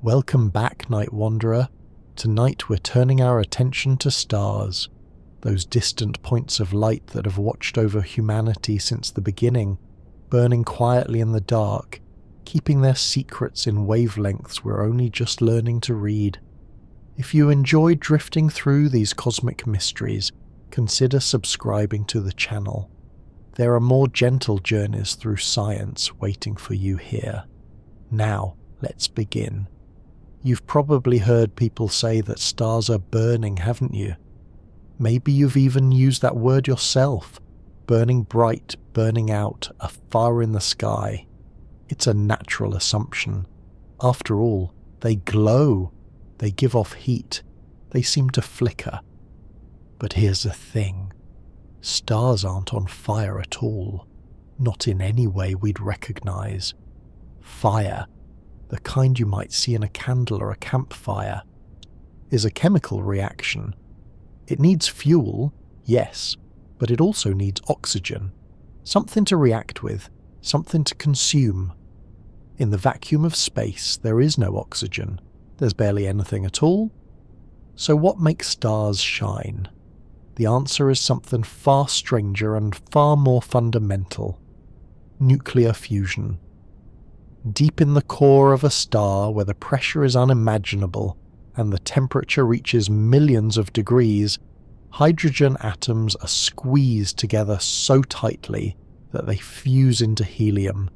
Welcome back, Night Wanderer. Tonight we're turning our attention to stars, those distant points of light that have watched over humanity since the beginning, burning quietly in the dark, keeping their secrets in wavelengths we're only just learning to read. If you enjoy drifting through these cosmic mysteries, consider subscribing to the channel. There are more gentle journeys through science waiting for you here. Now, let's begin. You've probably heard people say that stars are burning, haven't you? Maybe you've even used that word yourself. Burning bright, burning out, afar in the sky. It's a natural assumption. After all, they glow. They give off heat. They seem to flicker. But here's the thing. Stars aren't on fire at all. Not in any way we'd recognize. Fire, the kind you might see in a candle or a campfire, is a chemical reaction. It needs fuel, yes, but it also needs oxygen. Something to react with, something to consume. In the vacuum of space, there is no oxygen. There's barely anything at all. So what makes stars shine? The answer is something far stranger and far more fundamental. Nuclear fusion. Deep in the core of a star, where the pressure is unimaginable and the temperature reaches millions of degrees, hydrogen atoms are squeezed together so tightly that they fuse into helium,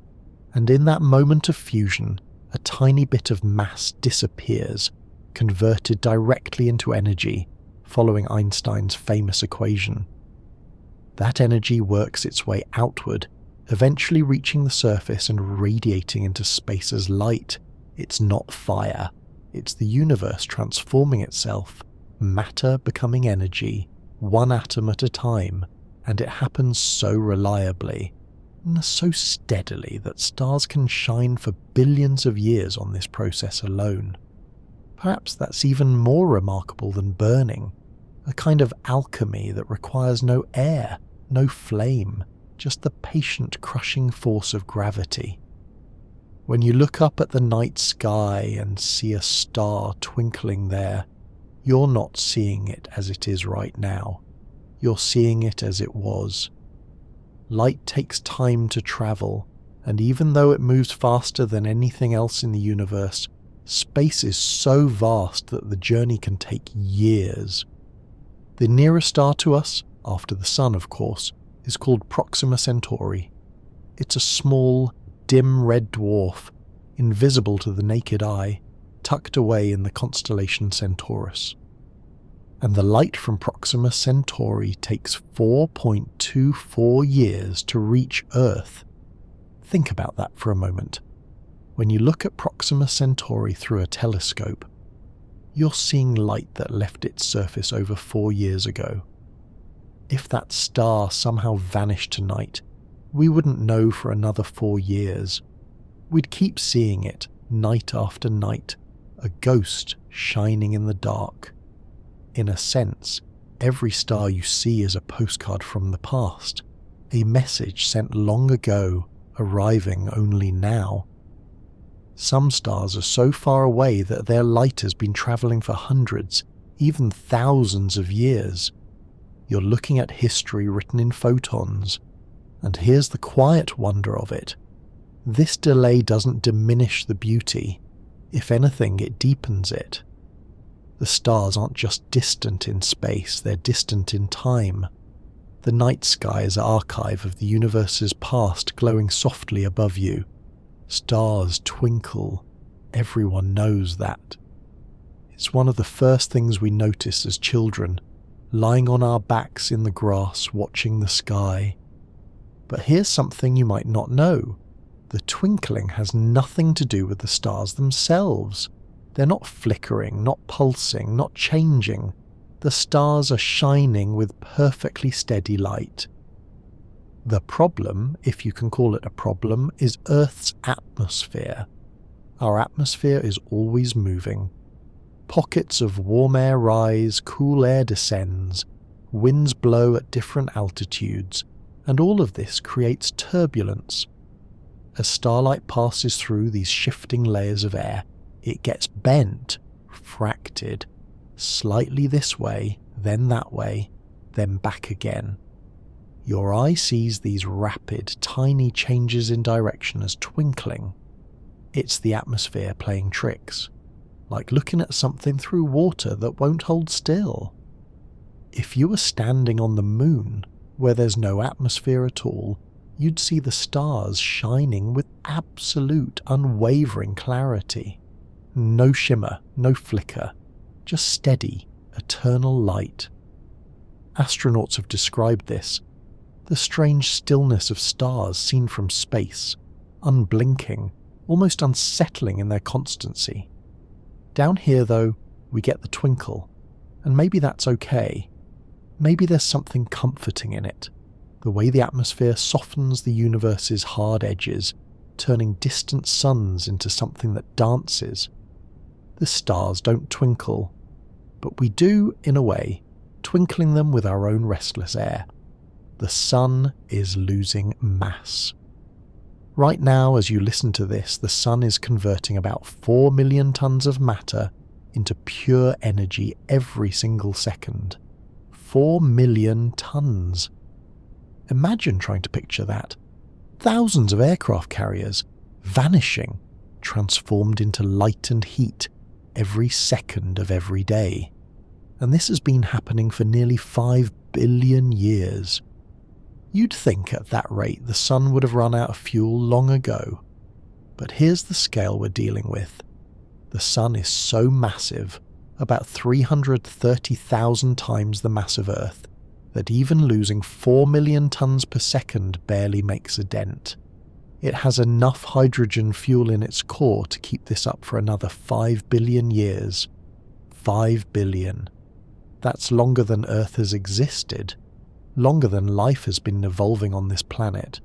and in that moment of fusion, a tiny bit of mass disappears, converted directly into energy, following Einstein's famous equation. That energy works its way outward, eventually reaching the surface and radiating into space as light. It's not fire. It's the universe transforming itself, matter becoming energy, one atom at a time, and it happens so reliably, and so steadily that stars can shine for billions of years on this process alone. Perhaps that's even more remarkable than burning, a kind of alchemy that requires no air, no flame, just the patient crushing force of gravity. When you look up at the night sky and see a star twinkling there, you're not seeing it as it is right now. You're seeing it as it was. Light takes time to travel, and even though it moves faster than anything else in the universe, space is so vast that the journey can take years. The nearest star to us, after the Sun of course, is called Proxima Centauri. It's a small, dim red dwarf, invisible to the naked eye, tucked away in the constellation Centaurus. And the light from Proxima Centauri takes 4.24 years to reach Earth. Think about that for a moment. When you look at Proxima Centauri through a telescope, you're seeing light that left its surface over 4 years ago. If that star somehow vanished tonight, we wouldn't know for another 4 years. We'd keep seeing it, night after night, a ghost shining in the dark. In a sense, every star you see is a postcard from the past, a message sent long ago, arriving only now. Some stars are so far away that their light has been travelling for hundreds, even thousands of years. You're looking at history written in photons, and here's the quiet wonder of it. This delay doesn't diminish the beauty. If anything, it deepens it. The stars aren't just distant in space, they're distant in time. The night sky is an archive of the universe's past glowing softly above you. Stars twinkle. Everyone knows that. It's one of the first things we notice as children, lying on our backs in the grass watching the sky. But here's something you might not know. The twinkling has nothing to do with the stars themselves. They're not flickering, not pulsing, not changing. The stars are shining with perfectly steady light. The problem, if you can call it a problem, is Earth's atmosphere. Our atmosphere is always moving. Pockets of warm air rise, cool air descends, winds blow at different altitudes, and all of this creates turbulence. As starlight passes through these shifting layers of air, It gets bent, fractured, slightly this way, then that way, then back again. Your eye sees these rapid, tiny changes in direction as twinkling. It's the atmosphere playing tricks, like looking at something through water that won't hold still. If you were standing on the moon, where there's no atmosphere at all, you'd see the stars shining with absolute, unwavering clarity. No shimmer, no flicker, just steady, eternal light. Astronauts have described this, the strange stillness of stars seen from space, unblinking, almost unsettling in their constancy. Down here, though, we get the twinkle, and maybe that's okay. Maybe there's something comforting in it, the way the atmosphere softens the universe's hard edges, turning distant suns into something that dances. The stars don't twinkle, but we do, in a way, twinkling them with our own restless air. The sun is losing mass. Right now, as you listen to this, the sun is converting about 4 million tons of matter into pure energy every single second. 4 million tons. Imagine trying to picture that. Thousands of aircraft carriers vanishing, transformed into light and heat every second of every day. And this has been happening for nearly 5 billion years. You'd think at that rate the sun would have run out of fuel long ago. But here's the scale we're dealing with. The sun is so massive, about 330,000 times the mass of Earth, that even losing 4 million tons per second barely makes a dent. It has enough hydrogen fuel in its core to keep this up for another 5 billion years. 5 billion. That's longer than Earth has existed. Longer than life has been evolving on this planet.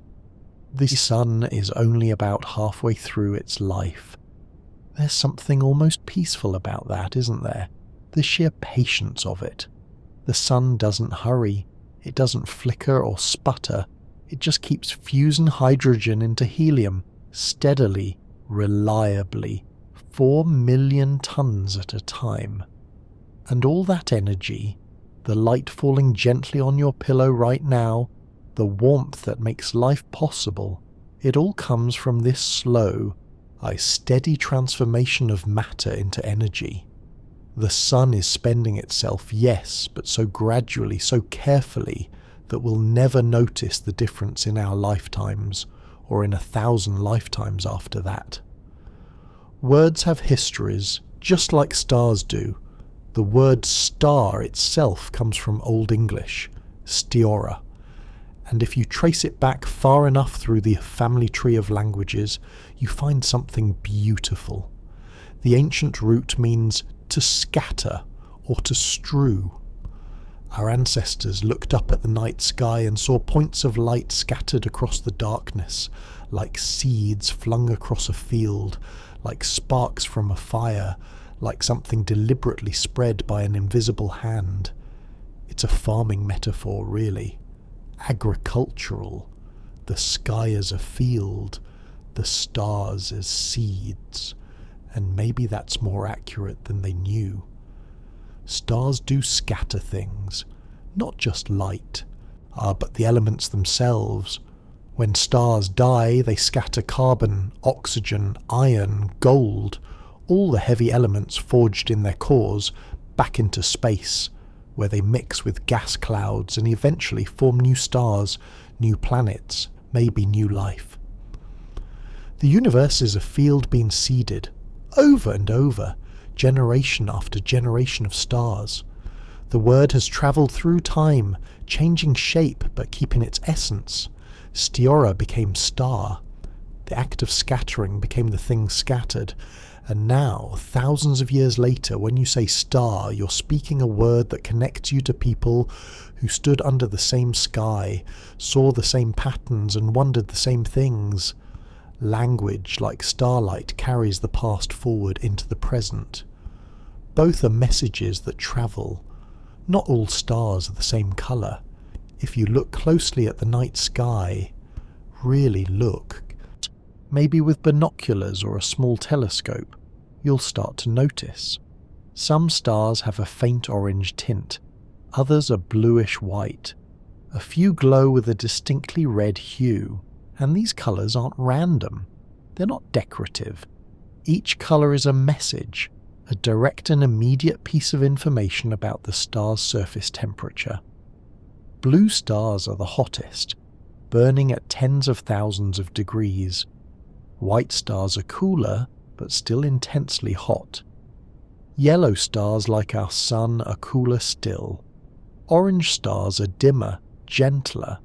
The sun is only about halfway through its life. There's something almost peaceful about that, isn't there? The sheer patience of it. The sun doesn't hurry, it doesn't flicker or sputter, it just keeps fusing hydrogen into helium, steadily, reliably, 4 million tons at a time. And all that energy, the light falling gently on your pillow right now, the warmth that makes life possible, it all comes from this slow, steady transformation of matter into energy. The sun is spending itself, yes, but so gradually, so carefully, that we'll never notice the difference in our lifetimes, or in 1,000 lifetimes after that. Words have histories, just like stars do. The word star itself comes from Old English, stiora, and if you trace it back far enough through the family tree of languages, you find something beautiful. The ancient root means to scatter or to strew. Our ancestors looked up at the night sky and saw points of light scattered across the darkness, like seeds flung across a field, like sparks from a fire, like something deliberately spread by an invisible hand. It's a farming metaphor, really. Agricultural. The sky as a field, the stars as seeds. And maybe that's more accurate than they knew. Stars do scatter things, not just light, but the elements themselves. When stars die, they scatter carbon, oxygen, iron, gold, all the heavy elements forged in their cores, back into space, where they mix with gas clouds and eventually form new stars, new planets, maybe new life. The universe is a field being seeded, over and over, generation after generation of stars. The word has travelled through time, changing shape but keeping its essence. Stiora became star. The act of scattering became the thing scattered. And now, thousands of years later, when you say star, you're speaking a word that connects you to people who stood under the same sky, saw the same patterns and wondered the same things. Language, like starlight, carries the past forward into the present. Both are messages that travel. Not all stars are the same colour. If you look closely at the night sky, really look, maybe with binoculars or a small telescope, you'll start to notice. Some stars have a faint orange tint, others are bluish white. A few glow with a distinctly red hue, and these colours aren't random. They're not decorative. Each colour is a message, a direct and immediate piece of information about the star's surface temperature. Blue stars are the hottest, burning at tens of thousands of degrees. White stars are cooler, but still intensely hot. Yellow stars like our Sun are cooler still. Orange stars are dimmer, gentler,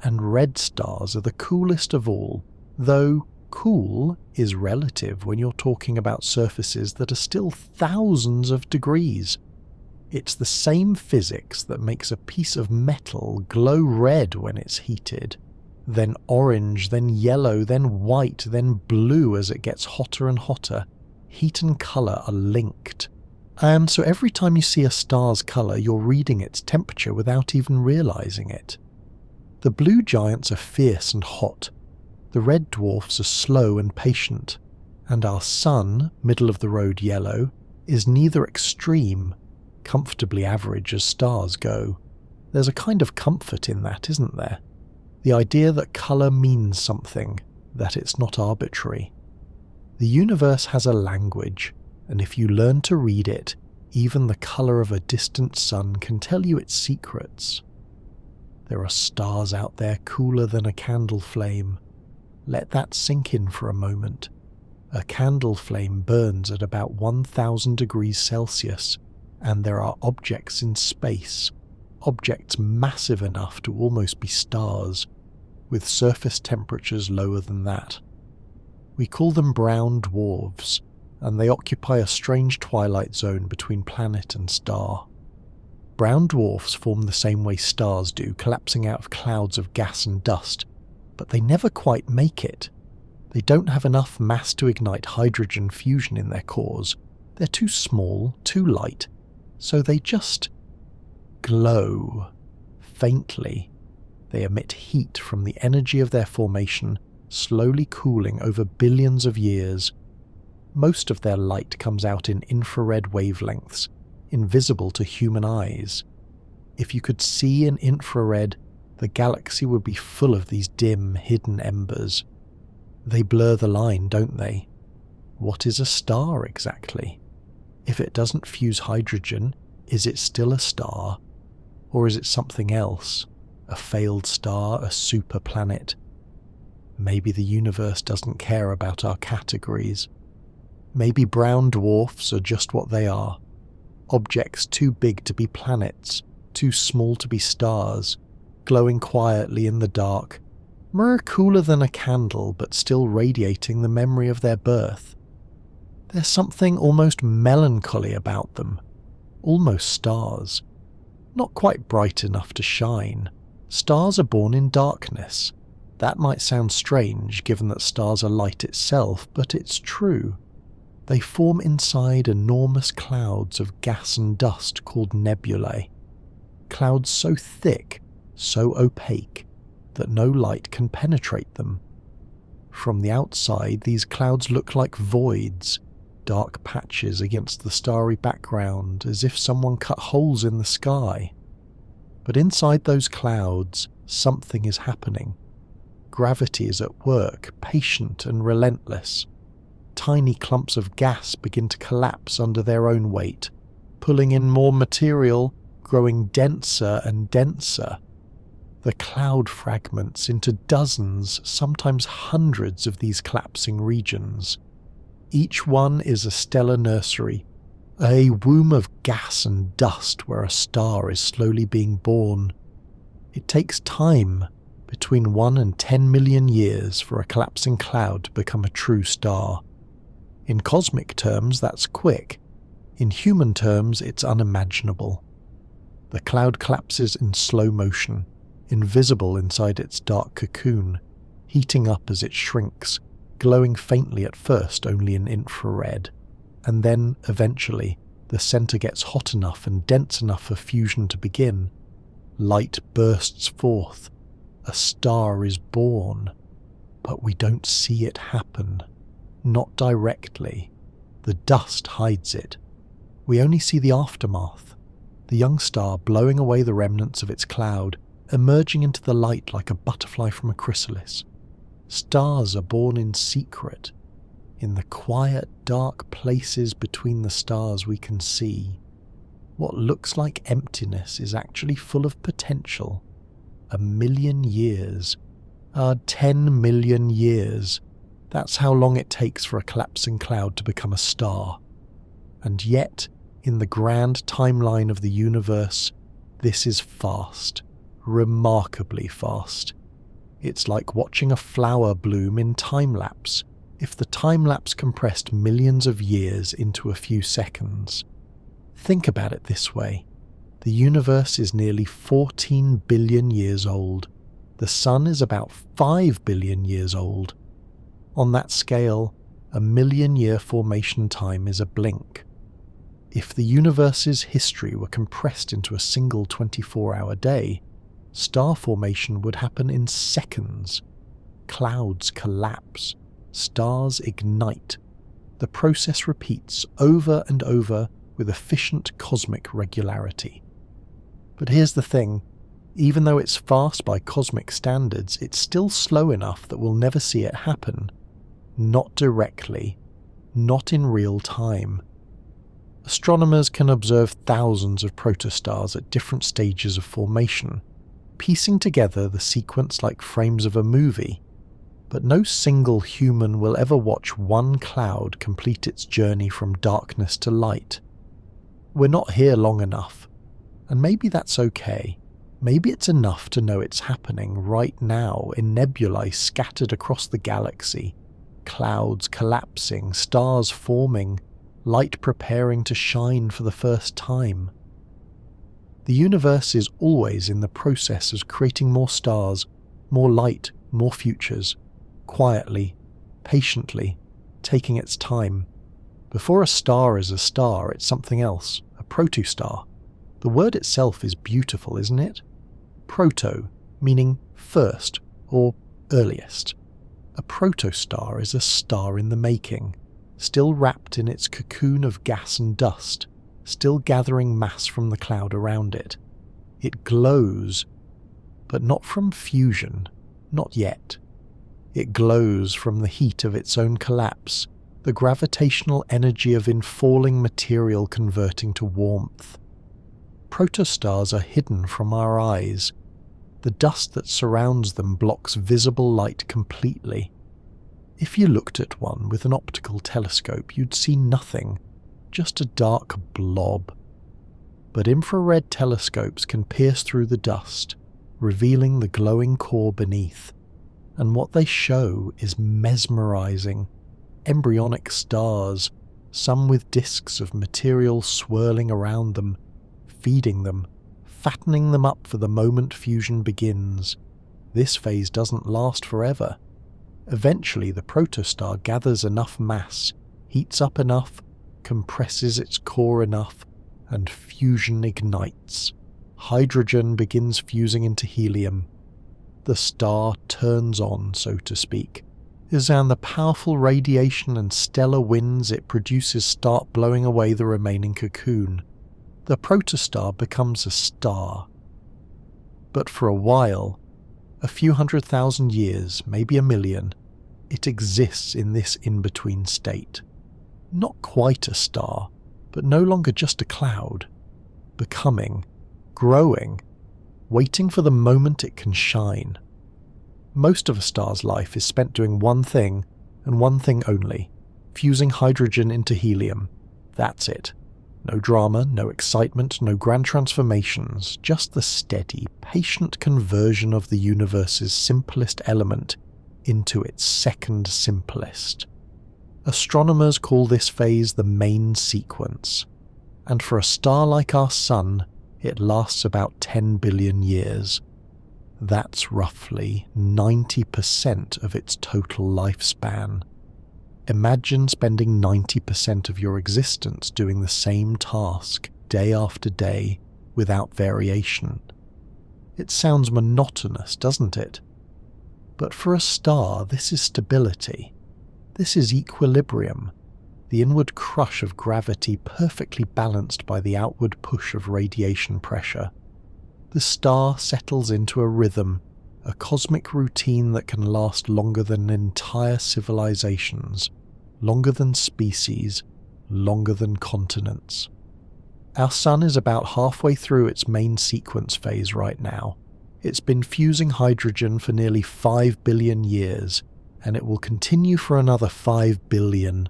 and red stars are the coolest of all, though cool is relative when you're talking about surfaces that are still thousands of degrees. It's the same physics that makes a piece of metal glow red when it's heated, then orange, then yellow, then white, then blue as it gets hotter and hotter. Heat and colour are linked. And so every time you see a star's colour, you're reading its temperature without even realising it. The blue giants are fierce and hot. The red dwarfs are slow and patient. And our Sun, middle-of-the-road yellow, is neither extreme, comfortably average as stars go. There's a kind of comfort in that, isn't there? The idea that colour means something, that it's not arbitrary. The universe has a language, and if you learn to read it, even the colour of a distant sun can tell you its secrets. There are stars out there cooler than a candle flame. Let that sink in for a moment. A candle flame burns at about 1000 degrees Celsius, and there are objects in space, objects massive enough to almost be stars, with surface temperatures lower than that. We call them brown dwarfs, and they occupy a strange twilight zone between planet and star. Brown dwarfs form the same way stars do, collapsing out of clouds of gas and dust, but they never quite make it. They don't have enough mass to ignite hydrogen fusion in their cores. They're too small, too light, so they just glow faintly. They emit heat from the energy of their formation, slowly cooling over billions of years. Most of their light comes out in infrared wavelengths, invisible to human eyes. If you could see in infrared, the galaxy would be full of these dim, hidden embers. They blur the line, don't they? What is a star exactly? If it doesn't fuse hydrogen, is it still a star? Or is it something else? A failed star, a super planet? Maybe the universe doesn't care about our categories. Maybe brown dwarfs are just what they are. Objects too big to be planets, too small to be stars, glowing quietly in the dark, cooler than a candle but still radiating the memory of their birth. There's something almost melancholy about them, almost stars. Not quite bright enough to shine. Stars are born in darkness. That might sound strange given that stars are light itself, but it's true. They form inside enormous clouds of gas and dust called nebulae. Clouds so thick, so opaque, that no light can penetrate them. From the outside, these clouds look like voids, dark patches against the starry background, as if someone cut holes in the sky. But inside those clouds, something is happening. Gravity is at work, patient and relentless. Tiny clumps of gas begin to collapse under their own weight, pulling in more material, growing denser and denser. The cloud fragments into dozens, sometimes hundreds of these collapsing regions. Each one is a stellar nursery, a womb of gas and dust where a star is slowly being born. It takes time, between 1 and 10 million years, for a collapsing cloud to become a true star. In cosmic terms, that's quick. In human terms, it's unimaginable. The cloud collapses in slow motion, invisible inside its dark cocoon, heating up as it shrinks, glowing faintly at first only in infrared. And then, eventually, the center gets hot enough and dense enough for fusion to begin. Light bursts forth. A star is born. But we don't see it happen. Not directly. The dust hides it. We only see the aftermath, the young star blowing away the remnants of its cloud, emerging into the light like a butterfly from a chrysalis. Stars are born in secret. In the quiet, dark places between the stars we can see. What looks like emptiness is actually full of potential. 1,000,000 years. 10 million years. That's how long it takes for a collapsing cloud to become a star. And yet, in the grand timeline of the universe, this is fast. Remarkably fast. It's like watching a flower bloom in time-lapse, if the time-lapse compressed millions of years into a few seconds. Think about it this way. The universe is nearly 14 billion years old. The sun is about 5 billion years old. On that scale, 1,000,000-year formation time is a blink. If the universe's history were compressed into a single 24-hour day, star formation would happen in seconds. Clouds collapse. Stars ignite. The process repeats over and over with efficient cosmic regularity. But here's the thing. Even though it's fast by cosmic standards, it's still slow enough that we'll never see it happen. Not directly. Not in real time. Astronomers can observe thousands of protostars at different stages of formation, piecing together the sequence like frames of a movie. But no single human will ever watch one cloud complete its journey from darkness to light. We're not here long enough, and maybe that's okay. Maybe it's enough to know it's happening right now in nebulae scattered across the galaxy, clouds collapsing, stars forming, light preparing to shine for the first time. The universe is always in the process of creating more stars, more light, more futures, quietly, patiently, taking its time. Before a star is a star, it's something else, a protostar. The word itself is beautiful, isn't it? Proto, meaning first or earliest. A protostar is a star in the making, still wrapped in its cocoon of gas and dust, still gathering mass from the cloud around it. It glows, but not from fusion, not yet. It glows from the heat of its own collapse, the gravitational energy of infalling material converting to warmth. Protostars are hidden from our eyes. The dust that surrounds them blocks visible light completely. If you looked at one with an optical telescope, you'd see nothing, just a dark blob. But infrared telescopes can pierce through the dust, revealing the glowing core beneath. And what they show is mesmerizing. Embryonic stars, some with disks of material swirling around them, feeding them, fattening them up for the moment fusion begins. This phase doesn't last forever. Eventually the protostar gathers enough mass, heats up enough, compresses its core enough, and fusion ignites. Hydrogen begins fusing into helium. The star turns on, so to speak, and the powerful radiation and stellar winds it produces start blowing away the remaining cocoon. The protostar becomes a star. But for a while, a few 100,000 years, maybe 1,000,000, it exists in this in-between state. Not quite a star, but no longer just a cloud. Becoming, growing, waiting for the moment it can shine. Most of a star's life is spent doing one thing, and one thing only, fusing hydrogen into helium. That's it. No drama, no excitement, no grand transformations, just the steady, patient conversion of the universe's simplest element into its second simplest. Astronomers call this phase the main sequence, and for a star like our Sun, it lasts about 10 billion years. That's roughly 90% of its total lifespan. Imagine spending 90% of your existence doing the same task, day after day, without variation. It sounds monotonous, doesn't it? But for a star, this is stability. This is equilibrium. the inward crush of gravity perfectly balanced by the outward push of radiation pressure. The star settles into a rhythm, a cosmic routine that can last longer than entire civilizations, longer than species, longer than continents. Our sun is about halfway through its main sequence phase right now. It's been fusing hydrogen for nearly 5 billion years, and it will continue for another 5 billion.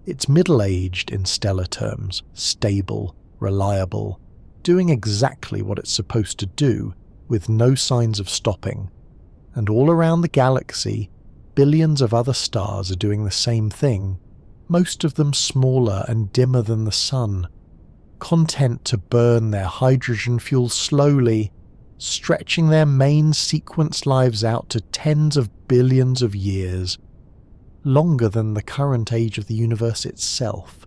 It's middle-aged in stellar terms, stable, reliable, doing exactly what it's supposed to do, with no signs of stopping. And all around the galaxy, billions of other stars are doing the same thing, most of them smaller and dimmer than the sun, content to burn their hydrogen fuel slowly, stretching their main sequence lives out to tens of billions of years, longer than the current age of the universe itself.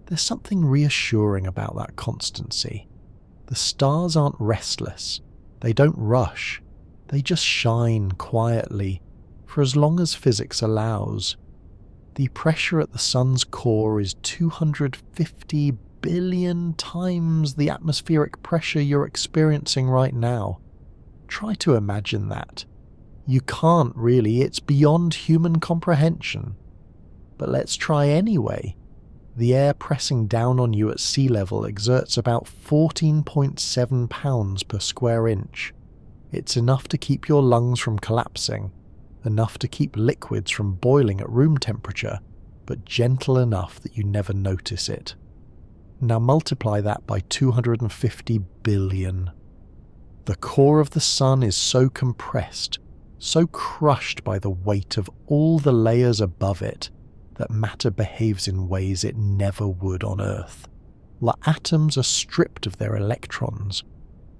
There's something reassuring about that constancy. The stars aren't restless, they don't rush, they just shine quietly for as long as physics allows. The pressure at the sun's core is 250 billion times the atmospheric pressure you're experiencing right now. Try to imagine that. You can't really, it's beyond human comprehension. But let's try anyway. The air pressing down on you at sea level exerts about 14.7 pounds per square inch. It's enough to keep your lungs from collapsing, enough to keep liquids from boiling at room temperature, but gentle enough that you never notice it. Now multiply that by 250 billion. The core of the sun is so compressed, so crushed by the weight of all the layers above it, that matter behaves in ways it never would on Earth. The atoms are stripped of their electrons.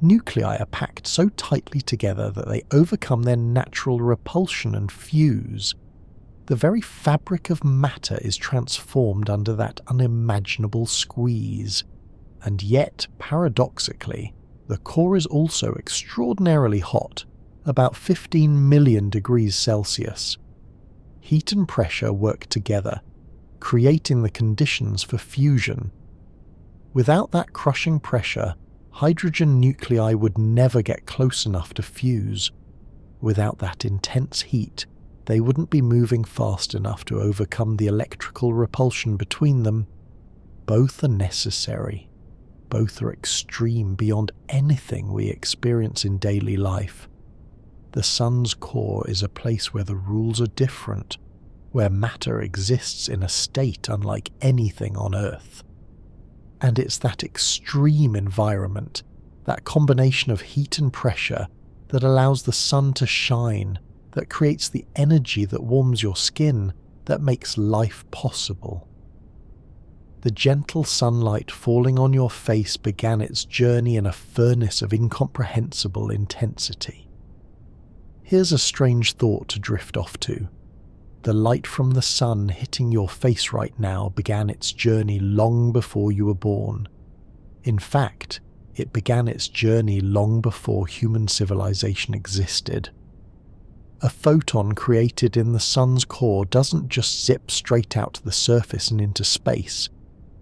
Nuclei are packed so tightly together that they overcome their natural repulsion and fuse. The very fabric of matter is transformed under that unimaginable squeeze. And yet, paradoxically, the core is also extraordinarily hot, about 15 million degrees Celsius. Heat and pressure work together, creating the conditions for fusion. Without that crushing pressure, hydrogen nuclei would never get close enough to fuse. Without that intense heat, they wouldn't be moving fast enough to overcome the electrical repulsion between them. Both are necessary. Both are extreme beyond anything we experience in daily life. The sun's core is a place where the rules are different, where matter exists in a state unlike anything on Earth. And it's that extreme environment, that combination of heat and pressure, that allows the sun to shine, that creates the energy that warms your skin, that makes life possible. The gentle sunlight falling on your face began its journey in a furnace of incomprehensible intensity. Here's a strange thought to drift off to. The light from the sun hitting your face right now began its journey long before you were born. In fact, it began its journey long before human civilization existed. A photon created in the sun's core doesn't just zip straight out to the surface and into space.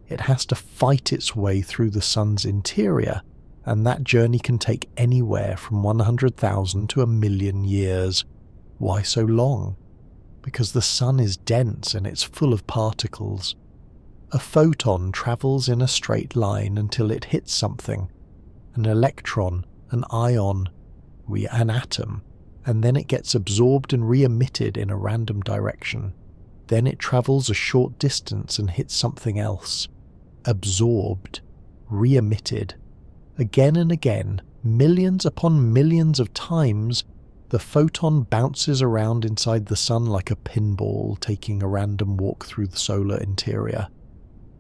It has to fight its way through the sun's interior, and that journey can take anywhere from 100,000 to 1,000,000 years. Why so long? Because the sun is dense and it's full of particles. A photon travels in a straight line until it hits something, an electron, an ion, an atom, and then it gets absorbed and re-emitted in a random direction. Then it travels a short distance and hits something else. Absorbed, re-emitted. Again and again, millions upon millions of times, the photon bounces around inside the sun like a pinball taking a random walk through the solar interior.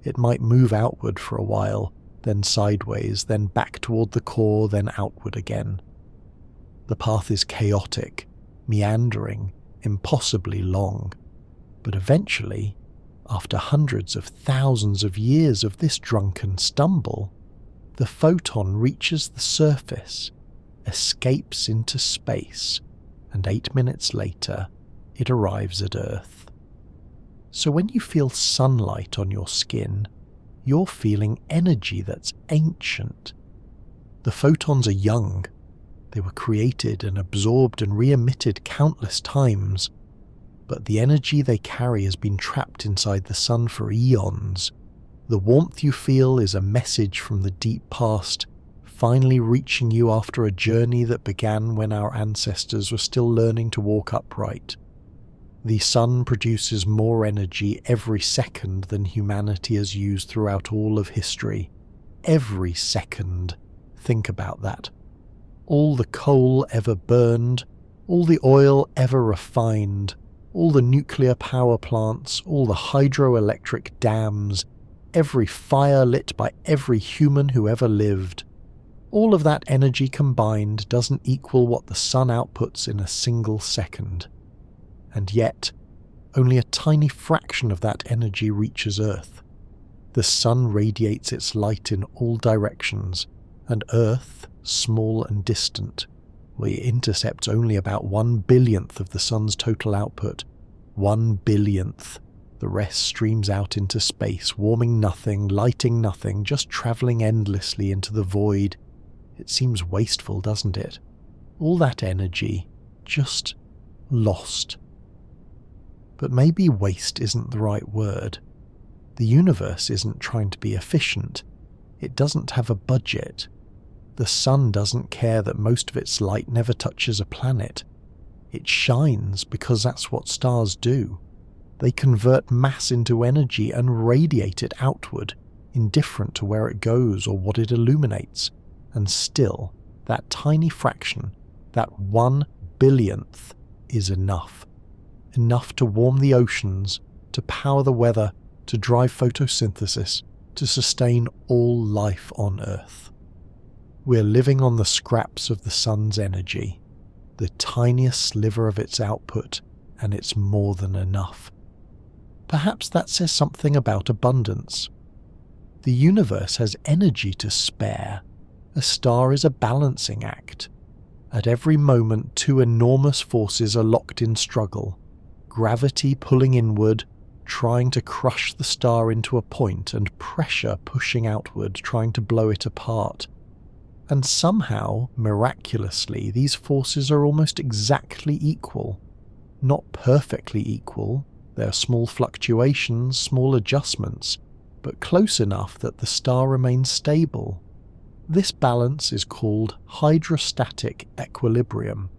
It might move outward for a while, then sideways, then back toward the core, then outward again. The path is chaotic, meandering, impossibly long, but eventually, after hundreds of thousands of years of this drunken stumble, the photon reaches the surface, escapes into space, and 8 minutes later, it arrives at Earth. So when you feel sunlight on your skin, you're feeling energy that's ancient. The photons are young. They were created and absorbed and re-emitted countless times, but the energy they carry has been trapped inside the sun for eons. The warmth you feel is a message from the deep past, finally reaching you after a journey that began when our ancestors were still learning to walk upright. The sun produces more energy every second than humanity has used throughout all of history. Every second. Think about that. All the coal ever burned, all the oil ever refined, all the nuclear power plants, all the hydroelectric dams, every fire lit by every human who ever lived. All of that energy combined doesn't equal what the sun outputs in a single second. And yet, only a tiny fraction of that energy reaches Earth. The sun radiates its light in all directions, and Earth, small and distant, it intercepts only about 1/1000th of the sun's total output. 1/1000th. The rest streams out into space, warming nothing, lighting nothing, just travelling endlessly into the void. It seems wasteful, doesn't it? All that energy, just lost. But maybe waste isn't the right word. The universe isn't trying to be efficient. It doesn't have a budget. The sun doesn't care that most of its light never touches a planet. It shines because that's what stars do. They convert mass into energy and radiate it outward, indifferent to where it goes or what it illuminates. And still, that tiny fraction, that 1/1000th, is enough. Enough to warm the oceans, to power the weather, to drive photosynthesis, to sustain all life on Earth. We're living on the scraps of the sun's energy, the tiniest sliver of its output, and it's more than enough. Perhaps that says something about abundance. The universe has energy to spare. A star is a balancing act. At every moment, two enormous forces are locked in struggle. Gravity pulling inward, trying to crush the star into a point, and pressure pushing outward, trying to blow it apart. And somehow, miraculously, these forces are almost exactly equal. Not perfectly equal. There are small fluctuations, small adjustments, but close enough that the star remains stable. This balance is called hydrostatic equilibrium,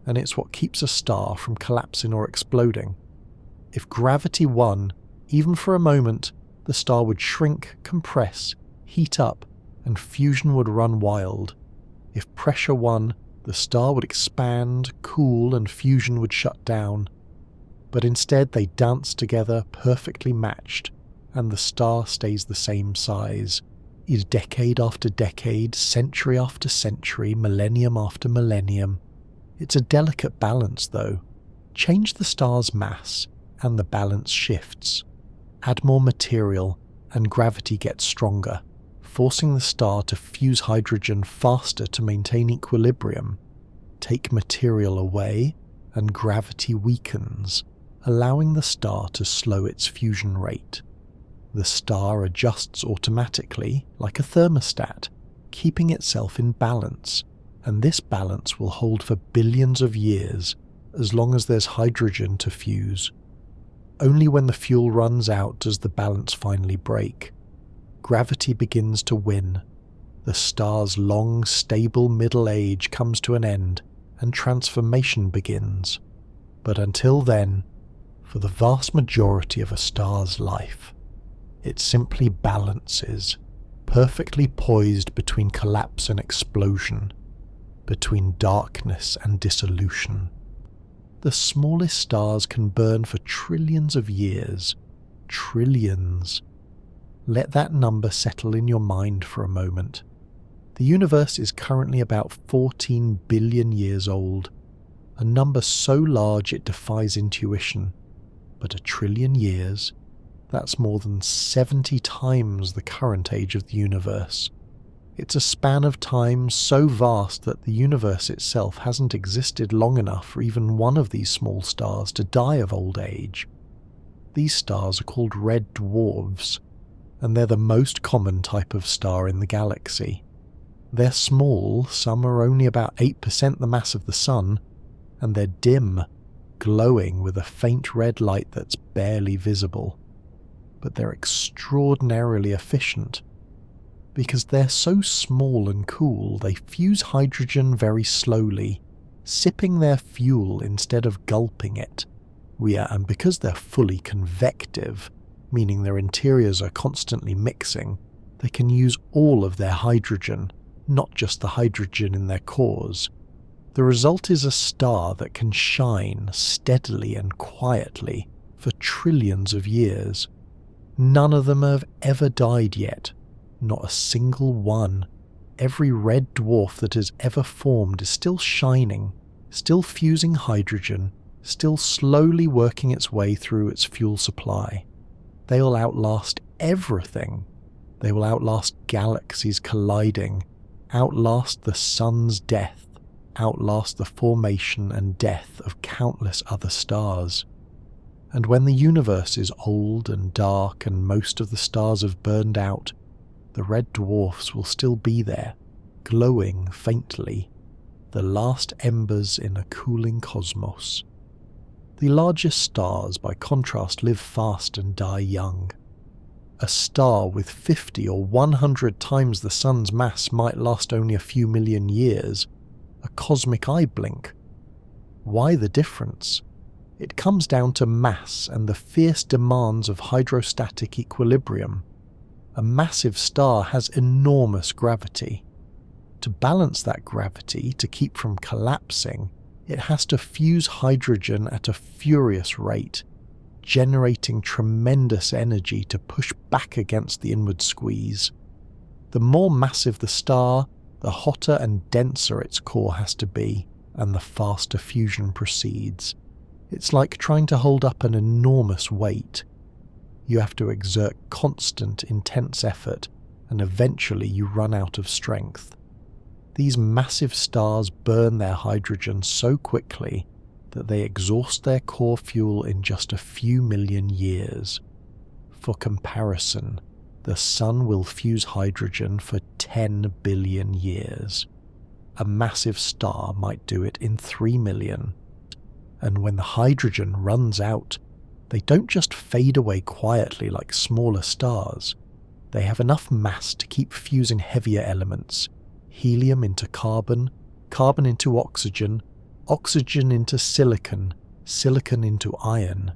and it's what keeps a star from collapsing or exploding. If gravity won, even for a moment, the star would shrink, compress, heat up, and fusion would run wild. If pressure won, the star would expand, cool, and fusion would shut down. But instead they dance together, perfectly matched, and the star stays the same size. Decade after decade, century after century, millennium after millennium. It's a delicate balance, though. Change the star's mass, and the balance shifts. Add more material, and gravity gets stronger, forcing the star to fuse hydrogen faster to maintain equilibrium. Take material away, and gravity weakens, allowing the star to slow its fusion rate. The star adjusts automatically, like a thermostat, keeping itself in balance, and this balance will hold for billions of years, as long as there's hydrogen to fuse. Only when the fuel runs out does the balance finally break. Gravity begins to win. The star's long, stable middle age comes to an end, and transformation begins. But until then, for the vast majority of a star's life, it simply balances, perfectly poised between collapse and explosion, between darkness and dissolution. The smallest stars can burn for trillions of years. Trillions. Let that number settle in your mind for a moment. The universe is currently about 14 billion years old, a number so large it defies intuition. But 1 trillion years, that's more than 70 times the current age of the universe. It's a span of time so vast that the universe itself hasn't existed long enough for even one of these small stars to die of old age. These stars are called red dwarfs, and they're the most common type of star in the galaxy. They're small, some are only about 8% the mass of the Sun, and they're dim, glowing with a faint red light that's barely visible. But they're extraordinarily efficient. Because they're so small and cool, they fuse hydrogen very slowly, sipping their fuel instead of gulping it. And because they're fully convective, meaning their interiors are constantly mixing, they can use all of their hydrogen, not just the hydrogen in their cores. The result is a star that can shine steadily and quietly for trillions of years. None of them have ever died yet. Not a single one. Every red dwarf that has ever formed is still shining, still fusing hydrogen, still slowly working its way through its fuel supply. They'll outlast everything. They will outlast galaxies colliding, outlast the sun's death, outlast the formation and death of countless other stars. And when the universe is old and dark and most of the stars have burned out, the red dwarfs will still be there, glowing faintly, the last embers in a cooling cosmos. The largest stars, by contrast, live fast and die young. A star with 50 or 100 times the Sun's mass might last only a few million years, a cosmic eye blink. Why the difference? It comes down to mass and the fierce demands of hydrostatic equilibrium. A massive star has enormous gravity. To balance that gravity, to keep from collapsing, it has to fuse hydrogen at a furious rate, generating tremendous energy to push back against the inward squeeze. The more massive the star, the hotter and denser its core has to be, and the faster fusion proceeds. It's like trying to hold up an enormous weight. You have to exert constant, intense effort, and eventually you run out of strength. These massive stars burn their hydrogen so quickly that they exhaust their core fuel in just a few million years. For comparison, the Sun will fuse hydrogen for 10 billion years. A massive star might do it in 3 million. And when the hydrogen runs out, they don't just fade away quietly like smaller stars. They have enough mass to keep fusing heavier elements, helium into carbon, carbon into oxygen, oxygen into silicon, silicon into iron.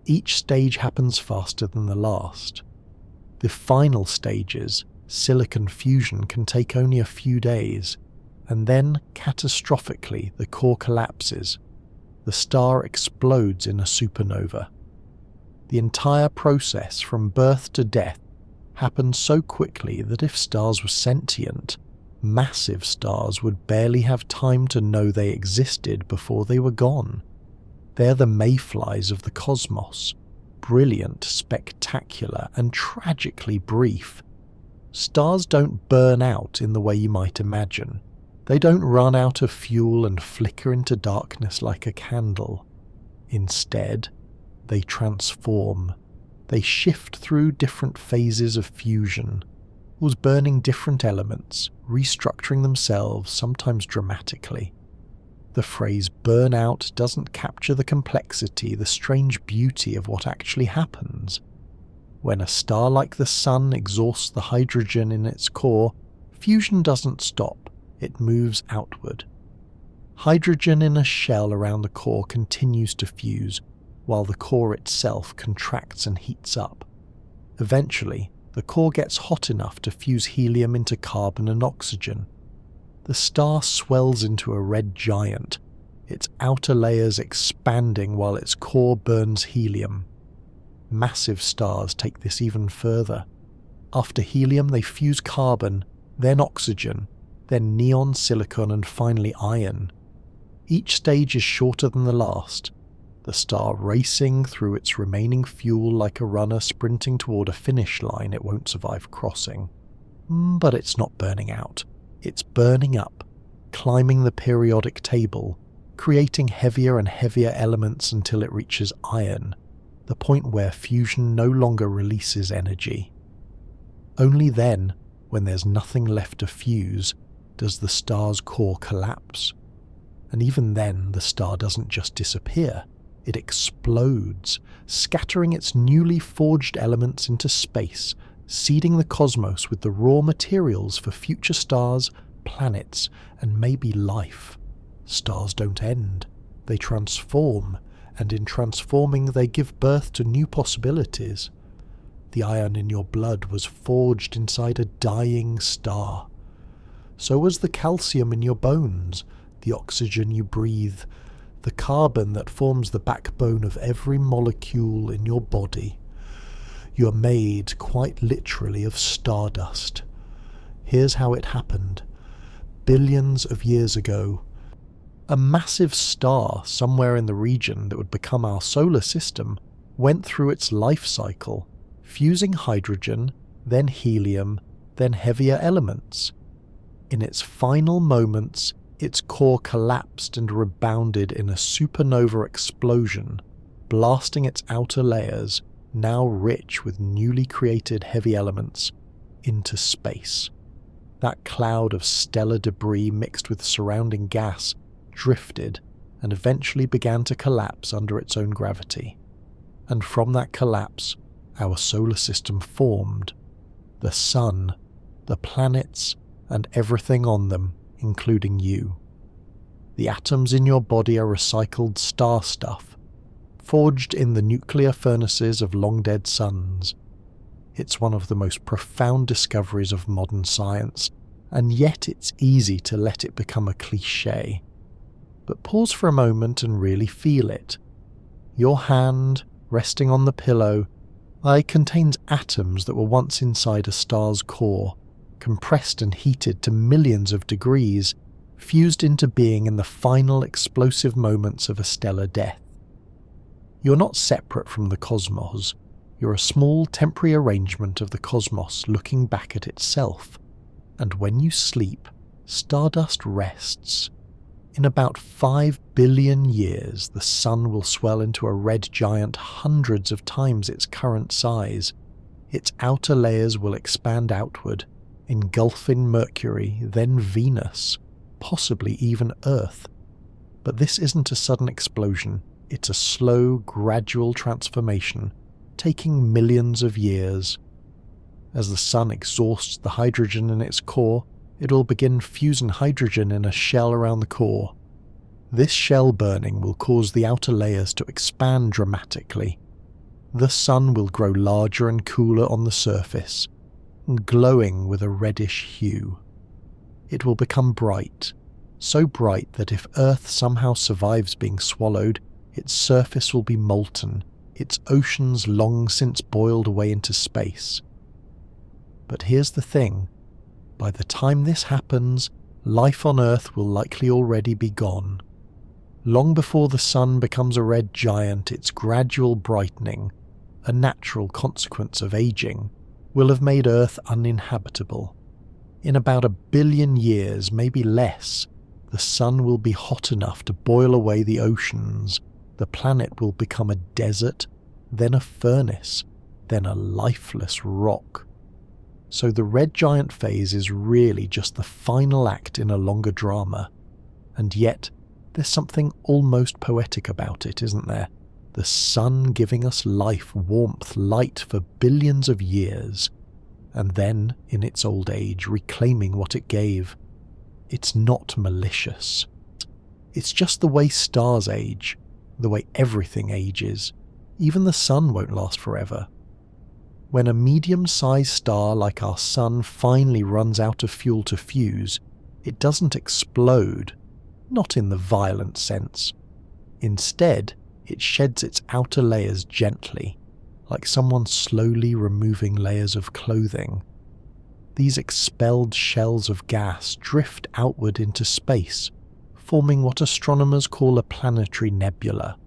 Each stage happens faster than the last. The final stages, silicon fusion, can take only a few days, and then, catastrophically, the core collapses. The star explodes in a supernova. The entire process, from birth to death, happens so quickly that if stars were sentient, massive stars would barely have time to know they existed before they were gone. They're the mayflies of the cosmos, brilliant, spectacular, and tragically brief. Stars don't burn out in the way you might imagine. They don't run out of fuel and flicker into darkness like a candle. Instead, they transform. They shift through different phases of fusion, was burning different elements, restructuring themselves, sometimes dramatically. The phrase burnout doesn't capture the complexity, the strange beauty of what actually happens. When a star like the Sun exhausts the hydrogen in its core, fusion doesn't stop. It moves outward. Hydrogen in a shell around the core continues to fuse, while the core itself contracts and heats up. Eventually, the core gets hot enough to fuse helium into carbon and oxygen. The star swells into a red giant, its outer layers expanding while its core burns helium. Massive stars take this even further. After helium, they fuse carbon, then oxygen, then neon, silicon, and finally iron. Each stage is shorter than the last, the star racing through its remaining fuel like a runner sprinting toward a finish line it won't survive crossing. But it's not burning out. It's burning up, climbing the periodic table, creating heavier and heavier elements until it reaches iron. the point where fusion no longer releases energy. Only then, when there's nothing left to fuse, does the star's core collapse. And even then, the star doesn't just disappear, it explodes, scattering its newly forged elements into space, seeding the cosmos with the raw materials for future stars, planets, and maybe life. Stars don't end, they transform, and in transforming they give birth to new possibilities. The iron in your blood was forged inside a dying star. So was the calcium in your bones, the oxygen you breathe, the carbon that forms the backbone of every molecule in your body. You are made, quite literally, of stardust. Here's how it happened. Billions of years ago, a massive star somewhere in the region that would become our solar system went through its life cycle, fusing hydrogen, then helium, then heavier elements. In its final moments, its core collapsed and rebounded in a supernova explosion, blasting its outer layers, now rich with newly created heavy elements, into space. That cloud of stellar debris mixed with surrounding gas drifted and eventually began to collapse under its own gravity. And from that collapse, our solar system formed. The sun, the planets, and everything on them, including you. The atoms in your body are recycled star stuff, forged in the nuclear furnaces of long-dead suns. It's one of the most profound discoveries of modern science, and yet it's easy to let it become a cliché. But pause for a moment and really feel it. Your hand, resting on the pillow, contains atoms that were once inside a star's core, compressed and heated to millions of degrees, fused into being in the final explosive moments of a stellar death. You're not separate from the cosmos, you're a small temporary arrangement of the cosmos looking back at itself, and when you sleep, stardust rests. In about 5 billion years, the sun will swell into a red giant hundreds of times its current size. Its outer layers will expand outward, engulfing Mercury, then Venus, possibly even Earth. But this isn't a sudden explosion, it's a slow, gradual transformation, taking millions of years. As the sun exhausts the hydrogen in its core, it will begin fusing hydrogen in a shell around the core. This shell burning will cause the outer layers to expand dramatically. The sun will grow larger and cooler on the surface, glowing with a reddish hue. It will become bright, so bright that if Earth somehow survives being swallowed, its surface will be molten, its oceans long since boiled away into space. But here's the thing. By the time this happens, life on Earth will likely already be gone. Long before the sun becomes a red giant, its gradual brightening, a natural consequence of aging, will have made Earth uninhabitable. In about 1 billion years, maybe less, the sun will be hot enough to boil away the oceans, the planet will become a desert, then a furnace, then a lifeless rock. So the red giant phase is really just the final act in a longer drama. And yet, there's something almost poetic about it, isn't there? The sun giving us life, warmth, light for billions of years, and then, in its old age, reclaiming what it gave. It's not malicious. It's just the way stars age, the way everything ages. Even the sun won't last forever. When a medium-sized star like our sun finally runs out of fuel to fuse, it doesn't explode, not in the violent sense. Instead, it sheds its outer layers gently, like someone slowly removing layers of clothing. These expelled shells of gas drift outward into space, forming what astronomers call a planetary nebula.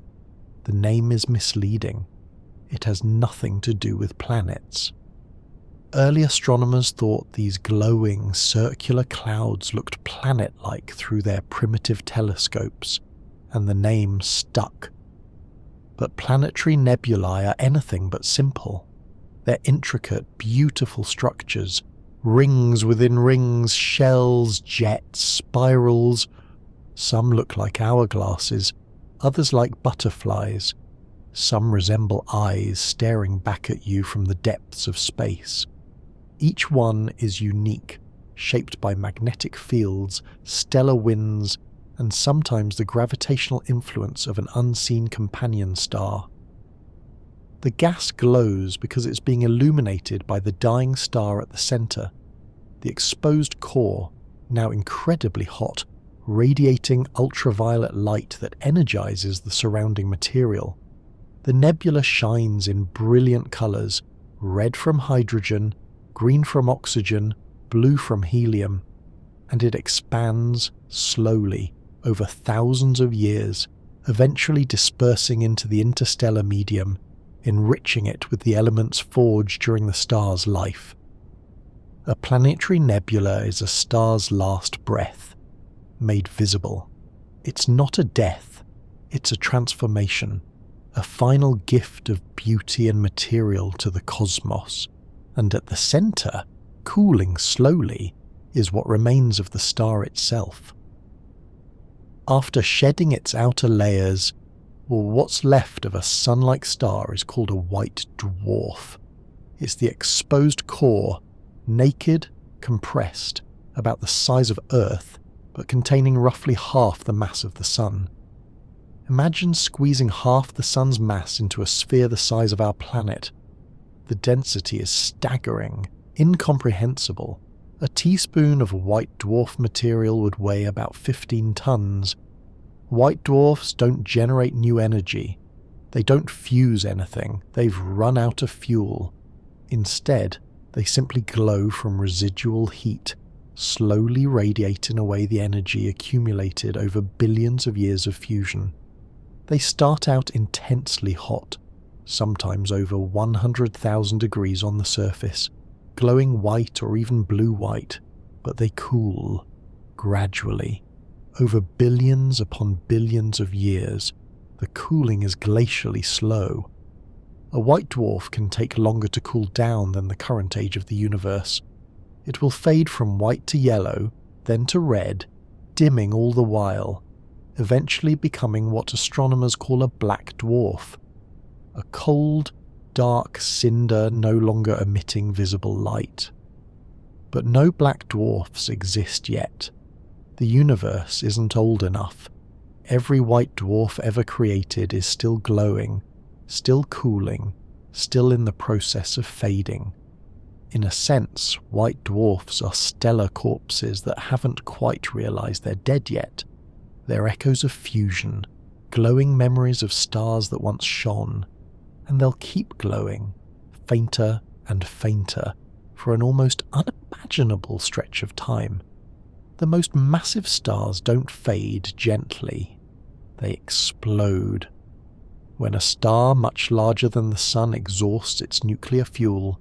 The name is misleading. It has nothing to do with planets. Early astronomers thought these glowing, circular clouds looked planet-like through their primitive telescopes, and the name stuck. But planetary nebulae are anything but simple. They're intricate, beautiful structures, rings within rings, shells, jets, spirals. Some look like hourglasses, others like butterflies. Some resemble eyes staring back at you from the depths of space. Each one is unique, shaped by magnetic fields, stellar winds, and sometimes the gravitational influence of an unseen companion star. The gas glows because it's being illuminated by the dying star at the centre, the exposed core, now incredibly hot, radiating ultraviolet light that energizes the surrounding material. The nebula shines in brilliant colours, red from hydrogen, green from oxygen, blue from helium, and it expands slowly over thousands of years, eventually dispersing into the interstellar medium, enriching it with the elements forged during the star's life. A planetary nebula is a star's last breath, made visible. It's not a death, it's a transformation, a final gift of beauty and material to the cosmos, and at the centre, cooling slowly, is what remains of the star itself. After shedding its outer layers, what's left of a sun-like star is called a white dwarf. It's the exposed core, naked, compressed, about the size of Earth, but containing roughly half the mass of the Sun. Imagine squeezing half the Sun's mass into a sphere the size of our planet. The density is staggering, incomprehensible. A teaspoon of white dwarf material would weigh about 15 tons. White dwarfs don't generate new energy. They don't fuse anything. They've run out of fuel. Instead, they simply glow from residual heat, slowly radiating away the energy accumulated over billions of years of fusion. They start out intensely hot, sometimes over 100,000 degrees on the surface, glowing white or even blue-white, but they cool, gradually. Over billions upon billions of years, the cooling is glacially slow. A white dwarf can take longer to cool down than the current age of the universe. It will fade from white to yellow, then to red, dimming all the while, eventually becoming what astronomers call a black dwarf, a cold, dark cinder no longer emitting visible light. But no black dwarfs exist yet. The universe isn't old enough. Every white dwarf ever created is still glowing, still cooling, still in the process of fading. In a sense, white dwarfs are stellar corpses that haven't quite realized they're dead yet. They're echoes of fusion, glowing memories of stars that once shone, and they'll keep glowing, fainter and fainter, for an almost unimaginable stretch of time. The most massive stars don't fade gently. They explode. When a star much larger than the Sun exhausts its nuclear fuel,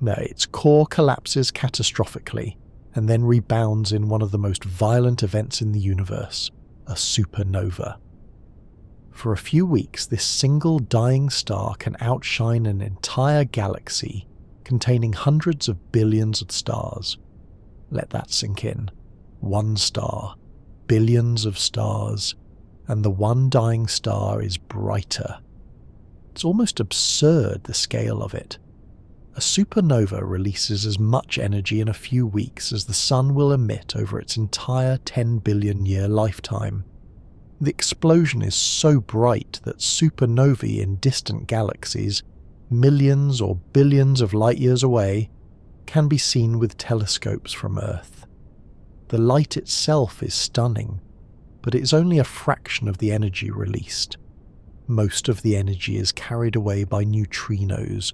its core collapses catastrophically and then rebounds in one of the most violent events in the universe, a supernova. For a few weeks, this single dying star can outshine an entire galaxy containing hundreds of billions of stars. Let that sink in. One star, billions of stars, and the one dying star is brighter. It's almost absurd, the scale of it. A supernova releases as much energy in a few weeks as the Sun will emit over its entire 10 billion year lifetime. The explosion is so bright that supernovae in distant galaxies, millions or billions of light years away, can be seen with telescopes from Earth. The light itself is stunning, but it's only a fraction of the energy released. Most of the energy is carried away by neutrinos,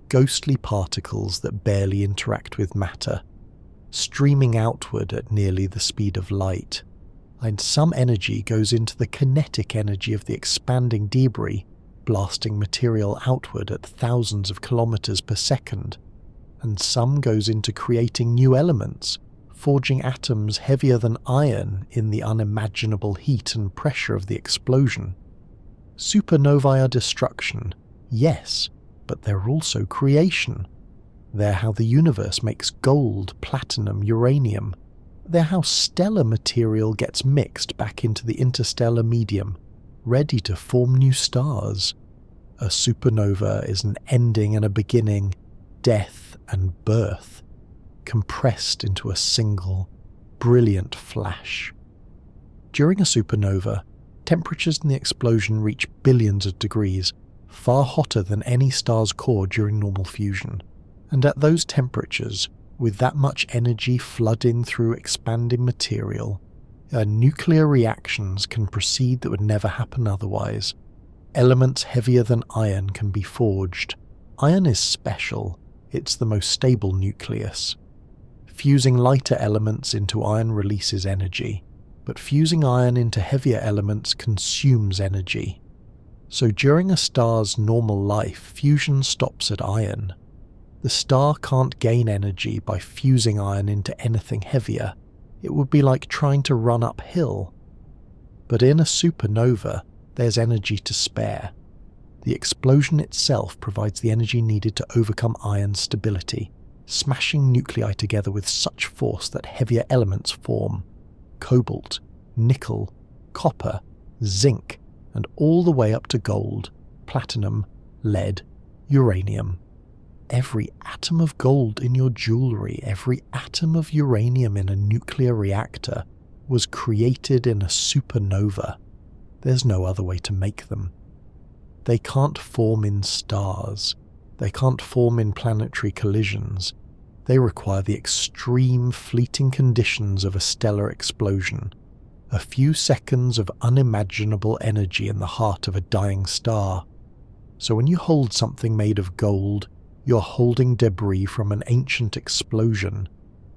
ghostly particles that barely interact with matter, streaming outward at nearly the speed of light. And some energy goes into the kinetic energy of the expanding debris, blasting material outward at thousands of kilometers per second, and some goes into creating new elements, forging atoms heavier than iron in the unimaginable heat and pressure of the explosion. Supernovae are destruction, yes, but they're also creation. They're how the universe makes gold, platinum, uranium. They're how stellar material gets mixed back into the interstellar medium, ready to form new stars. A supernova is an ending and a beginning, death and birth, compressed into a single, brilliant flash. During a supernova, temperatures in the explosion reach billions of degrees, far hotter than any star's core during normal fusion. And at those temperatures, with that much energy flooding through expanding material, nuclear reactions can proceed that would never happen otherwise. Elements heavier than iron can be forged. Iron is special, it's the most stable nucleus. Fusing lighter elements into iron releases energy, but fusing iron into heavier elements consumes energy. So during a star's normal life, fusion stops at iron. The star can't gain energy by fusing iron into anything heavier. It would be like trying to run uphill. But in a supernova, there's energy to spare. The explosion itself provides the energy needed to overcome iron's stability, smashing nuclei together with such force that heavier elements form. Cobalt, nickel, copper, zinc, and all the way up to gold, platinum, lead, uranium. Every atom of gold in your jewelry, every atom of uranium in a nuclear reactor was created in a supernova. There's no other way to make them. They can't form in stars. They can't form in planetary collisions. They require the extreme fleeting conditions of a stellar explosion. A few seconds of unimaginable energy in the heart of a dying star. So when you hold something made of gold, you're holding debris from an ancient explosion.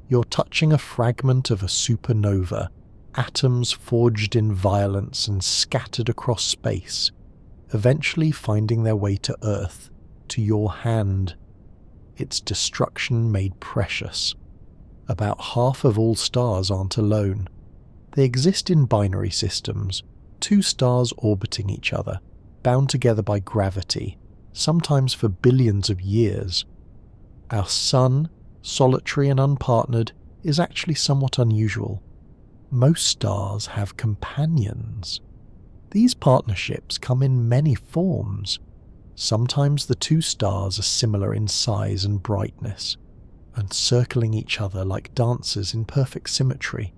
You're touching a fragment of a supernova, atoms forged in violence and scattered across space, eventually finding their way to Earth, to your hand. Its destruction made precious. About half of all stars aren't alone. They exist in binary systems, two stars orbiting each other, bound together by gravity, sometimes for billions of years. Our Sun, solitary and unpartnered, is actually somewhat unusual. Most stars have companions. These partnerships come in many forms. Sometimes the two stars are similar in size and brightness, encircling each other like dancers in perfect symmetry.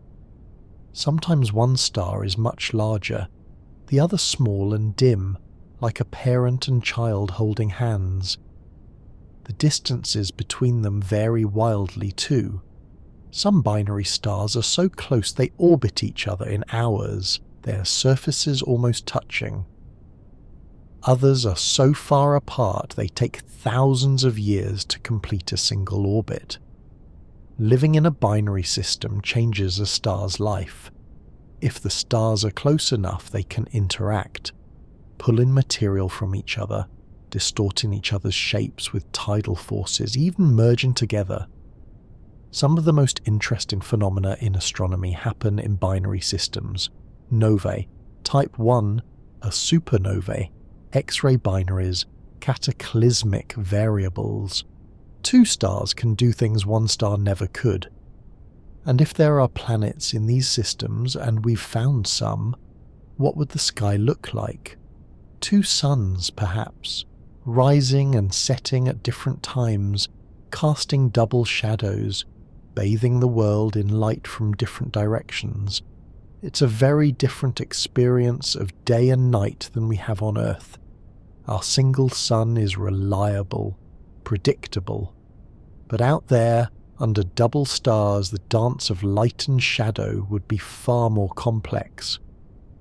Sometimes one star is much larger, the other small and dim, like a parent and child holding hands. The distances between them vary wildly too. Some binary stars are so close they orbit each other in hours, their surfaces almost touching. Others are so far apart they take thousands of years to complete a single orbit. Living in a binary system changes a star's life. If the stars are close enough, they can interact, pull in material from each other, distorting each other's shapes with tidal forces, even merging together. Some of the most interesting phenomena in astronomy happen in binary systems. Novae, Type 1 are supernovae, X-ray binaries, cataclysmic variables. Two stars can do things one star never could. And if there are planets in these systems, and we've found some, what would the sky look like? Two suns, perhaps, rising and setting at different times, casting double shadows, bathing the world in light from different directions. It's a very different experience of day and night than we have on Earth. Our single sun is reliable, predictable. But out there, under double stars, the dance of light and shadow would be far more complex.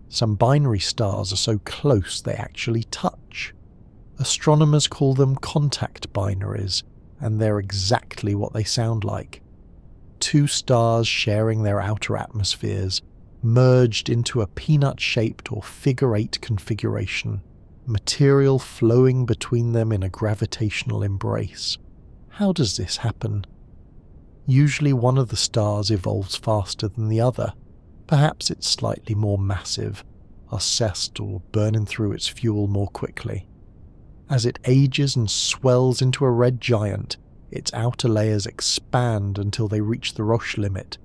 Some binary stars are so close they actually touch. Astronomers call them contact binaries, and they're exactly what they sound like. Two stars sharing their outer atmospheres, merged into a peanut-shaped or figure-8 configuration, material flowing between them in a gravitational embrace. How does this happen? Usually one of the stars evolves faster than the other. Perhaps it's slightly more massive. are cessed or burning through its fuel more quickly. As it ages and swells into a red giant, its outer layers expand until they reach the Roche limit,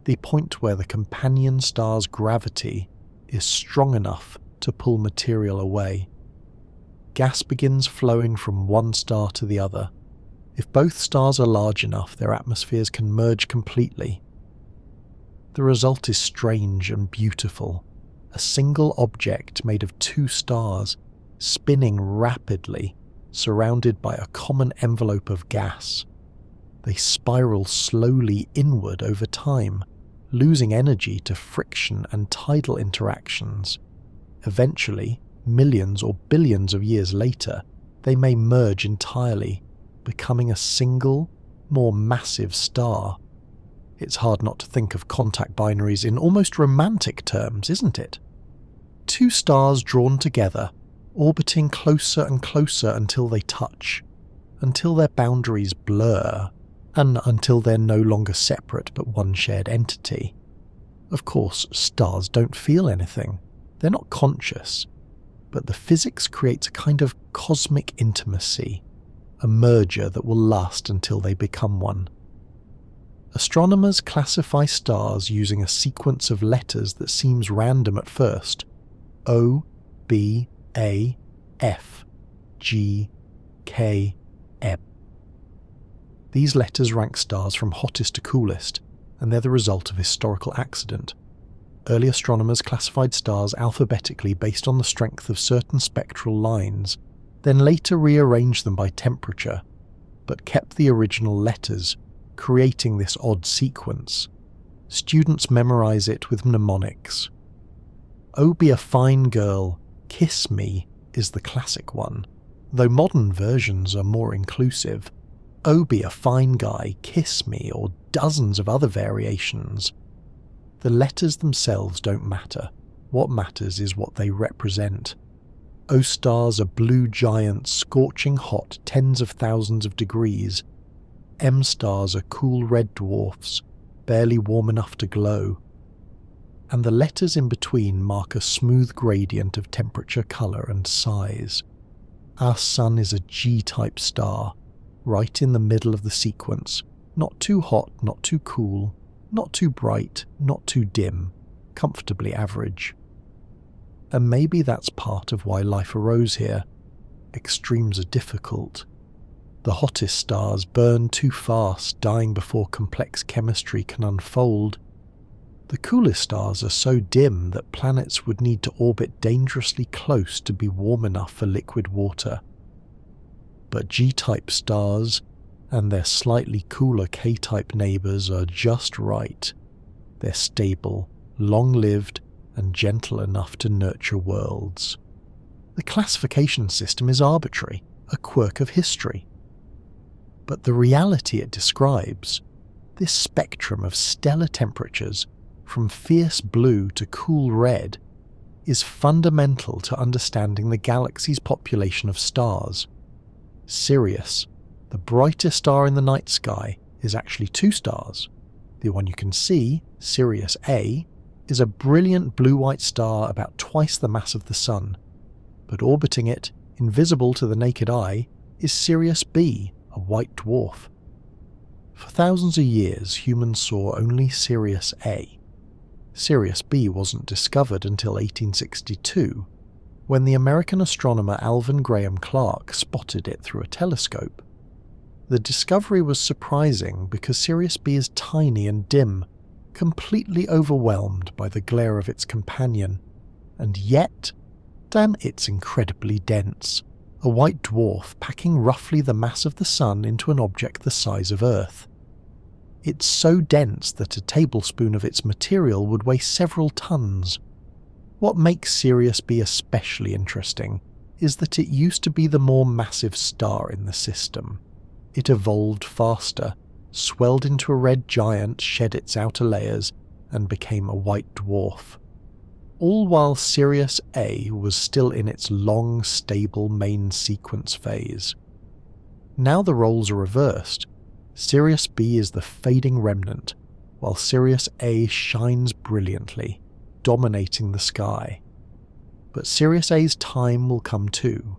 the point where the companion star's gravity is strong enough to pull material away. Gas begins flowing from one star to the other. If both stars are large enough, their atmospheres can merge completely. The result is strange and beautiful. A single object made of two stars, spinning rapidly, surrounded by a common envelope of gas. They spiral slowly inward over time, losing energy to friction and tidal interactions. Eventually, millions or billions of years later, they may merge entirely, becoming a single, more massive star. It's hard not to think of contact binaries in almost romantic terms, isn't it? Two stars drawn together, orbiting closer and closer until they touch, until their boundaries blur, and until they're no longer separate but one shared entity. Of course, stars don't feel anything. They're not conscious, but the physics creates a kind of cosmic intimacy, a merger that will last until they become one. Astronomers classify stars using a sequence of letters that seems random at first: O, B, A, F, G, K, M. These letters rank stars from hottest to coolest, and they're the result of historical accident. Early astronomers classified stars alphabetically based on the strength of certain spectral lines, then later rearranged them by temperature, but kept the original letters, creating this odd sequence. Students memorize it with mnemonics. "Oh, be a fine girl, kiss me" is the classic one, though modern versions are more inclusive. "Oh, be a fine guy, kiss me," or dozens of other variations. The letters themselves don't matter. What matters is what they represent. O stars are blue giants scorching hot tens of thousands of degrees. M stars are cool red dwarfs, barely warm enough to glow. And the letters in between mark a smooth gradient of temperature, colour and size. Our Sun is a G-type star, right in the middle of the sequence, not too hot, not too cool, not too bright, not too dim, comfortably average. And maybe that's part of why life arose here. Extremes are difficult. The hottest stars burn too fast, dying before complex chemistry can unfold. The coolest stars are so dim that planets would need to orbit dangerously close to be warm enough for liquid water. But G-type stars and their slightly cooler K-type neighbours are just right. They're stable, long-lived, and gentle enough to nurture worlds. The classification system is arbitrary, a quirk of history. But the reality it describes, this spectrum of stellar temperatures, from fierce blue to cool red, is fundamental to understanding the galaxy's population of stars. Sirius, the brightest star in the night sky, is actually two stars. The one you can see, Sirius A, is a brilliant blue-white star about twice the mass of the Sun, but orbiting it, invisible to the naked eye, is Sirius B, a white dwarf. For thousands of years, humans saw only Sirius A. Sirius B wasn't discovered until 1862, when the American astronomer Alvin Graham Clark spotted it through a telescope. The discovery was surprising because Sirius B is tiny and dim, completely overwhelmed by the glare of its companion, and yet, damn, it's incredibly dense. A white dwarf packing roughly the mass of the Sun into an object the size of Earth. It's so dense that a tablespoon of its material would weigh several tons. What makes Sirius B especially interesting is that it used to be the more massive star in the system. It evolved faster, swelled into a red giant, shed its outer layers, and became a white dwarf. All while Sirius A was still in its long, stable main sequence phase. Now the roles are reversed. Sirius B is the fading remnant, while Sirius A shines brilliantly, dominating the sky. But Sirius A's time will come too.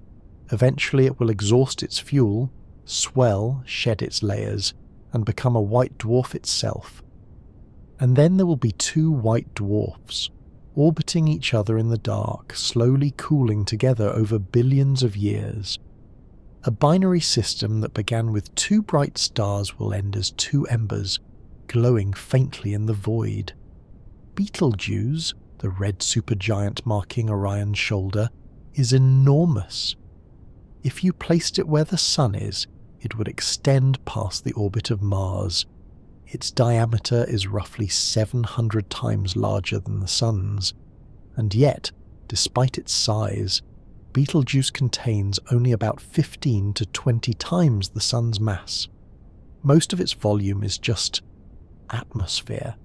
Eventually it will exhaust its fuel, swell, shed its layers, and become a white dwarf itself. And then there will be two white dwarfs, orbiting each other in the dark, slowly cooling together over billions of years. A binary system that began with two bright stars will end as two embers, glowing faintly in the void. Betelgeuse, the red supergiant marking Orion's shoulder, is enormous. If you placed it where the Sun is, it would extend past the orbit of Mars. Its diameter is roughly 700 times larger than the Sun's, and yet, despite its size, Betelgeuse contains only about 15 to 20 times the Sun's mass. Most of its volume is just atmosphere,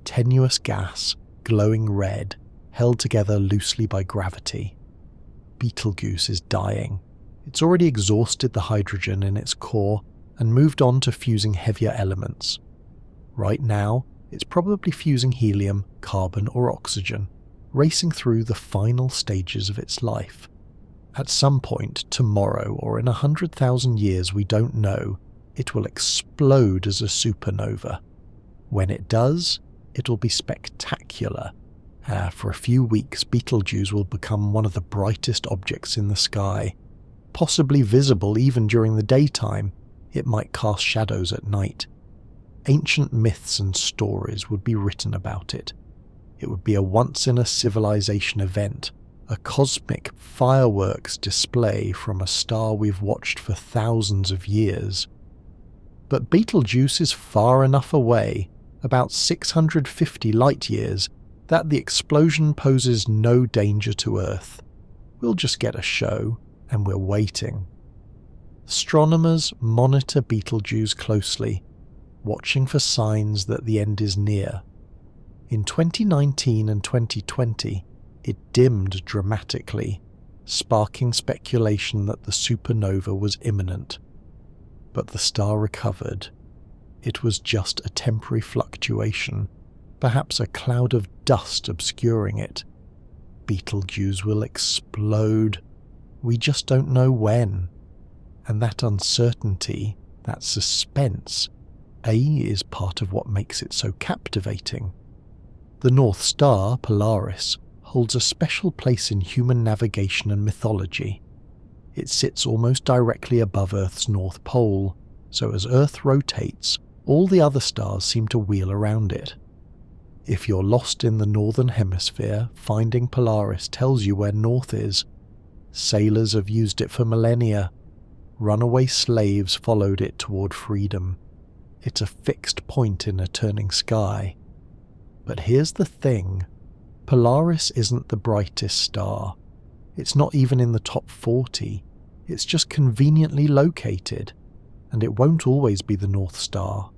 tenuous gas, glowing red, held together loosely by gravity. Betelgeuse is dying. It's already exhausted the hydrogen in its core and moved on to fusing heavier elements. Right now, it's probably fusing helium, carbon, or oxygen, racing through the final stages of its life. At some point, tomorrow or in 100,000 years, we don't know, it will explode as a supernova. When it does, it'll be spectacular. For a few weeks, Betelgeuse will become one of the brightest objects in the sky. Possibly visible even during the daytime, it might cast shadows at night. Ancient myths and stories would be written about it. It would be a once-in-a-civilization event, a cosmic fireworks display from a star we've watched for thousands of years. But Betelgeuse is far enough away, about 650 light-years, that the explosion poses no danger to Earth. We'll just get a show, and we're waiting. Astronomers monitor Betelgeuse closely, watching for signs that the end is near. In 2019 and 2020, it dimmed dramatically, sparking speculation that the supernova was imminent. But the star recovered. It was just a temporary fluctuation, perhaps a cloud of dust obscuring it. Betelgeuse will explode. We just don't know when. And that uncertainty, that suspense, is part of what makes it so captivating. The North Star, Polaris, holds a special place in human navigation and mythology. It sits almost directly above Earth's North Pole, so as Earth rotates, all the other stars seem to wheel around it. If you're lost in the Northern Hemisphere, finding Polaris tells you where North is. Sailors have used it for millennia. Runaway slaves followed it toward freedom. It's a fixed point in a turning sky. But here's the thing. Polaris isn't the brightest star. It's not even in the top 40. It's just conveniently located. And it won't always be the North Star.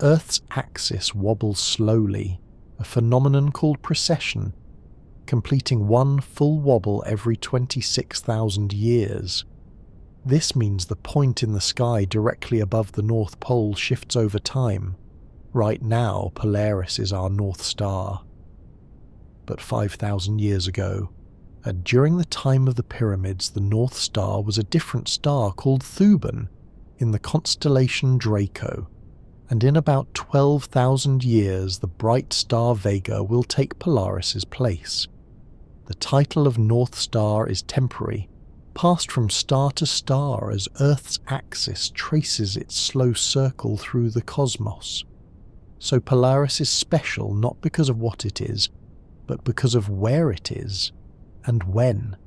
Earth's axis wobbles slowly, a phenomenon called precession, completing one full wobble every 26,000 years. This means the point in the sky directly above the North Pole shifts over time. Right now, Polaris is our North Star. But 5,000 years ago, and during the time of the pyramids, the North Star was a different star called Thuban in the constellation Draco, and in about 12,000 years the bright star Vega will take Polaris's place. The title of North Star is temporary, passed from star to star as Earth's axis traces its slow circle through the cosmos. So Polaris is special not because of what it is, but because of where it is, and when.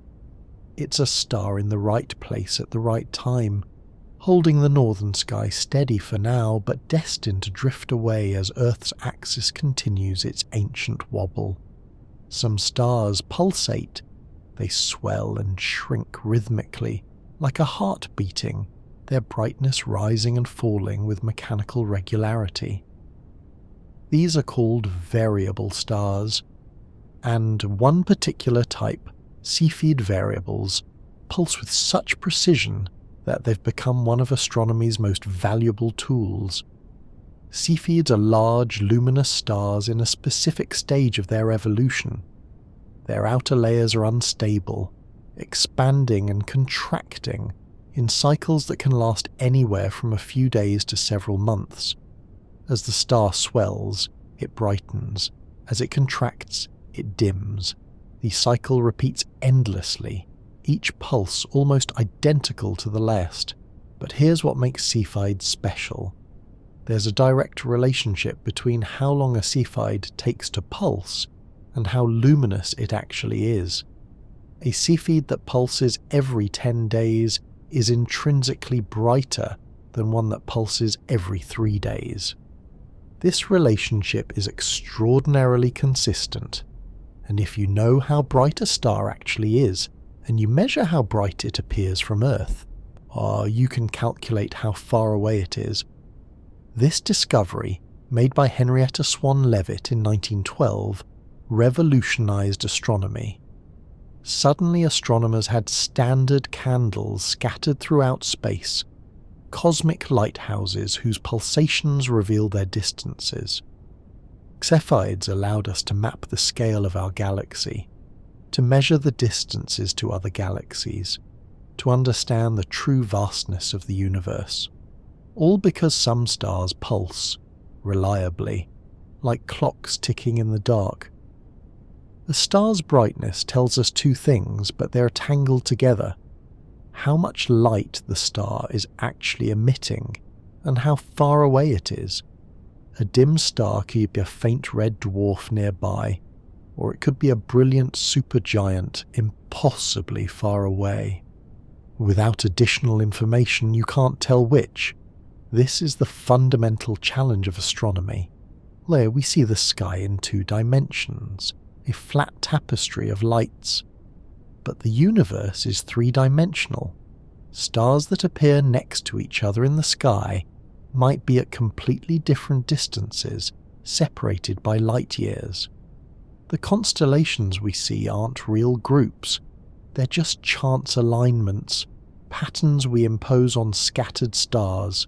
It's a star in the right place at the right time, holding the northern sky steady for now, but destined to drift away as Earth's axis continues its ancient wobble. Some stars pulsate. They swell and shrink rhythmically, like a heart beating, their brightness rising and falling with mechanical regularity. These are called variable stars, and one particular type, Cepheid variables, pulse with such precision that they've become one of astronomy's most valuable tools. Cepheids are large, luminous stars in a specific stage of their evolution. Their outer layers are unstable, expanding and contracting in cycles that can last anywhere from a few days to several months. As the star swells, it brightens. As it contracts, it dims. The cycle repeats endlessly, each pulse almost identical to the last. But here's what makes Cepheid special. There's a direct relationship between how long a Cepheid takes to pulse and how luminous it actually is. A Cepheid that pulses every 10 days is intrinsically brighter than one that pulses every 3 days. This relationship is extraordinarily consistent, and if you know how bright a star actually is, and you measure how bright it appears from Earth, you can calculate how far away it is. This discovery, made by Henrietta Swan Leavitt in 1912, revolutionized astronomy. Suddenly astronomers had standard candles scattered throughout space, cosmic lighthouses whose pulsations reveal their distances. Cepheids allowed us to map the scale of our galaxy, to measure the distances to other galaxies, to understand the true vastness of the universe. All because some stars pulse, reliably, like clocks ticking in the dark. The star's brightness tells us two things, but they're tangled together. How much light the star is actually emitting, and how far away it is. A dim star could be a faint red dwarf nearby, or it could be a brilliant supergiant impossibly far away. Without additional information, you can't tell which. This is the fundamental challenge of astronomy. There we see the sky in 2 dimensions, a flat tapestry of lights. But the universe is 3-dimensional. Stars that appear next to each other in the sky might be at completely different distances, separated by light years. The constellations we see aren't real groups. They're just chance alignments, patterns we impose on scattered stars.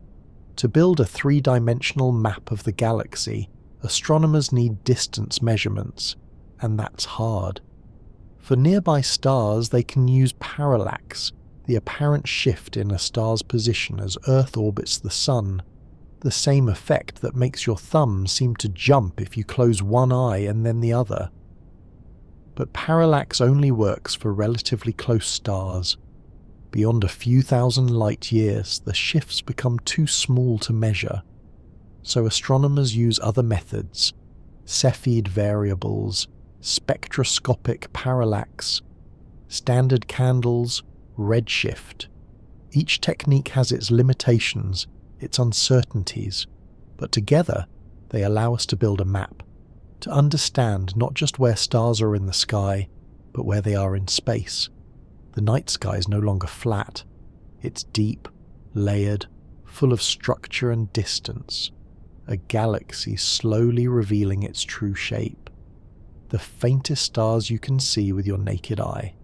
To build a 3-dimensional map of the galaxy, astronomers need distance measurements, and that's hard. For nearby stars, they can use parallax, the apparent shift in a star's position as Earth orbits the Sun, the same effect that makes your thumb seem to jump if you close one eye and then the other. But parallax only works for relatively close stars. Beyond a few thousand light years, the shifts become too small to measure. So astronomers use other methods, Cepheid variables, spectroscopic parallax, standard candles, redshift. Each technique has its limitations, its uncertainties, but together they allow us to build a map, to understand not just where stars are in the sky, but where they are in space. The night sky is no longer flat. It's deep, layered, full of structure and distance. A galaxy slowly revealing its true shape. The faintest stars you can see with your naked eye,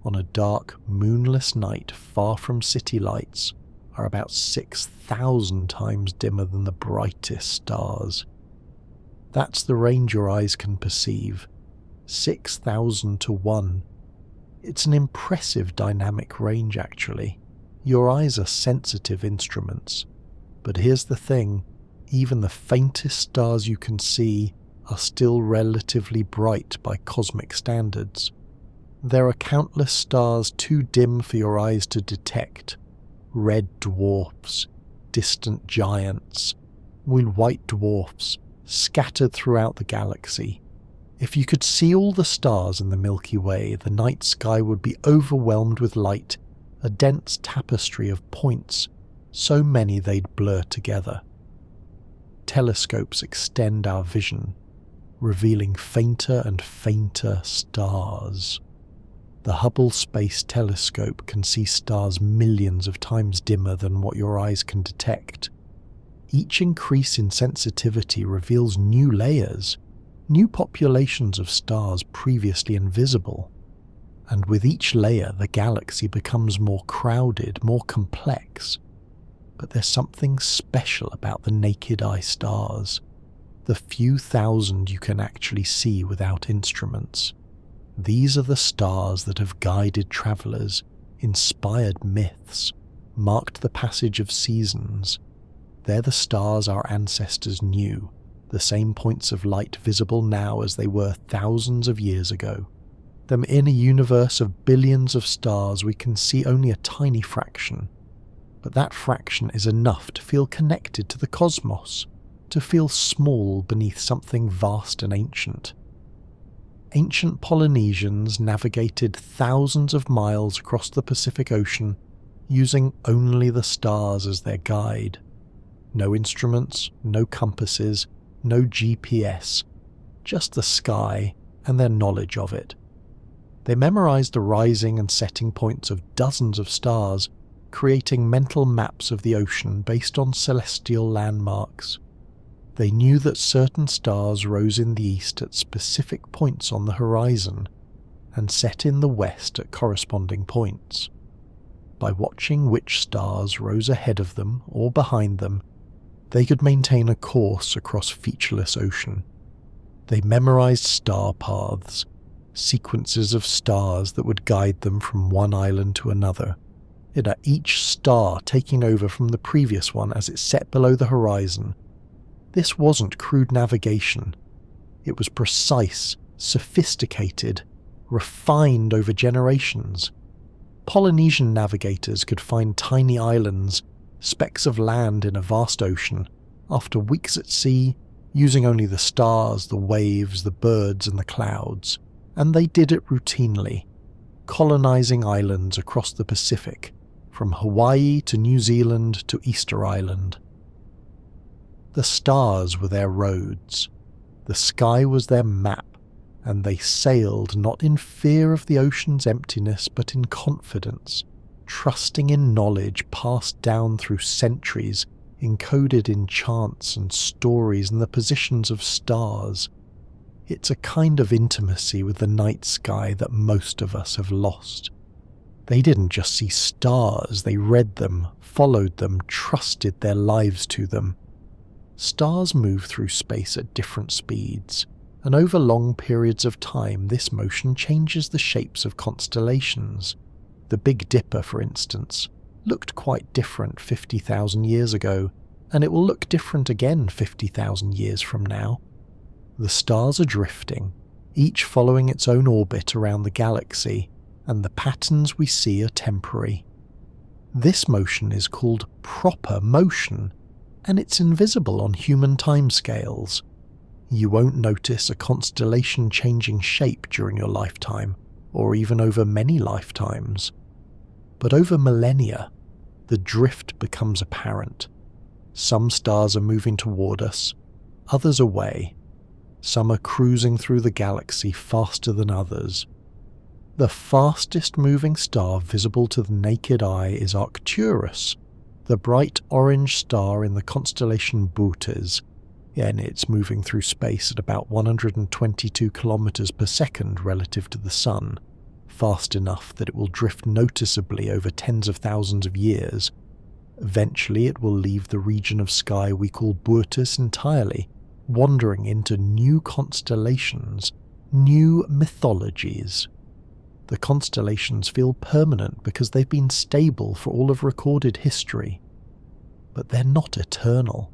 on a dark, moonless night far from city lights, are about 6,000 times dimmer than the brightest stars. That's the range your eyes can perceive, 6,000 to 1. It's an impressive dynamic range, actually. Your eyes are sensitive instruments. But here's the thing, even the faintest stars you can see are still relatively bright by cosmic standards. There are countless stars too dim for your eyes to detect. Red dwarfs, distant giants, white dwarfs, scattered throughout the galaxy. If you could see all the stars in the Milky Way, the night sky would be overwhelmed with light, a dense tapestry of points, so many they'd blur together. Telescopes extend our vision, revealing fainter and fainter stars. The Hubble Space Telescope can see stars millions of times dimmer than what your eyes can detect. Each increase in sensitivity reveals new layers, new populations of stars previously invisible. And with each layer, the galaxy becomes more crowded, more complex. But there's something special about the naked eye stars, the few thousand you can actually see without instruments. These are the stars that have guided travelers, inspired myths, marked the passage of seasons. They're the stars our ancestors knew, the same points of light visible now as they were thousands of years ago. Them in a universe of billions of stars we can see only a tiny fraction, but that fraction is enough to feel connected to the cosmos, to feel small beneath something vast and ancient. Ancient Polynesians navigated thousands of miles across the Pacific Ocean using only the stars as their guide. No instruments, no compasses, no GPS, just the sky and their knowledge of it. They memorized the rising and setting points of dozens of stars, creating mental maps of the ocean based on celestial landmarks. They knew that certain stars rose in the east at specific points on the horizon and set in the west at corresponding points. By watching which stars rose ahead of them or behind them, they could maintain a course across featureless ocean. They memorized star paths, sequences of stars that would guide them from one island to another, and at each star taking over from the previous one as it set below the horizon. This wasn't crude navigation. It was precise, sophisticated, refined over generations. Polynesian navigators could find tiny islands, specks of land in a vast ocean, after weeks at sea, using only the stars, the waves, the birds and the clouds, and they did it routinely, colonizing islands across the Pacific, from Hawaii to New Zealand to Easter Island. The stars were their roads, the sky was their map, and they sailed not in fear of the ocean's emptiness but in confidence, trusting in knowledge passed down through centuries, encoded in chants and stories and the positions of stars. It's a kind of intimacy with the night sky that most of us have lost. They didn't just see stars, they read them, followed them, trusted their lives to them. Stars move through space at different speeds, and over long periods of time this motion changes the shapes of constellations. The Big Dipper, for instance, looked quite different 50,000 years ago, and it will look different again 50,000 years from now. The stars are drifting, each following its own orbit around the galaxy, and the patterns we see are temporary. This motion is called proper motion, and it's invisible on human timescales. You won't notice a constellation changing shape during your lifetime, or even over many lifetimes. But over millennia, the drift becomes apparent. Some stars are moving toward us, others away. Some are cruising through the galaxy faster than others. The fastest moving star visible to the naked eye is Arcturus, the bright orange star in the constellation Bootes, and it's moving through space at about 122 kilometers per second relative to the Sun, fast enough that it will drift noticeably over tens of thousands of years. Eventually it will leave the region of sky we call Bootes entirely, wandering into new constellations, new mythologies. The constellations feel permanent because they've been stable for all of recorded history. But they're not eternal.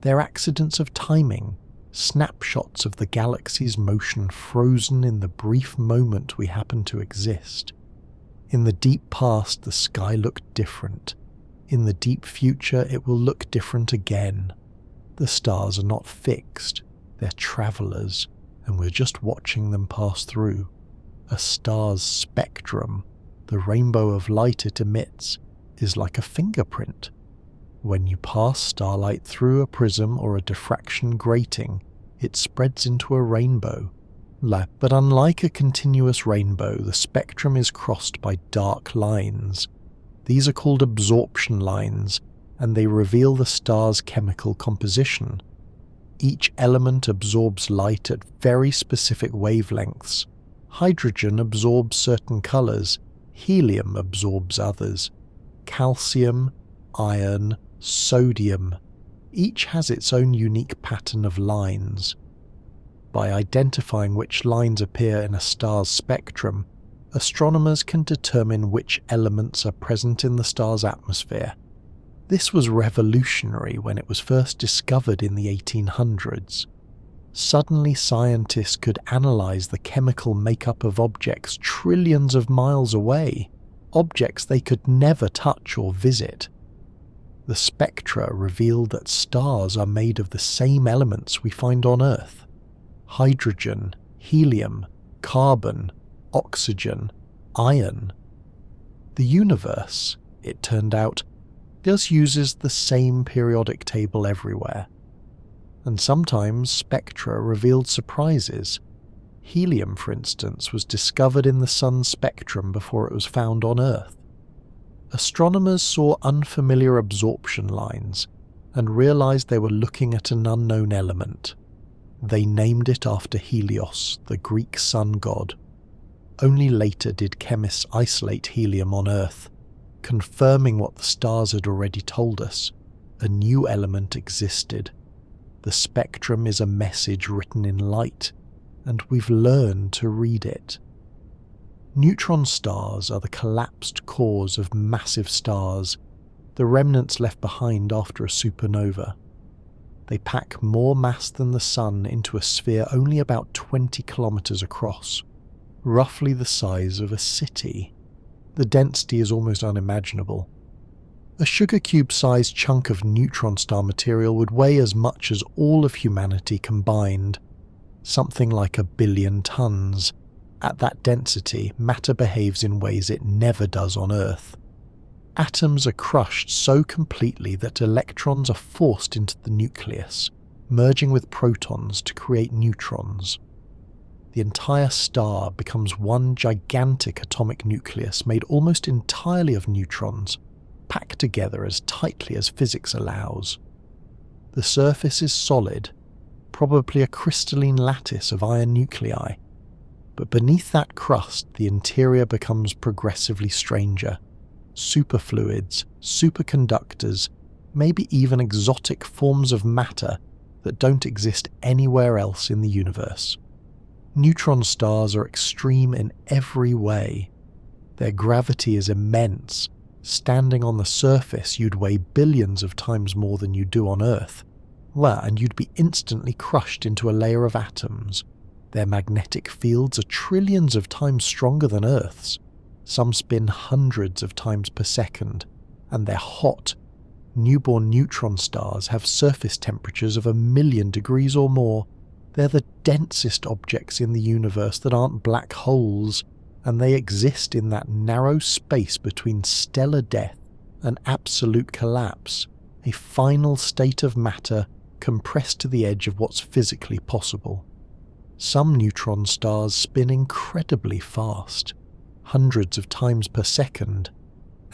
They're accidents of timing, snapshots of the galaxy's motion frozen in the brief moment we happen to exist. In the deep past, the sky looked different. In the deep future, it will look different again. The stars are not fixed, they're travelers, and we're just watching them pass through. A star's spectrum, the rainbow of light it emits, is like a fingerprint. When you pass starlight through a prism or a diffraction grating, it spreads into a rainbow. But unlike a continuous rainbow, the spectrum is crossed by dark lines. These are called absorption lines, and they reveal the star's chemical composition. Each element absorbs light at very specific wavelengths. Hydrogen absorbs certain colors, helium absorbs others. Calcium, iron, sodium, each has its own unique pattern of lines. By identifying which lines appear in a star's spectrum, astronomers can determine which elements are present in the star's atmosphere. This was revolutionary when it was first discovered in the 1800s. Suddenly, scientists could analyze the chemical makeup of objects trillions of miles away, objects they could never touch or visit. The spectra revealed that stars are made of the same elements we find on Earth: hydrogen, helium, carbon, oxygen, iron. The universe, it turned out, just uses the same periodic table everywhere. And sometimes spectra revealed surprises. Helium, for instance, was discovered in the sun's spectrum before it was found on Earth. Astronomers saw unfamiliar absorption lines and realized they were looking at an unknown element. They named it after Helios, the Greek sun god. Only later did chemists isolate helium on Earth, confirming what the stars had already told us: a new element existed. The spectrum is a message written in light, and we've learned to read it. Neutron stars are the collapsed cores of massive stars, the remnants left behind after a supernova. They pack more mass than the Sun into a sphere only about 20 kilometers across, roughly the size of a city. The density is almost unimaginable. A sugar cube-sized chunk of neutron star material would weigh as much as all of humanity combined, something like 1 billion tons. At that density, matter behaves in ways it never does on Earth. Atoms are crushed so completely that electrons are forced into the nucleus, merging with protons to create neutrons. The entire star becomes one gigantic atomic nucleus made almost entirely of neutrons, packed together as tightly as physics allows. The surface is solid, probably a crystalline lattice of iron nuclei, but beneath that crust the interior becomes progressively stranger. Superfluids, superconductors, maybe even exotic forms of matter that don't exist anywhere else in the universe. Neutron stars are extreme in every way. Their gravity is immense. Standing on the surface, you'd weigh billions of times more than you do on Earth. Well, and you'd be instantly crushed into a layer of atoms. Their magnetic fields are trillions of times stronger than Earth's. Some spin hundreds of times per second, and they're hot. Newborn neutron stars have surface temperatures of 1 million degrees or more. They're the densest objects in the universe that aren't black holes, and they exist in that narrow space between stellar death and absolute collapse, a final state of matter compressed to the edge of what's physically possible. Some neutron stars spin incredibly fast, hundreds of times per second,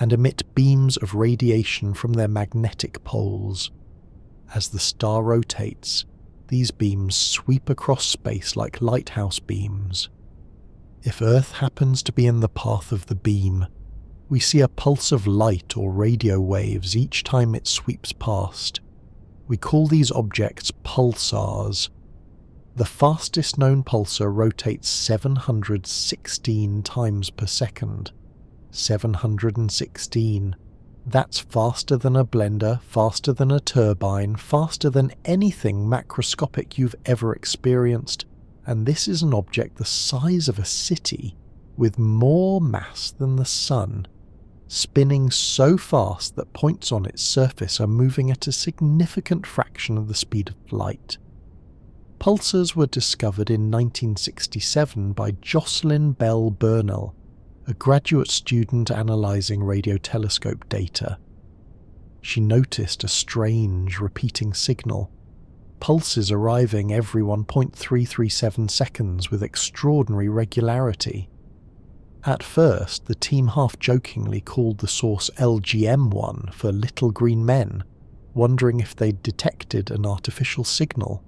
and emit beams of radiation from their magnetic poles. As the star rotates, these beams sweep across space like lighthouse beams. If Earth happens to be in the path of the beam, we see a pulse of light or radio waves each time it sweeps past. We call these objects pulsars. The fastest known pulsar rotates 716 times per second. 716. That's faster than a blender, faster than a turbine, faster than anything macroscopic you've ever experienced. And this is an object the size of a city, with more mass than the Sun, spinning so fast that points on its surface are moving at a significant fraction of the speed of light. Pulsars were discovered in 1967 by Jocelyn Bell Burnell, a graduate student analysing radiotelescope data. She noticed a strange, repeating signal, pulses arriving every 1.337 seconds with extraordinary regularity. At first, the team half-jokingly called the source LGM-1 for Little Green Men, wondering if they'd detected an artificial signal.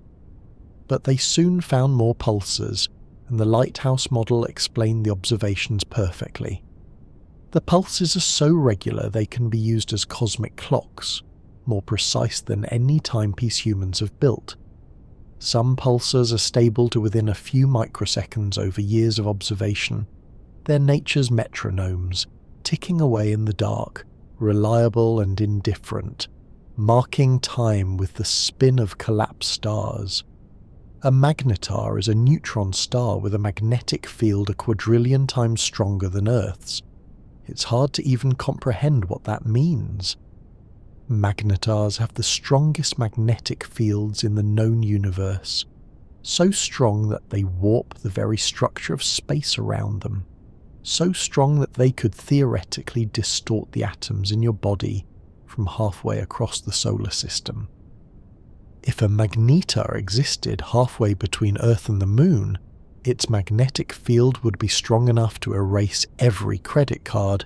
But they soon found more pulsars, and the Lighthouse model explained the observations perfectly. The pulses are so regular they can be used as cosmic clocks, more precise than any timepiece humans have built. Some pulsars are stable to within a few microseconds over years of observation. They're nature's metronomes, ticking away in the dark, reliable and indifferent, marking time with the spin of collapsed stars. A magnetar is a neutron star with a magnetic field a quadrillion times stronger than Earth's. It's hard to even comprehend what that means. Magnetars have the strongest magnetic fields in the known universe, so strong that they warp the very structure of space around them, so strong that they could theoretically distort the atoms in your body from halfway across the solar system. If a magnetar existed halfway between Earth and the Moon, its magnetic field would be strong enough to erase every credit card,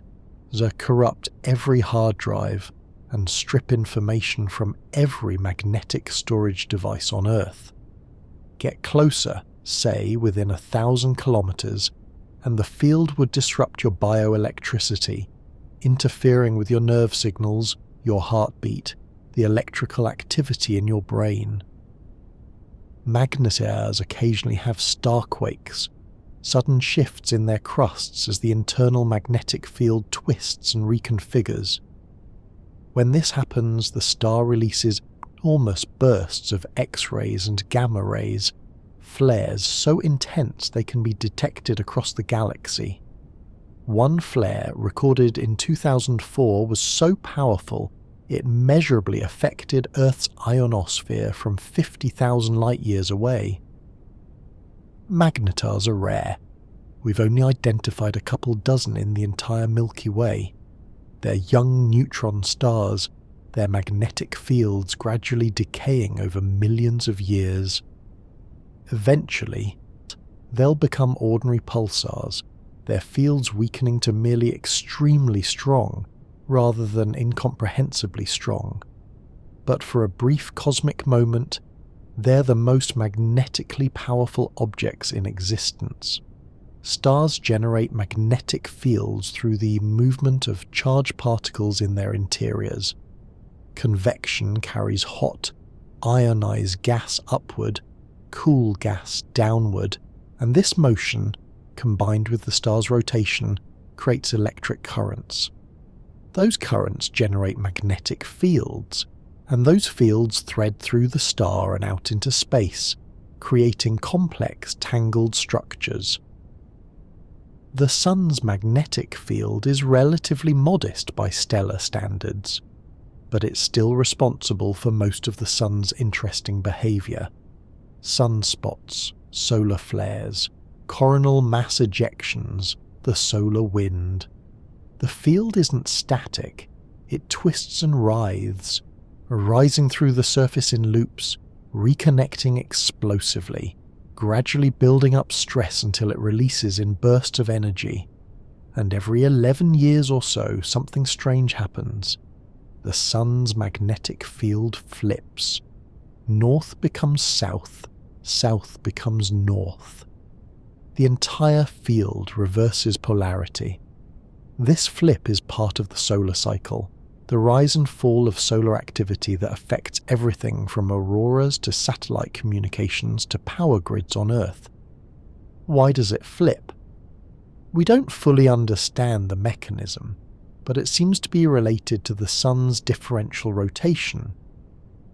corrupt every hard drive, and strip information from every magnetic storage device on Earth. Get closer, say within 1,000 kilometers, and the field would disrupt your bioelectricity, interfering with your nerve signals, your heartbeat, the electrical activity in your brain. Magnetars occasionally have starquakes, sudden shifts in their crusts as the internal magnetic field twists and reconfigures. When this happens, the star releases almost bursts of X-rays and gamma rays, flares so intense they can be detected across the galaxy. One flare, recorded in 2004, was so powerful it measurably affected Earth's ionosphere from 50,000 light-years away. Magnetars are rare. We've only identified a couple dozen in the entire Milky Way. They're young neutron stars, their magnetic fields gradually decaying over millions of years. Eventually, they'll become ordinary pulsars, their fields weakening to merely extremely strong, rather than incomprehensibly strong. But for a brief cosmic moment, they're the most magnetically powerful objects in existence. Stars generate magnetic fields through the movement of charged particles in their interiors. Convection carries hot, ionized gas upward, cool gas downward, and this motion, combined with the star's rotation, creates electric currents. Those currents generate magnetic fields, and those fields thread through the star and out into space, creating complex, tangled structures. The Sun's magnetic field is relatively modest by stellar standards, but it's still responsible for most of the Sun's interesting behaviour. Sunspots, solar flares, coronal mass ejections, the solar wind. The field isn't static, it twists and writhes, rising through the surface in loops, reconnecting explosively, gradually building up stress until it releases in bursts of energy. And every 11 years or so, something strange happens. The Sun's magnetic field flips. North becomes south, south becomes north. The entire field reverses polarity. This flip is part of the solar cycle, the rise and fall of solar activity that affects everything from auroras to satellite communications to power grids on Earth. Why does it flip? We don't fully understand the mechanism, but it seems to be related to the Sun's differential rotation.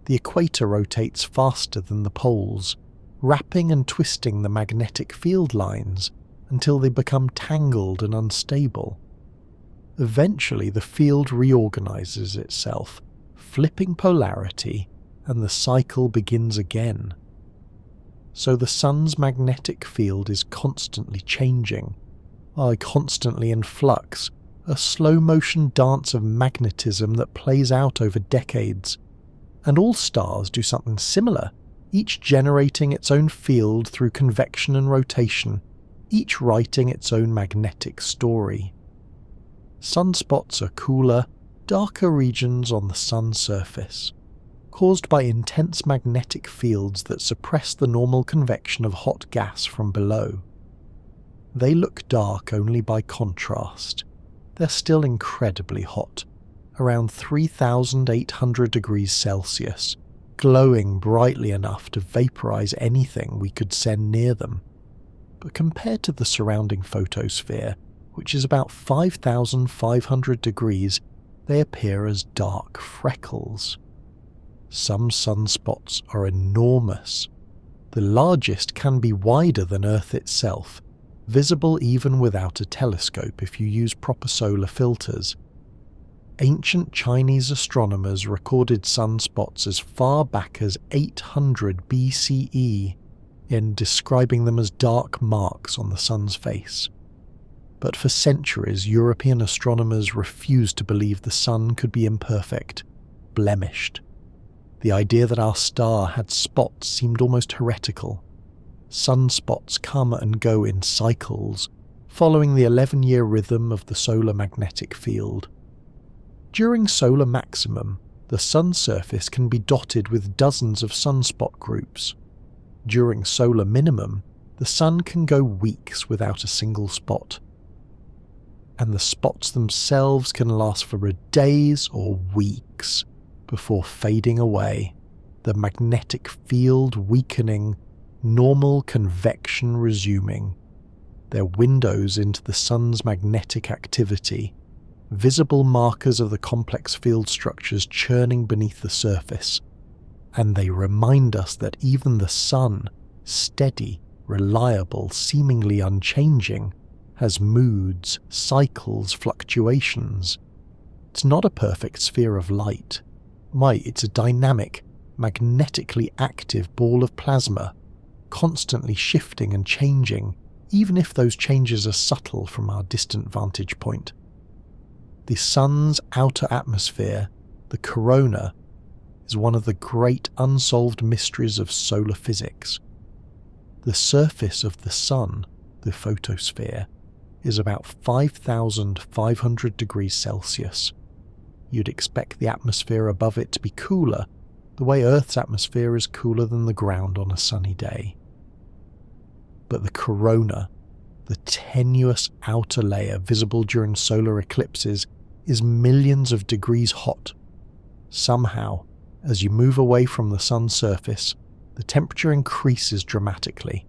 The equator rotates faster than the poles, wrapping and twisting the magnetic field lines until they become tangled and unstable. Eventually, the field reorganizes itself, flipping polarity, and the cycle begins again. So the Sun's magnetic field is constantly changing, constantly in flux, a slow-motion dance of magnetism that plays out over decades. And all stars do something similar, each generating its own field through convection and rotation, each writing its own magnetic story. Sunspots are cooler, darker regions on the Sun's surface, caused by intense magnetic fields that suppress the normal convection of hot gas from below. They look dark only by contrast. They're still incredibly hot, around 3,800 degrees Celsius, glowing brightly enough to vaporize anything we could send near them. But compared to the surrounding photosphere, which is about 5,500 degrees, they appear as dark freckles. Some sunspots are enormous. The largest can be wider than Earth itself, visible even without a telescope if you use proper solar filters. Ancient Chinese astronomers recorded sunspots as far back as 800 BCE, in describing them as dark marks on the sun's face. But for centuries, European astronomers refused to believe the sun could be imperfect, blemished. The idea that our star had spots seemed almost heretical. Sunspots come and go in cycles, following the 11-year rhythm of the solar magnetic field. During solar maximum, the sun's surface can be dotted with dozens of sunspot groups. During solar minimum, the sun can go weeks without a single spot. And the spots themselves can last for days or weeks before fading away, the magnetic field weakening, normal convection resuming. They're windows into the sun's magnetic activity, visible markers of the complex field structures churning beneath the surface, and they remind us that even the sun, steady, reliable, seemingly unchanging, has moods, cycles, fluctuations. It's not a perfect sphere of light. Why, it's a dynamic, magnetically active ball of plasma, constantly shifting and changing, even if those changes are subtle from our distant vantage point. The sun's outer atmosphere, the corona, is one of the great unsolved mysteries of solar physics. The surface of the sun, the photosphere, is about 5,500 degrees Celsius. You'd expect the atmosphere above it to be cooler, the way Earth's atmosphere is cooler than the ground on a sunny day. But the corona, the tenuous outer layer visible during solar eclipses, is millions of degrees hot. Somehow, as you move away from the sun's surface, the temperature increases dramatically.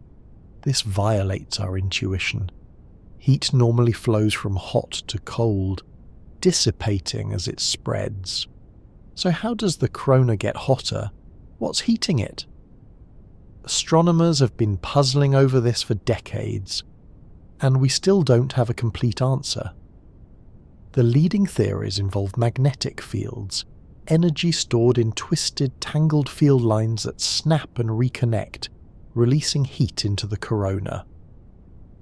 This violates our intuition. Heat normally flows from hot to cold, dissipating as it spreads. So how does the corona get hotter? What's heating it? Astronomers have been puzzling over this for decades, and we still don't have a complete answer. The leading theories involve magnetic fields, energy stored in twisted, tangled field lines that snap and reconnect, releasing heat into the corona.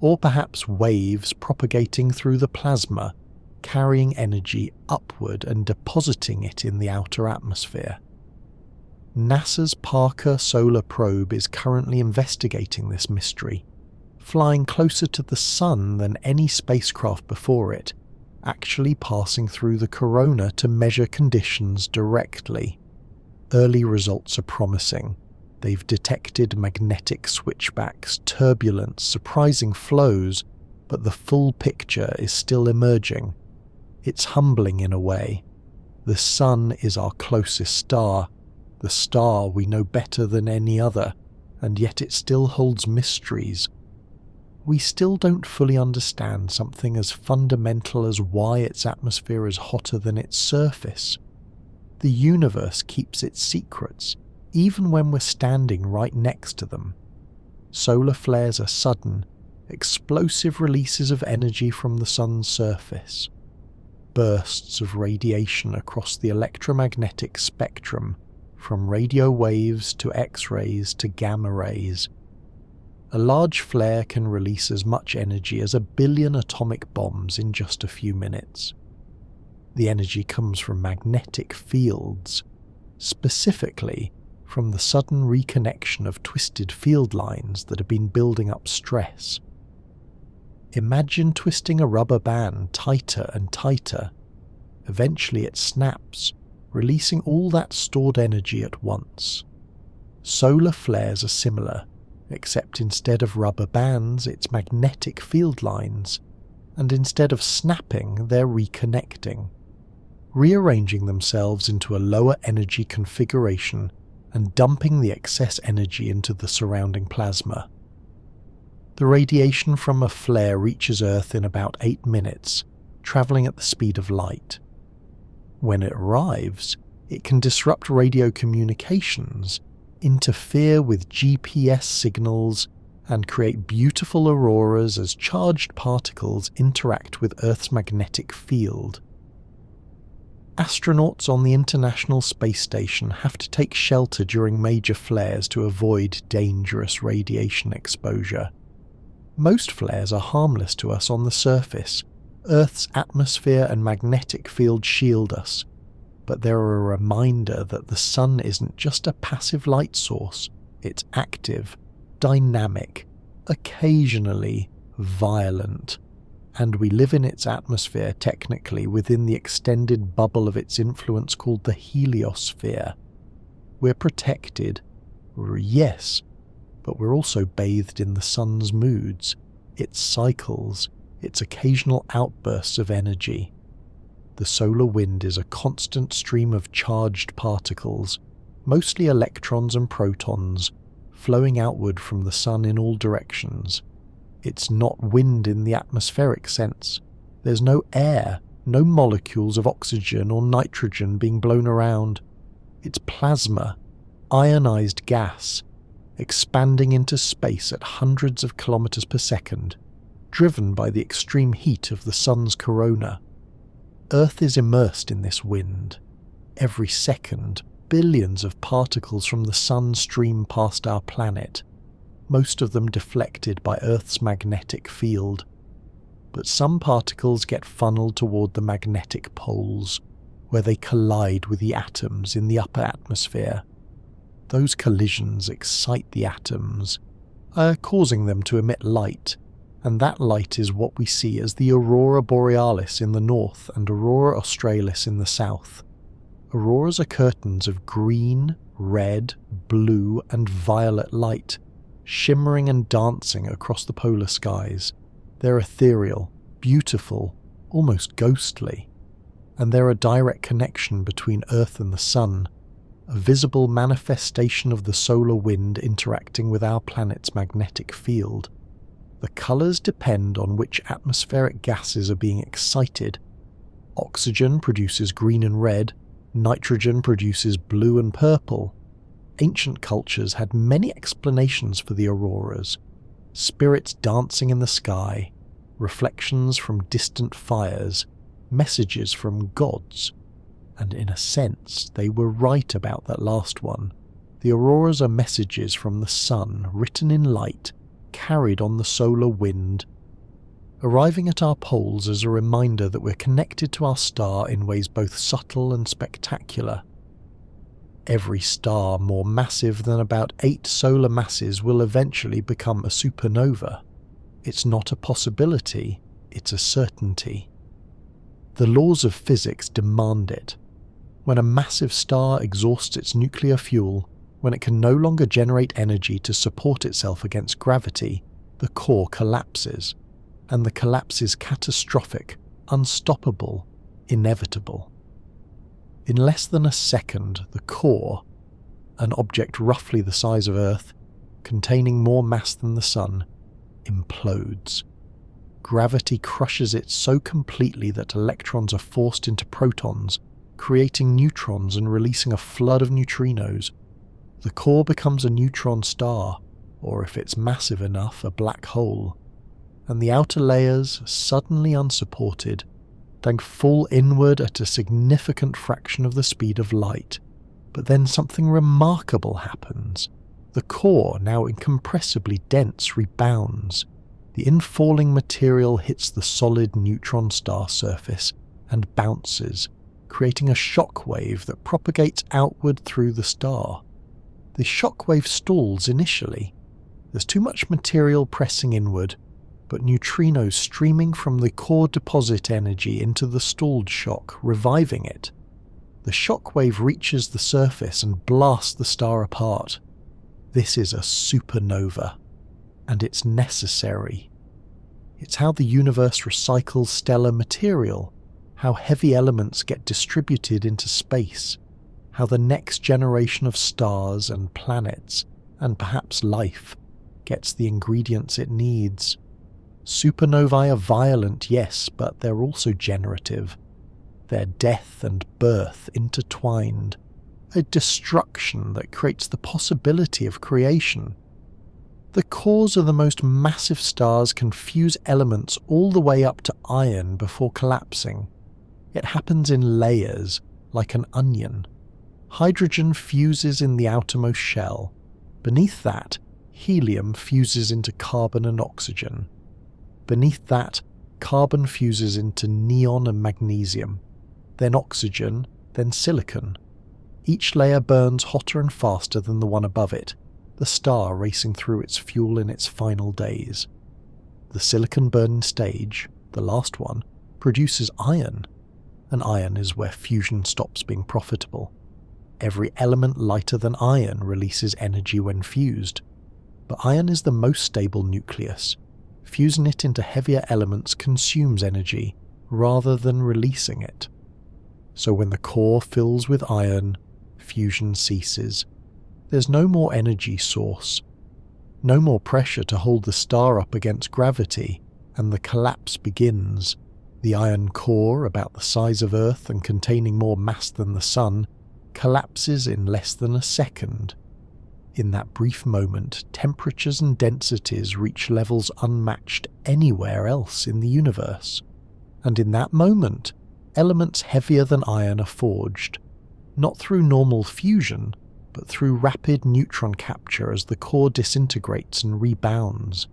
Or perhaps waves propagating through the plasma, carrying energy upward and depositing it in the outer atmosphere. NASA's Parker Solar Probe is currently investigating this mystery, flying closer to the sun than any spacecraft before it, actually passing through the corona to measure conditions directly. Early results are promising. They've detected magnetic switchbacks, turbulence, surprising flows, but the full picture is still emerging. It's humbling in a way. The sun is our closest star, the star we know better than any other, and yet it still holds mysteries. We still don't fully understand something as fundamental as why its atmosphere is hotter than its surface. The universe keeps its secrets, even when we're standing right next to them. Solar flares are sudden, explosive releases of energy from the sun's surface. Bursts of radiation across the electromagnetic spectrum, from radio waves to X-rays to gamma rays. A large flare can release as much energy as 1 billion atomic bombs in just a few minutes. The energy comes from magnetic fields, specifically from the sudden reconnection of twisted field lines that have been building up stress. Imagine twisting a rubber band tighter and tighter. Eventually it snaps, releasing all that stored energy at once. Solar flares are similar, except instead of rubber bands, it's magnetic field lines, and instead of snapping, they're reconnecting, rearranging themselves into a lower energy configuration and dumping the excess energy into the surrounding plasma. The radiation from a flare reaches Earth in about 8 minutes, travelling at the speed of light. When it arrives, it can disrupt radio communications, interfere with GPS signals, and create beautiful auroras as charged particles interact with Earth's magnetic field. Astronauts on the International Space Station have to take shelter during major flares to avoid dangerous radiation exposure. Most flares are harmless to us on the surface. Earth's atmosphere and magnetic field shield us, but they're a reminder that the sun isn't just a passive light source, it's active, dynamic, occasionally violent, and we live in its atmosphere technically within the extended bubble of its influence called the heliosphere. We're protected, yes, but we're also bathed in the sun's moods, its cycles, its occasional outbursts of energy. The solar wind is a constant stream of charged particles, mostly electrons and protons, flowing outward from the sun in all directions. It's not wind in the atmospheric sense. There's no air, no molecules of oxygen or nitrogen being blown around. It's plasma, ionized gas, expanding into space at hundreds of kilometers per second, driven by the extreme heat of the sun's corona. Earth is immersed in this wind. Every second, billions of particles from the sun stream past our planet, most of them deflected by Earth's magnetic field. But some particles get funneled toward the magnetic poles, where they collide with the atoms in the upper atmosphere. Those collisions excite the atoms, causing them to emit light, and that light is what we see as the aurora borealis in the north and aurora australis in the south. Auroras are curtains of green, red, blue, and violet light, shimmering and dancing across the polar skies. They're ethereal, beautiful, almost ghostly, and they're a direct connection between Earth and the sun, a visible manifestation of the solar wind interacting with our planet's magnetic field. The colours depend on which atmospheric gases are being excited. Oxygen produces green and red, nitrogen produces blue and purple. Ancient cultures had many explanations for the auroras: spirits dancing in the sky, reflections from distant fires, messages from gods. And in a sense, they were right about that last one. The auroras are messages from the sun written in light, carried on the solar wind, arriving at our poles as a reminder that we're connected to our star in ways both subtle and spectacular. Every star more massive than about 8 solar masses will eventually become a supernova. It's not a possibility, it's a certainty. The laws of physics demand it. When a massive star exhausts its nuclear fuel, when it can no longer generate energy to support itself against gravity, the core collapses, and the collapse is catastrophic, unstoppable, inevitable. In less than a second, the core, an object roughly the size of Earth, containing more mass than the Sun, implodes. Gravity crushes it so completely that electrons are forced into protons, creating neutrons and releasing a flood of neutrinos. The core becomes a neutron star, or if it's massive enough, a black hole, and the outer layers, suddenly unsupported, then fall inward at a significant fraction of the speed of light. But then something remarkable happens. The core, now incompressibly dense, rebounds. The infalling material hits the solid neutron star surface and bounces, creating a shock wave that propagates outward through the star. The shock wave stalls initially. There's too much material pressing inward, but neutrinos streaming from the core deposit energy into the stalled shock, reviving it. The shock wave reaches the surface and blasts the star apart. This is a supernova, and it's necessary. It's how the universe recycles stellar material, how heavy elements get distributed into space, how the next generation of stars and planets, and perhaps life, gets the ingredients it needs. Supernovae are violent, yes, but they're also generative. Their death and birth intertwined, a destruction that creates the possibility of creation. The cores of the most massive stars can fuse elements all the way up to iron before collapsing. It happens in layers, like an onion. Hydrogen fuses in the outermost shell. Beneath that, helium fuses into carbon and oxygen. Beneath that, carbon fuses into neon and magnesium, then oxygen, then silicon. Each layer burns hotter and faster than the one above it, the star racing through its fuel in its final days. The silicon burning stage, the last one, produces iron, and iron is where fusion stops being profitable. Every element lighter than iron releases energy when fused, but iron is the most stable nucleus. Fusing it into heavier elements consumes energy, rather than releasing it. So when the core fills with iron, fusion ceases. There's no more energy source, no more pressure to hold the star up against gravity, and the collapse begins. The iron core, about the size of Earth and containing more mass than the Sun, collapses in less than a second. In that brief moment, temperatures and densities reach levels unmatched anywhere else in the universe. And in that moment, elements heavier than iron are forged, not through normal fusion, but through rapid neutron capture as the core disintegrates and rebounds.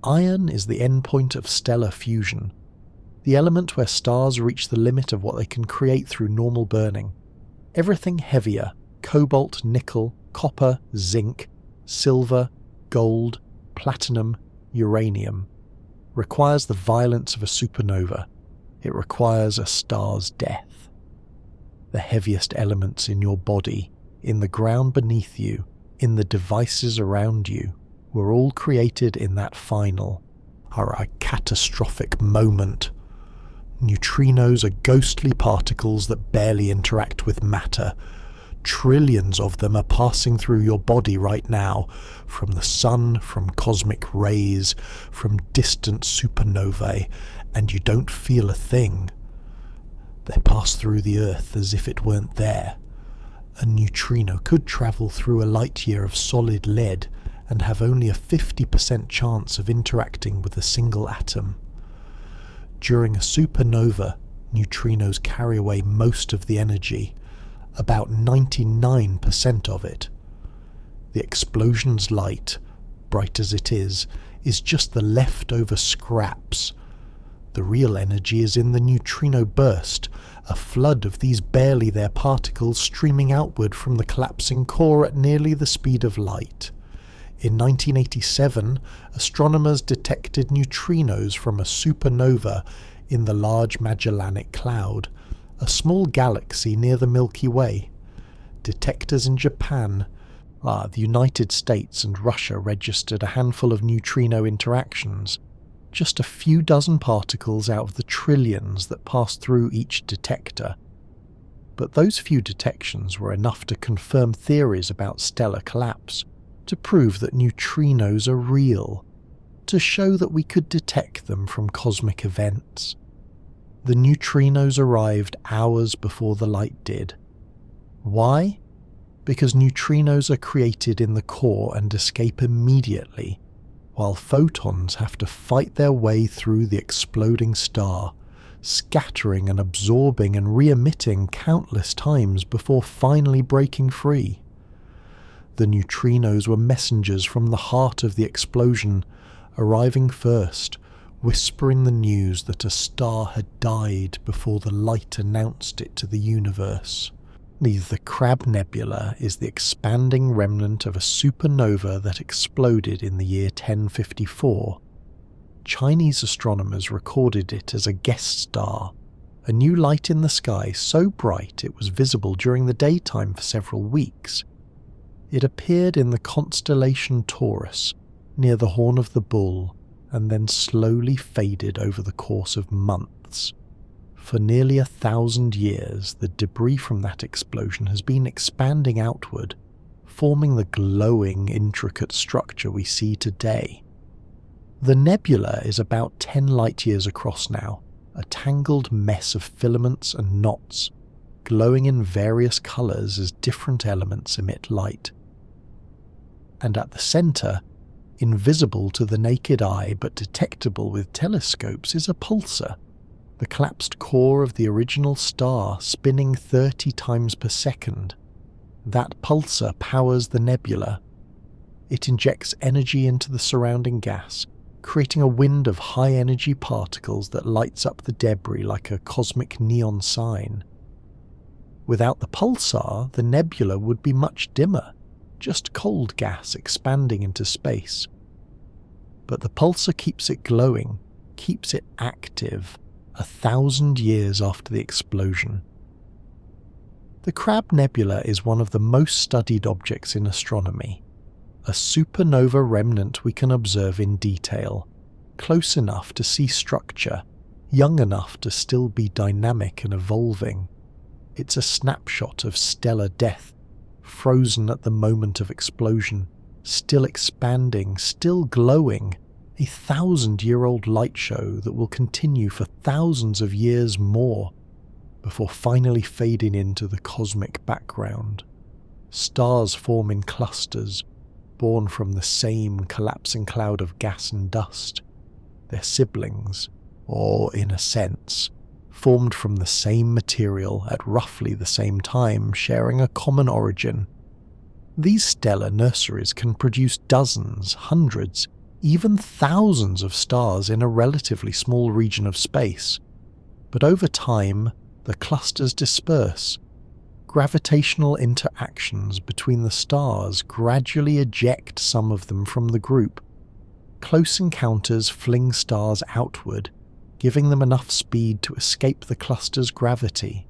Iron is the endpoint of stellar fusion, the element where stars reach the limit of what they can create through normal burning. Everything heavier, cobalt, nickel, copper, zinc, silver, gold, platinum, uranium, requires the violence of a supernova. It requires a star's death. The heaviest elements in your body, in the ground beneath you, in the devices around you, were all created in that final, a catastrophic moment. Neutrinos are ghostly particles that barely interact with matter. Trillions of them are passing through your body right now, from the sun, from cosmic rays, from distant supernovae, and you don't feel a thing. They pass through the Earth as if it weren't there. A neutrino could travel through a light year of solid lead and have only a 50% chance of interacting with a single atom. During a supernova, neutrinos carry away most of the energy, about 99% of it. The explosion's light, bright as it is just the leftover scraps. The real energy is in the neutrino burst, a flood of these barely there particles streaming outward from the collapsing core at nearly the speed of light. In 1987, astronomers detected neutrinos from a supernova in the Large Magellanic Cloud, a small galaxy near the Milky Way. Detectors in Japan, the United States and Russia registered a handful of neutrino interactions, just a few dozen particles out of the trillions that passed through each detector. But those few detections were enough to confirm theories about stellar collapse, to prove that neutrinos are real, to show that we could detect them from cosmic events. The neutrinos arrived hours before the light did. Why? Because neutrinos are created in the core and escape immediately, while photons have to fight their way through the exploding star, scattering and absorbing and re-emitting countless times before finally breaking free. The neutrinos were messengers from the heart of the explosion, arriving first, whispering the news that a star had died before the light announced it to the universe. The Crab Nebula is the expanding remnant of a supernova that exploded in the year 1054. Chinese astronomers recorded it as a guest star, a new light in the sky so bright it was visible during the daytime for several weeks. It appeared in the constellation Taurus, near the Horn of the Bull, and then slowly faded over the course of months. For nearly 1,000 years, the debris from that explosion has been expanding outward, forming the glowing, intricate structure we see today. The nebula is about 10 light-years across now, a tangled mess of filaments and knots, glowing in various colours as different elements emit light. And at the centre, invisible to the naked eye but detectable with telescopes, is a pulsar, the collapsed core of the original star spinning 30 times per second. That pulsar powers the nebula. It injects energy into the surrounding gas, creating a wind of high-energy particles that lights up the debris like a cosmic neon sign. Without the pulsar, the nebula would be much dimmer, just cold gas expanding into space. But the pulsar keeps it glowing, keeps it active, 1,000 years after the explosion. The Crab Nebula is one of the most studied objects in astronomy, a supernova remnant we can observe in detail, close enough to see structure, young enough to still be dynamic and evolving. It's a snapshot of stellar death, frozen at the moment of explosion, still expanding, still glowing, a 1,000-year-old light show that will continue for thousands of years more, before finally fading into the cosmic background. Stars form in clusters, born from the same collapsing cloud of gas and dust. They're siblings, or in a sense, formed from the same material at roughly the same time, sharing a common origin. These stellar nurseries can produce dozens, hundreds, even thousands of stars in a relatively small region of space. But over time, the clusters disperse. Gravitational interactions between the stars gradually eject some of them from the group. Close encounters fling stars outward, giving them enough speed to escape the cluster's gravity.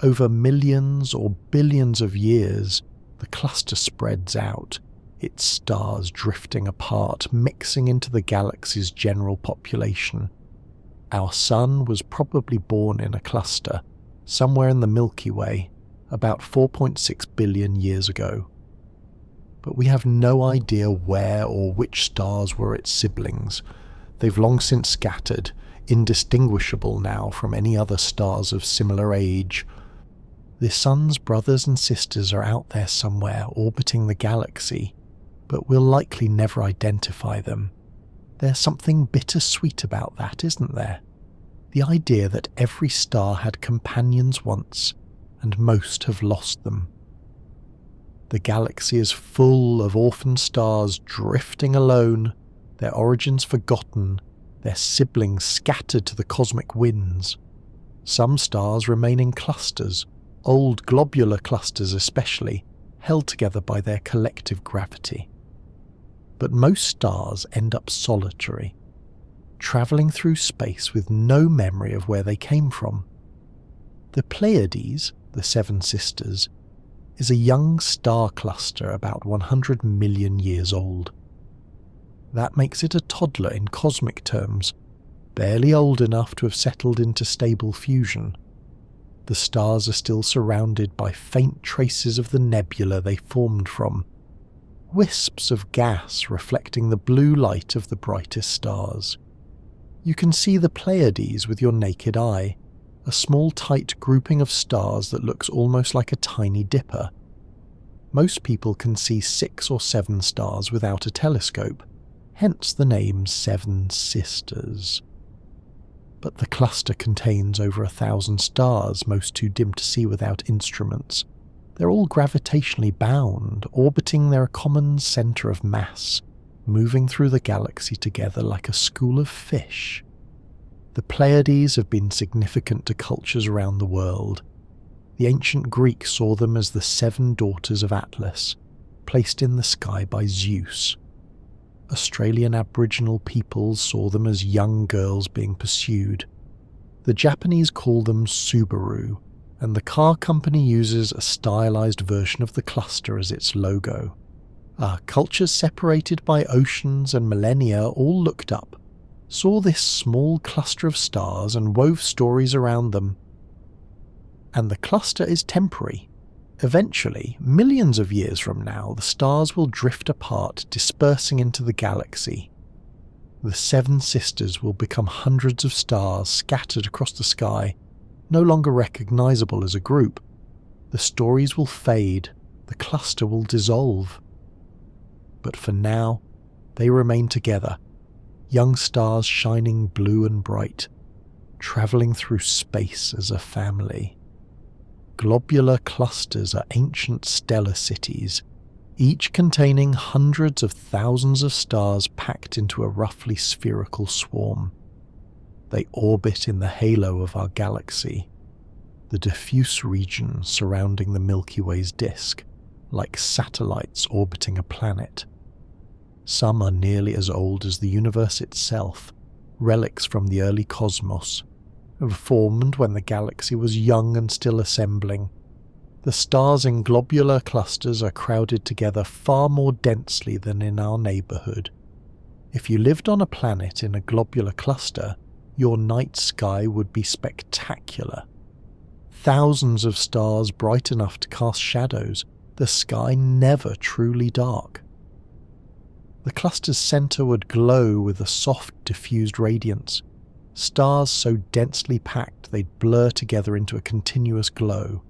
Over millions or billions of years, the cluster spreads out, its stars drifting apart, mixing into the galaxy's general population. Our Sun was probably born in a cluster, somewhere in the Milky Way, about 4.6 billion years ago. But we have no idea where or which stars were its siblings. They've long since scattered, indistinguishable now from any other stars of similar age. The Sun's brothers and sisters are out there somewhere orbiting the galaxy, but we'll likely never identify them. There's something bittersweet about that, isn't there? The idea that every star had companions once, and most have lost them. The galaxy is full of orphan stars drifting alone, their origins forgotten, their siblings scattered to the cosmic winds. Some stars remain in clusters, old globular clusters especially, held together by their collective gravity. But most stars end up solitary, travelling through space with no memory of where they came from. The Pleiades, the Seven Sisters, is a young star cluster about 100 million years old. That makes it a toddler in cosmic terms, barely old enough to have settled into stable fusion. The stars are still surrounded by faint traces of the nebula they formed from, wisps of gas reflecting the blue light of the brightest stars. You can see the Pleiades with your naked eye, a small tight grouping of stars that looks almost like a tiny dipper. Most people can see 6 or 7 stars without a telescope, hence the name Seven Sisters. But the cluster contains over 1,000 stars, most too dim to see without instruments. They're all gravitationally bound, orbiting their common centre of mass, moving through the galaxy together like a school of fish. The Pleiades have been significant to cultures around the world. The ancient Greeks saw them as the 7 daughters of Atlas, placed in the sky by Zeus. Australian Aboriginal peoples saw them as young girls being pursued. The Japanese call them Subaru, and the car company uses a stylized version of the cluster as its logo. Cultures separated by oceans and millennia all looked up, saw this small cluster of stars and wove stories around them. And the cluster is temporary. Eventually, millions of years from now, the stars will drift apart, dispersing into the galaxy. The Seven Sisters will become hundreds of stars scattered across the sky, no longer recognizable as a group. The stories will fade, the cluster will dissolve. But for now, they remain together, young stars shining blue and bright, travelling through space as a family. Globular clusters are ancient stellar cities, each containing hundreds of thousands of stars packed into a roughly spherical swarm. They orbit in the halo of our galaxy, the diffuse region surrounding the Milky Way's disk, like satellites orbiting a planet. Some are nearly as old as the universe itself, relics from the early cosmos, formed when the galaxy was young and still assembling. The stars in globular clusters are crowded together far more densely than in our neighbourhood. If you lived on a planet in a globular cluster, your night sky would be spectacular. Thousands of stars bright enough to cast shadows, the sky never truly dark. The cluster's centre would glow with a soft, diffused radiance, stars so densely packed they'd blur together into a continuous glow.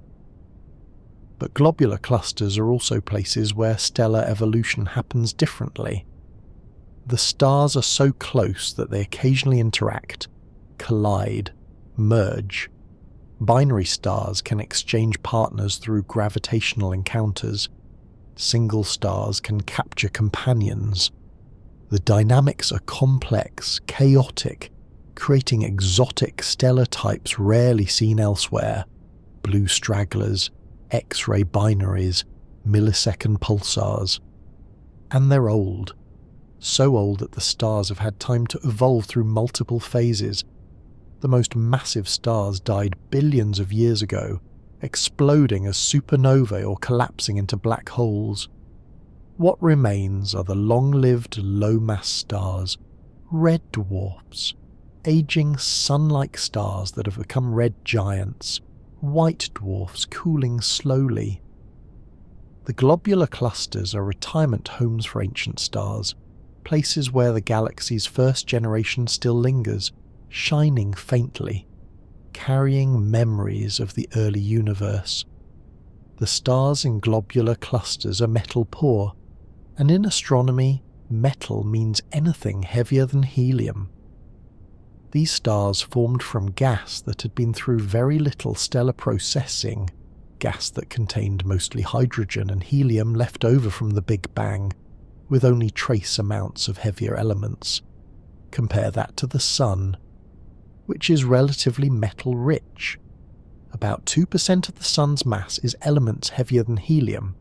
But globular clusters are also places where stellar evolution happens differently. The stars are so close that they occasionally interact, collide, merge. Binary stars can exchange partners through gravitational encounters. Single stars can capture companions. The dynamics are complex, chaotic, creating exotic stellar types rarely seen elsewhere. Blue stragglers, X-ray binaries, millisecond pulsars. And they're old. So old that the stars have had time to evolve through multiple phases. The most massive stars died billions of years ago, exploding as supernovae or collapsing into black holes. What remains are the long-lived low-mass stars, red dwarfs, aging sun-like stars that have become red giants, white dwarfs cooling slowly. The globular clusters are retirement homes for ancient stars, places where the galaxy's first generation still lingers, shining faintly, carrying memories of the early universe. The stars in globular clusters are metal poor, and in astronomy, metal means anything heavier than helium. These stars formed from gas that had been through very little stellar processing, gas that contained mostly hydrogen and helium left over from the Big Bang, with only trace amounts of heavier elements. Compare that to the Sun, which is relatively metal-rich. About 2% of the Sun's mass is elements heavier than helium: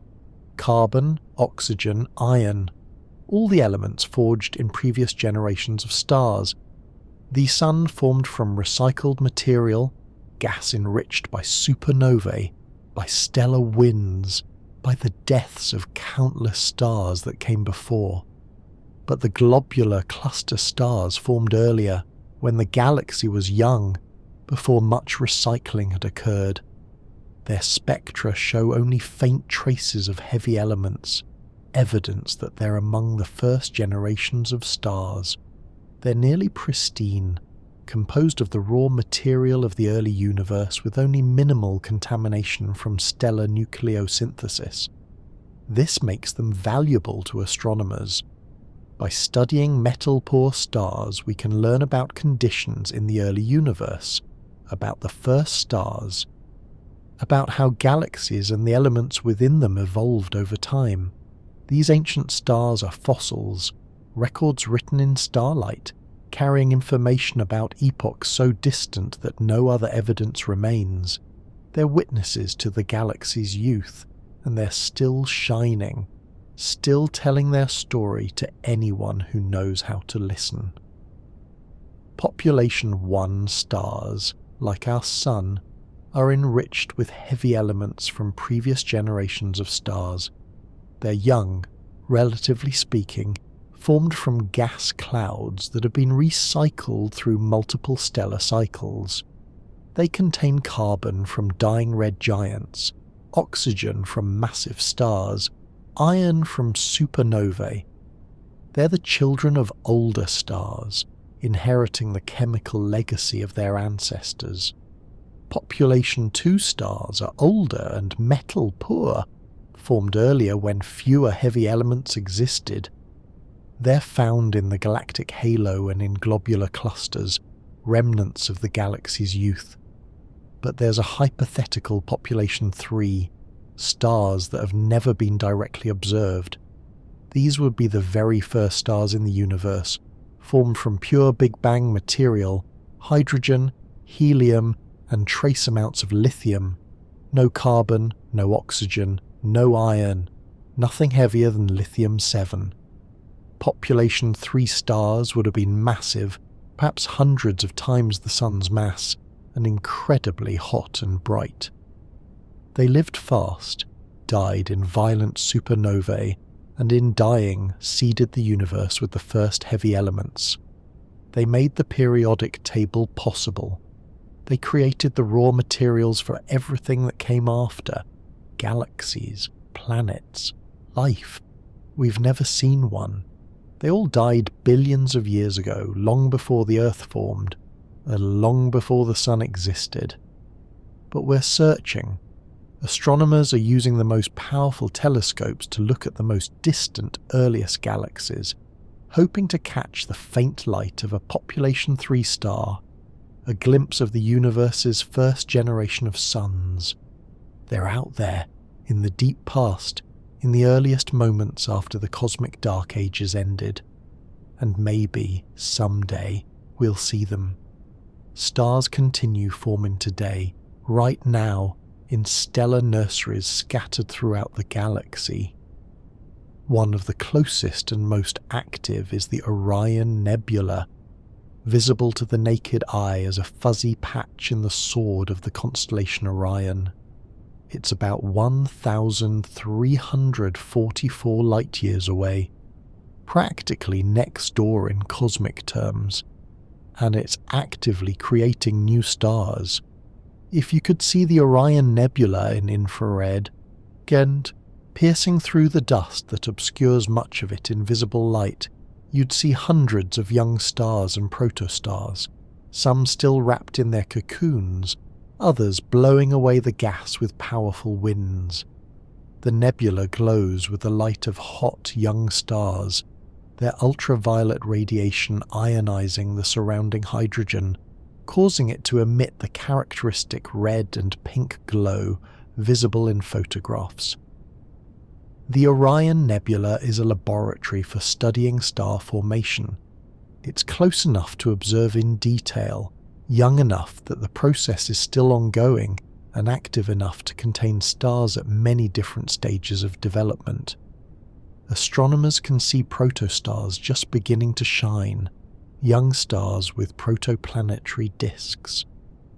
carbon, oxygen, iron, all the elements forged in previous generations of stars. The Sun formed from recycled material, gas enriched by supernovae, by stellar winds, by the deaths of countless stars that came before. But the globular cluster stars formed earlier, when the galaxy was young, before much recycling had occurred. Their spectra show only faint traces of heavy elements, evidence that they're among the first generations of stars. They're nearly pristine, composed of the raw material of the early universe with only minimal contamination from stellar nucleosynthesis. This makes them valuable to astronomers. By studying metal-poor stars, we can learn about conditions in the early universe, about the first stars, about how galaxies and the elements within them evolved over time. These ancient stars are fossils, records written in starlight, carrying information about epochs so distant that no other evidence remains. They're witnesses to the galaxy's youth, and they're still shining, still telling their story to anyone who knows how to listen. Population 1 stars, like our Sun, are enriched with heavy elements from previous generations of stars. They're young, relatively speaking, formed from gas clouds that have been recycled through multiple stellar cycles. They contain carbon from dying red giants, oxygen from massive stars, iron from supernovae. They're the children of older stars, inheriting the chemical legacy of their ancestors. Population 2 stars are older and metal poor, formed earlier when fewer heavy elements existed. They're found in the galactic halo and in globular clusters, remnants of the galaxy's youth. But there's a hypothetical population 3, stars that have never been directly observed. These would be the very first stars in the universe, formed from pure Big Bang material, hydrogen, helium, and trace amounts of lithium. No carbon, no oxygen, no iron, nothing heavier than lithium-7. Population 3 stars would have been massive, perhaps hundreds of times the Sun's mass, and incredibly hot and bright. They lived fast, died in violent supernovae, and in dying seeded the universe with the first heavy elements. They made the periodic table possible. They created the raw materials for everything that came after: galaxies, planets, life. We've never seen one. They all died billions of years ago, long before the Earth formed, and long before the Sun existed. But we're searching. Astronomers are using the most powerful telescopes to look at the most distant, earliest galaxies, hoping to catch the faint light of a population 3 star, a glimpse of the universe's first generation of suns. They're out there, in the deep past, in the earliest moments after the cosmic dark ages ended. And maybe, someday, we'll see them. Stars continue forming today, right now, in stellar nurseries scattered throughout the galaxy. One of the closest and most active is the Orion Nebula, visible to the naked eye as a fuzzy patch in the sword of the constellation Orion. It's about 1,344 light-years away, practically next door in cosmic terms, and it's actively creating new stars. If you could see the Orion Nebula in infrared, and piercing through the dust that obscures much of it in visible light, you'd see hundreds of young stars and protostars, some still wrapped in their cocoons, others blowing away the gas with powerful winds. The nebula glows with the light of hot young stars, their ultraviolet radiation ionizing the surrounding hydrogen, causing it to emit the characteristic red and pink glow visible in photographs. The Orion Nebula is a laboratory for studying star formation. It's close enough to observe in detail, young enough that the process is still ongoing, and active enough to contain stars at many different stages of development. Astronomers can see protostars just beginning to shine, young stars with protoplanetary disks,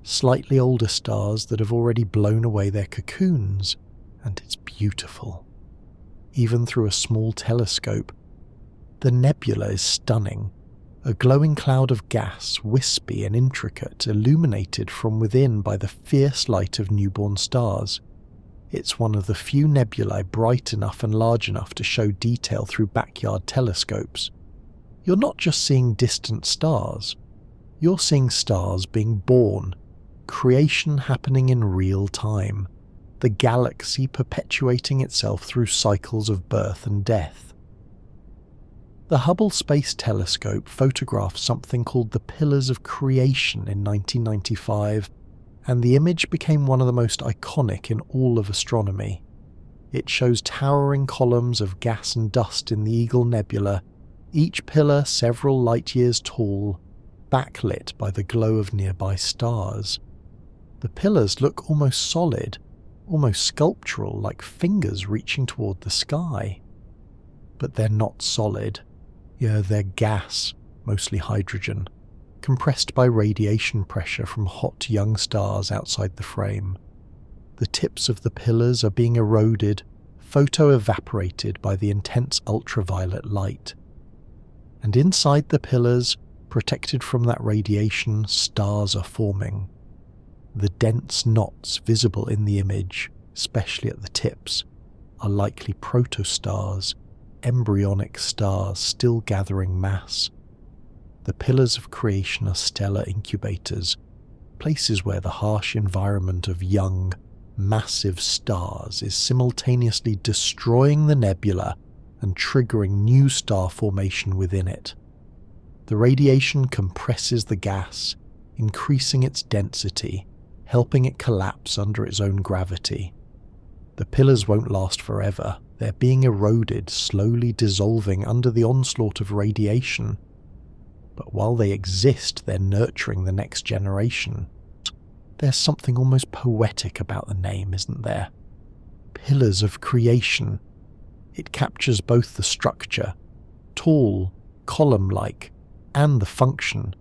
slightly older stars that have already blown away their cocoons, and it's beautiful. Even through a small telescope, the nebula is stunning, a glowing cloud of gas, wispy and intricate, illuminated from within by the fierce light of newborn stars. It's one of the few nebulae bright enough and large enough to show detail through backyard telescopes. You're not just seeing distant stars, you're seeing stars being born, creation happening in real time, the galaxy perpetuating itself through cycles of birth and death. The Hubble Space Telescope photographed something called the Pillars of Creation in 1995, and the image became one of the most iconic in all of astronomy. It shows towering columns of gas and dust in the Eagle Nebula, each pillar several light-years tall, backlit by the glow of nearby stars. The pillars look almost solid, almost sculptural, like fingers reaching toward the sky. But they're not solid. Yeah, they're gas, mostly hydrogen, compressed by radiation pressure from hot young stars outside the frame. The tips of the pillars are being eroded, photo-evaporated by the intense ultraviolet light. And inside the pillars, protected from that radiation, stars are forming. The dense knots visible in the image, especially at the tips, are likely protostars, embryonic stars still gathering mass. The pillars of creation are stellar incubators, places where the harsh environment of young, massive stars is simultaneously destroying the nebula and triggering new star formation within it. The radiation compresses the gas, increasing its density, helping it collapse under its own gravity. The pillars won't last forever. They're being eroded, slowly dissolving under the onslaught of radiation. But while they exist, they're nurturing the next generation. There's something almost poetic about the name, isn't there? Pillars of creation. It captures both the structure, tall, column-like, and the function,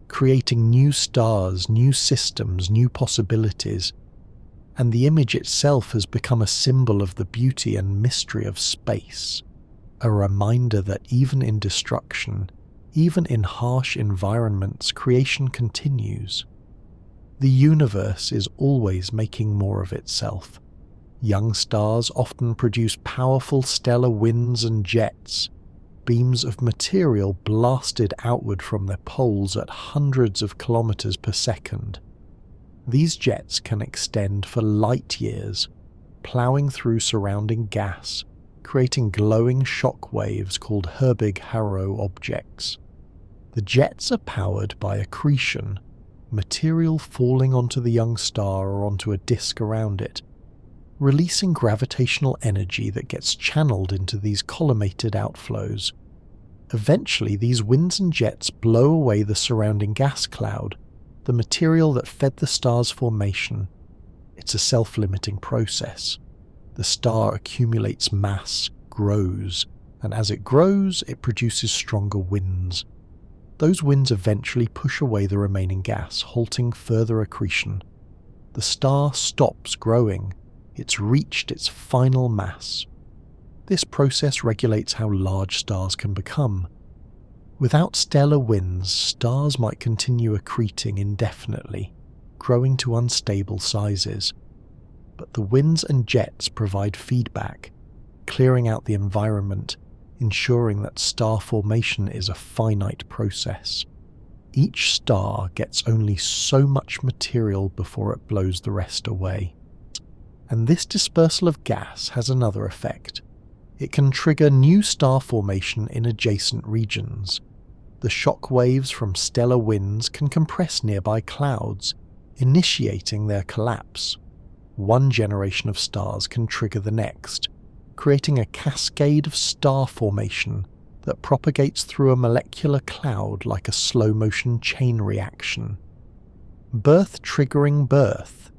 creating new stars, new systems, new possibilities. And the image itself has become a symbol of the beauty and mystery of space, a reminder that even in destruction, even in harsh environments, creation continues. The universe is always making more of itself. Young stars often produce powerful stellar winds and jets, beams of material blasted outward from their poles at hundreds of kilometers per second. These jets can extend for light years, ploughing through surrounding gas, creating glowing shock waves called Herbig-Haro objects. The jets are powered by accretion, material falling onto the young star or onto a disk around it, releasing gravitational energy that gets channeled into these collimated outflows. Eventually, these winds and jets blow away the surrounding gas cloud, the material that fed the star's formation. It's a self-limiting process. The star accumulates mass, grows, and as it grows, it produces stronger winds. Those winds eventually push away the remaining gas, halting further accretion. The star stops growing. It's reached its final mass. This process regulates how large stars can become. Without stellar winds, stars might continue accreting indefinitely, growing to unstable sizes. But the winds and jets provide feedback, clearing out the environment, ensuring that star formation is a finite process. Each star gets only so much material before it blows the rest away. And this dispersal of gas has another effect. It can trigger new star formation in adjacent regions. The shock waves from stellar winds can compress nearby clouds, initiating their collapse. One generation of stars can trigger the next, creating a cascade of star formation that propagates through a molecular cloud like a slow-motion chain reaction. Birth triggering birth,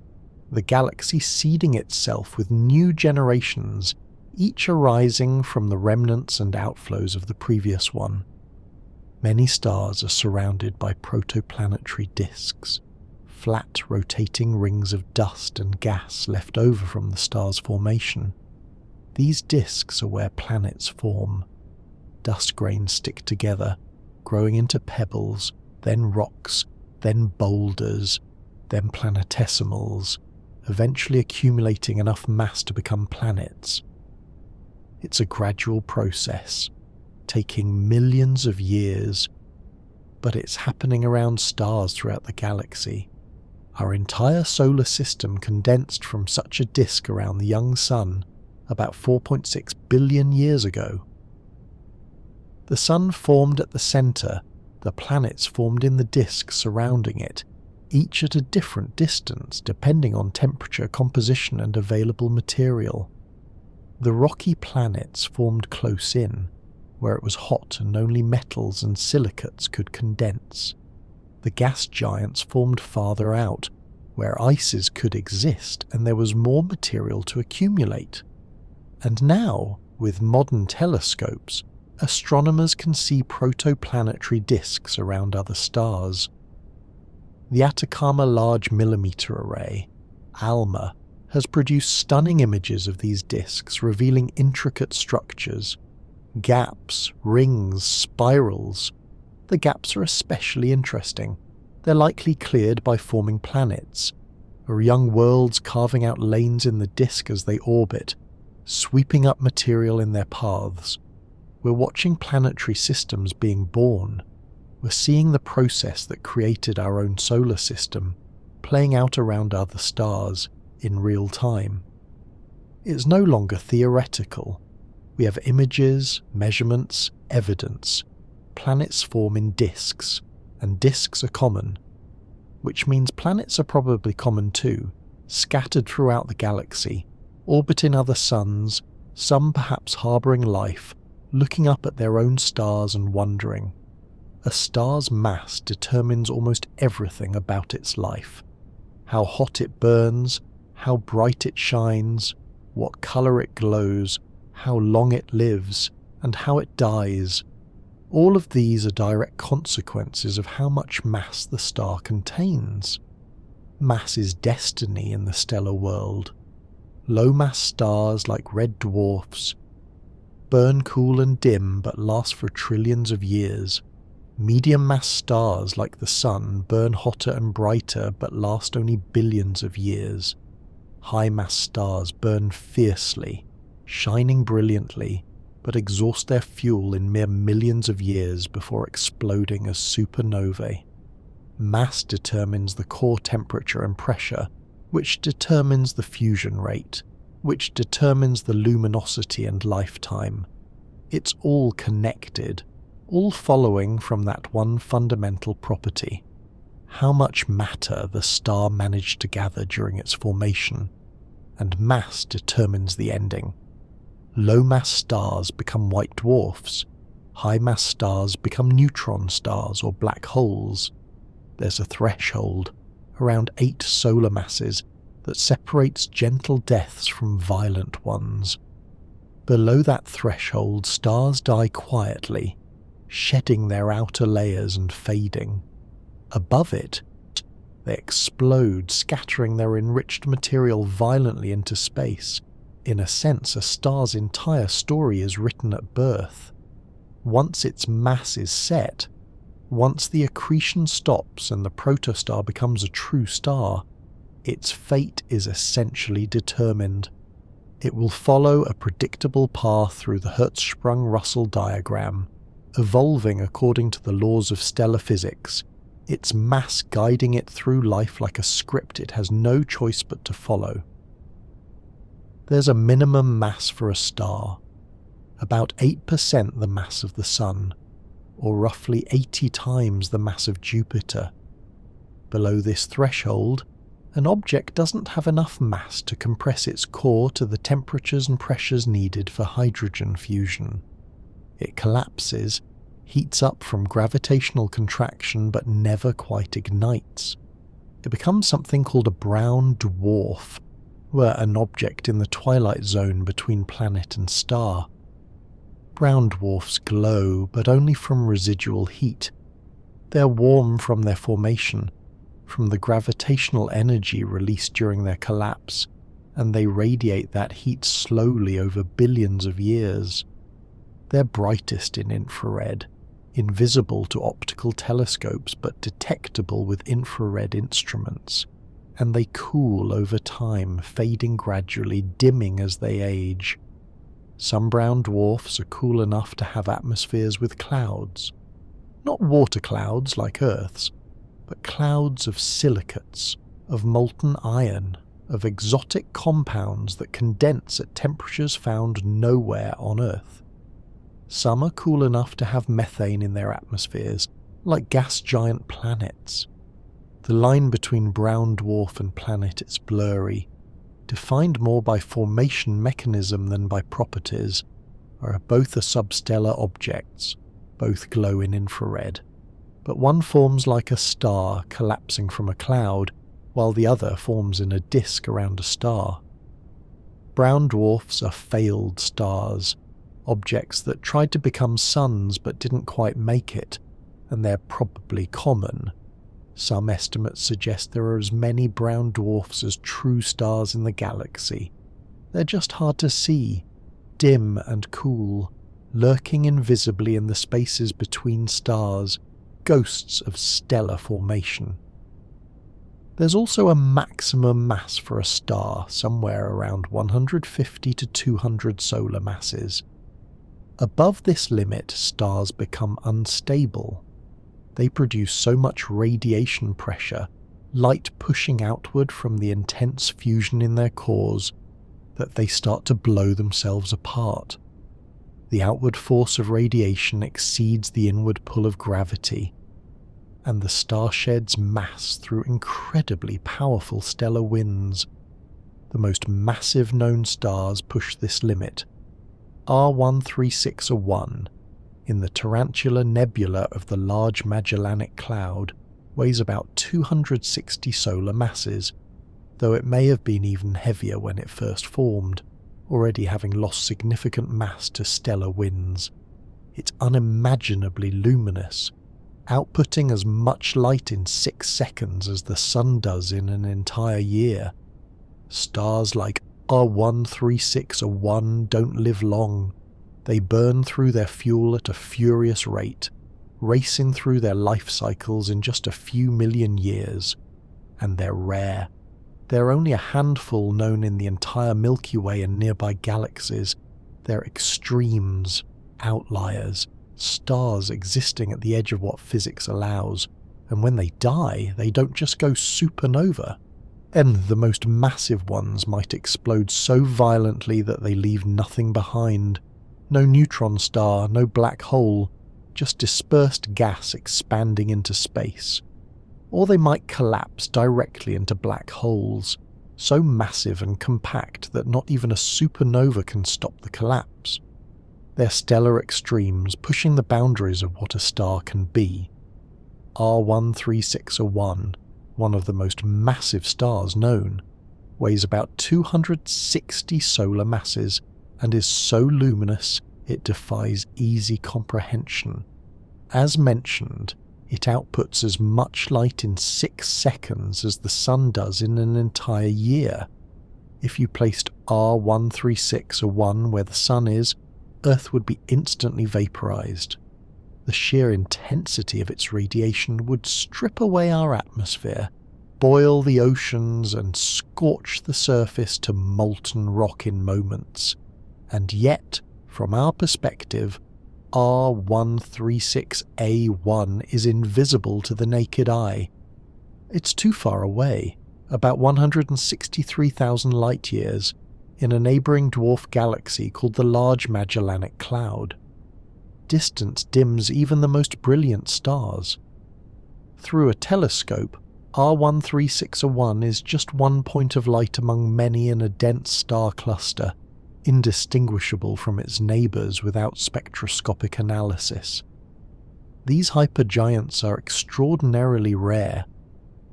the galaxy seeding itself with new generations, each arising from the remnants and outflows of the previous one. Many stars are surrounded by protoplanetary disks, flat rotating rings of dust and gas left over from the star's formation. These disks are where planets form. Dust grains stick together, growing into pebbles, then rocks, then boulders, then planetesimals, eventually accumulating enough mass to become planets. It's a gradual process, taking millions of years, but it's happening around stars throughout the galaxy. Our entire solar system condensed from such a disk around the young sun about 4.6 billion years ago. The sun formed at the center, the planets formed in the disk surrounding it, each at a different distance depending on temperature, composition, and available material. The rocky planets formed close in, where it was hot and only metals and silicates could condense. The gas giants formed farther out, where ices could exist and there was more material to accumulate. And now, with modern telescopes, astronomers can see protoplanetary disks around other stars. The Atacama Large Millimeter Array, ALMA, has produced stunning images of these disks revealing intricate structures. Gaps, rings, spirals. The gaps are especially interesting. They're likely cleared by forming planets, or young worlds carving out lanes in the disk as they orbit, sweeping up material in their paths. We're watching planetary systems being born. We're seeing the process that created our own solar system playing out around other stars in real time. It's no longer theoretical. We have images, measurements, evidence. Planets form in disks, and disks are common, which means planets are probably common too, scattered throughout the galaxy, orbiting other suns, some perhaps harbouring life, looking up at their own stars and wondering. A star's mass determines almost everything about its life. How hot it burns, how bright it shines, what colour it glows, how long it lives, and how it dies. All of these are direct consequences of how much mass the star contains. Mass is destiny in the stellar world. Low-mass stars like red dwarfs burn cool and dim but last for trillions of years. Medium-mass stars like the Sun burn hotter and brighter but last only billions of years. High-mass stars burn fiercely, shining brilliantly, but exhaust their fuel in mere millions of years before exploding as supernovae. Mass determines the core temperature and pressure, which determines the fusion rate, which determines the luminosity and lifetime. It's all connected, all following from that one fundamental property: how much matter the star managed to gather during its formation, and mass determines the ending. Low-mass stars become white dwarfs. High-mass stars become neutron stars or black holes. There's a threshold, around 8 solar masses, that separates gentle deaths from violent ones. Below that threshold, stars die quietly, shedding their outer layers and fading. Above it, they explode, scattering their enriched material violently into space. In a sense, a star's entire story is written at birth. Once its mass is set, once the accretion stops and the protostar becomes a true star, its fate is essentially determined. It will follow a predictable path through the Hertzsprung-Russell diagram, evolving according to the laws of stellar physics, its mass guiding it through life like a script it has no choice but to follow. There's a minimum mass for a star, about 8% the mass of the Sun, or roughly 80 times the mass of Jupiter. Below this threshold, an object doesn't have enough mass to compress its core to the temperatures and pressures needed for hydrogen fusion. It collapses, heats up from gravitational contraction but never quite ignites. It becomes something called a brown dwarf, were an object in the twilight zone between planet and star. Brown dwarfs glow, but only from residual heat. They're warm from their formation, from the gravitational energy released during their collapse, and they radiate that heat slowly over billions of years. They're brightest in infrared, invisible to optical telescopes but detectable with infrared instruments. And they cool over time, fading gradually, dimming as they age. Some brown dwarfs are cool enough to have atmospheres with clouds. Not water clouds like Earth's, but clouds of silicates, of molten iron, of exotic compounds that condense at temperatures found nowhere on Earth. Some are cool enough to have methane in their atmospheres, like gas giant planets. The line between brown dwarf and planet is blurry, defined more by formation mechanism than by properties, or both are substellar objects, both glow in infrared, but one forms like a star collapsing from a cloud, while the other forms in a disk around a star. Brown dwarfs are failed stars, objects that tried to become suns but didn't quite make it, and they're probably common. Some estimates suggest there are as many brown dwarfs as true stars in the galaxy. They're just hard to see, dim and cool, lurking invisibly in the spaces between stars, ghosts of stellar formation. There's also a maximum mass for a star, somewhere around 150 to 200 solar masses. Above this limit, stars become unstable. They produce so much radiation pressure, light pushing outward from the intense fusion in their cores, that they start to blow themselves apart. The outward force of radiation exceeds the inward pull of gravity, and the star sheds mass through incredibly powerful stellar winds. The most massive known stars push this limit. R136A1, in the Tarantula Nebula of the Large Magellanic Cloud, weighs about 260 solar masses, though it may have been even heavier when it first formed, already having lost significant mass to stellar winds. It's unimaginably luminous, outputting as much light in 6 seconds as the sun does in an entire year. Stars like R136A1 don't live long. They burn through their fuel at a furious rate, racing through their life cycles in just a few million years. And they're rare. There are only a handful known in the entire Milky Way and nearby galaxies. They're extremes, outliers, stars existing at the edge of what physics allows, and when they die, they don't just go supernova. And the most massive ones might explode so violently that they leave nothing behind. No neutron star, no black hole, just dispersed gas expanding into space. Or they might collapse directly into black holes, so massive and compact that not even a supernova can stop the collapse. They're stellar extremes, pushing the boundaries of what a star can be. R136A1, one of the most massive stars known, weighs about 260 solar masses and is so luminous it defies easy comprehension. As mentioned, it outputs as much light in 6 seconds as the sun does in an entire year. If you placed R136A1 where the sun is, Earth would be instantly vaporized. The sheer intensity of its radiation would strip away our atmosphere, boil the oceans and scorch the surface to molten rock in moments. And yet, from our perspective, R136A1 is invisible to the naked eye. It's too far away, about 163,000 light-years, in a neighbouring dwarf galaxy called the Large Magellanic Cloud. Distance dims even the most brilliant stars. Through a telescope, R136A1 is just one point of light among many in a dense star cluster, indistinguishable from its neighbours without spectroscopic analysis. These hypergiants are extraordinarily rare.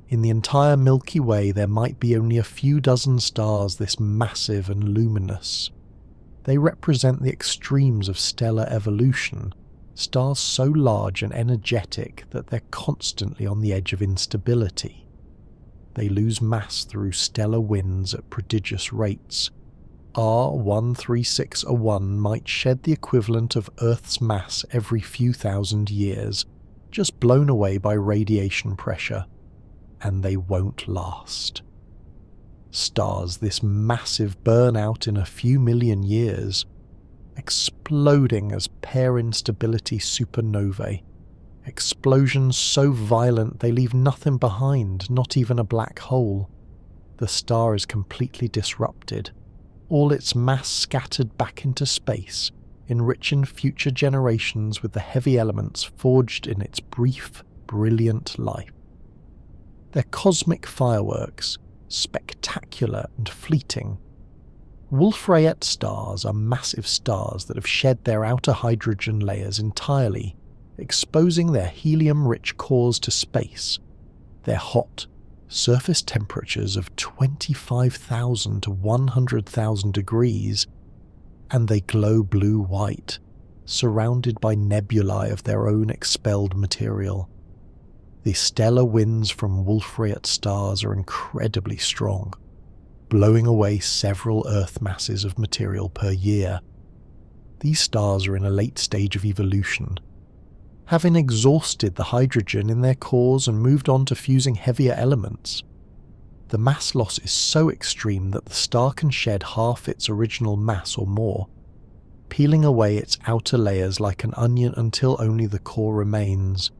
In the entire Milky Way there might be only a few dozen stars this massive and luminous. They represent the extremes of stellar evolution, stars so large and energetic that they're constantly on the edge of instability. They lose mass through stellar winds at prodigious rates. R136A1 might shed the equivalent of Earth's mass every few thousand years, just blown away by radiation pressure. And they won't last. Stars this massive burn out in a few million years, exploding as pair instability supernovae, explosions so violent they leave nothing behind, not even a black hole. The star is completely disrupted, all its mass scattered back into space, enriching future generations with the heavy elements forged in its brief, brilliant life. They're cosmic fireworks, spectacular and fleeting. Wolf-Rayet stars are massive stars that have shed their outer hydrogen layers entirely, exposing their helium-rich cores to space. They're hot, surface temperatures of 25,000 to 100,000 degrees, and they glow blue-white, surrounded by nebulae of their own expelled material. The stellar winds from Wolf-Rayet stars are incredibly strong, blowing away several Earth masses of material per year. these stars are in a late stage of evolution. Having exhausted the hydrogen in their cores and moved on to fusing heavier elements, the mass loss is so extreme that the star can shed half its original mass or more, peeling away its outer layers like an onion until only the core remains.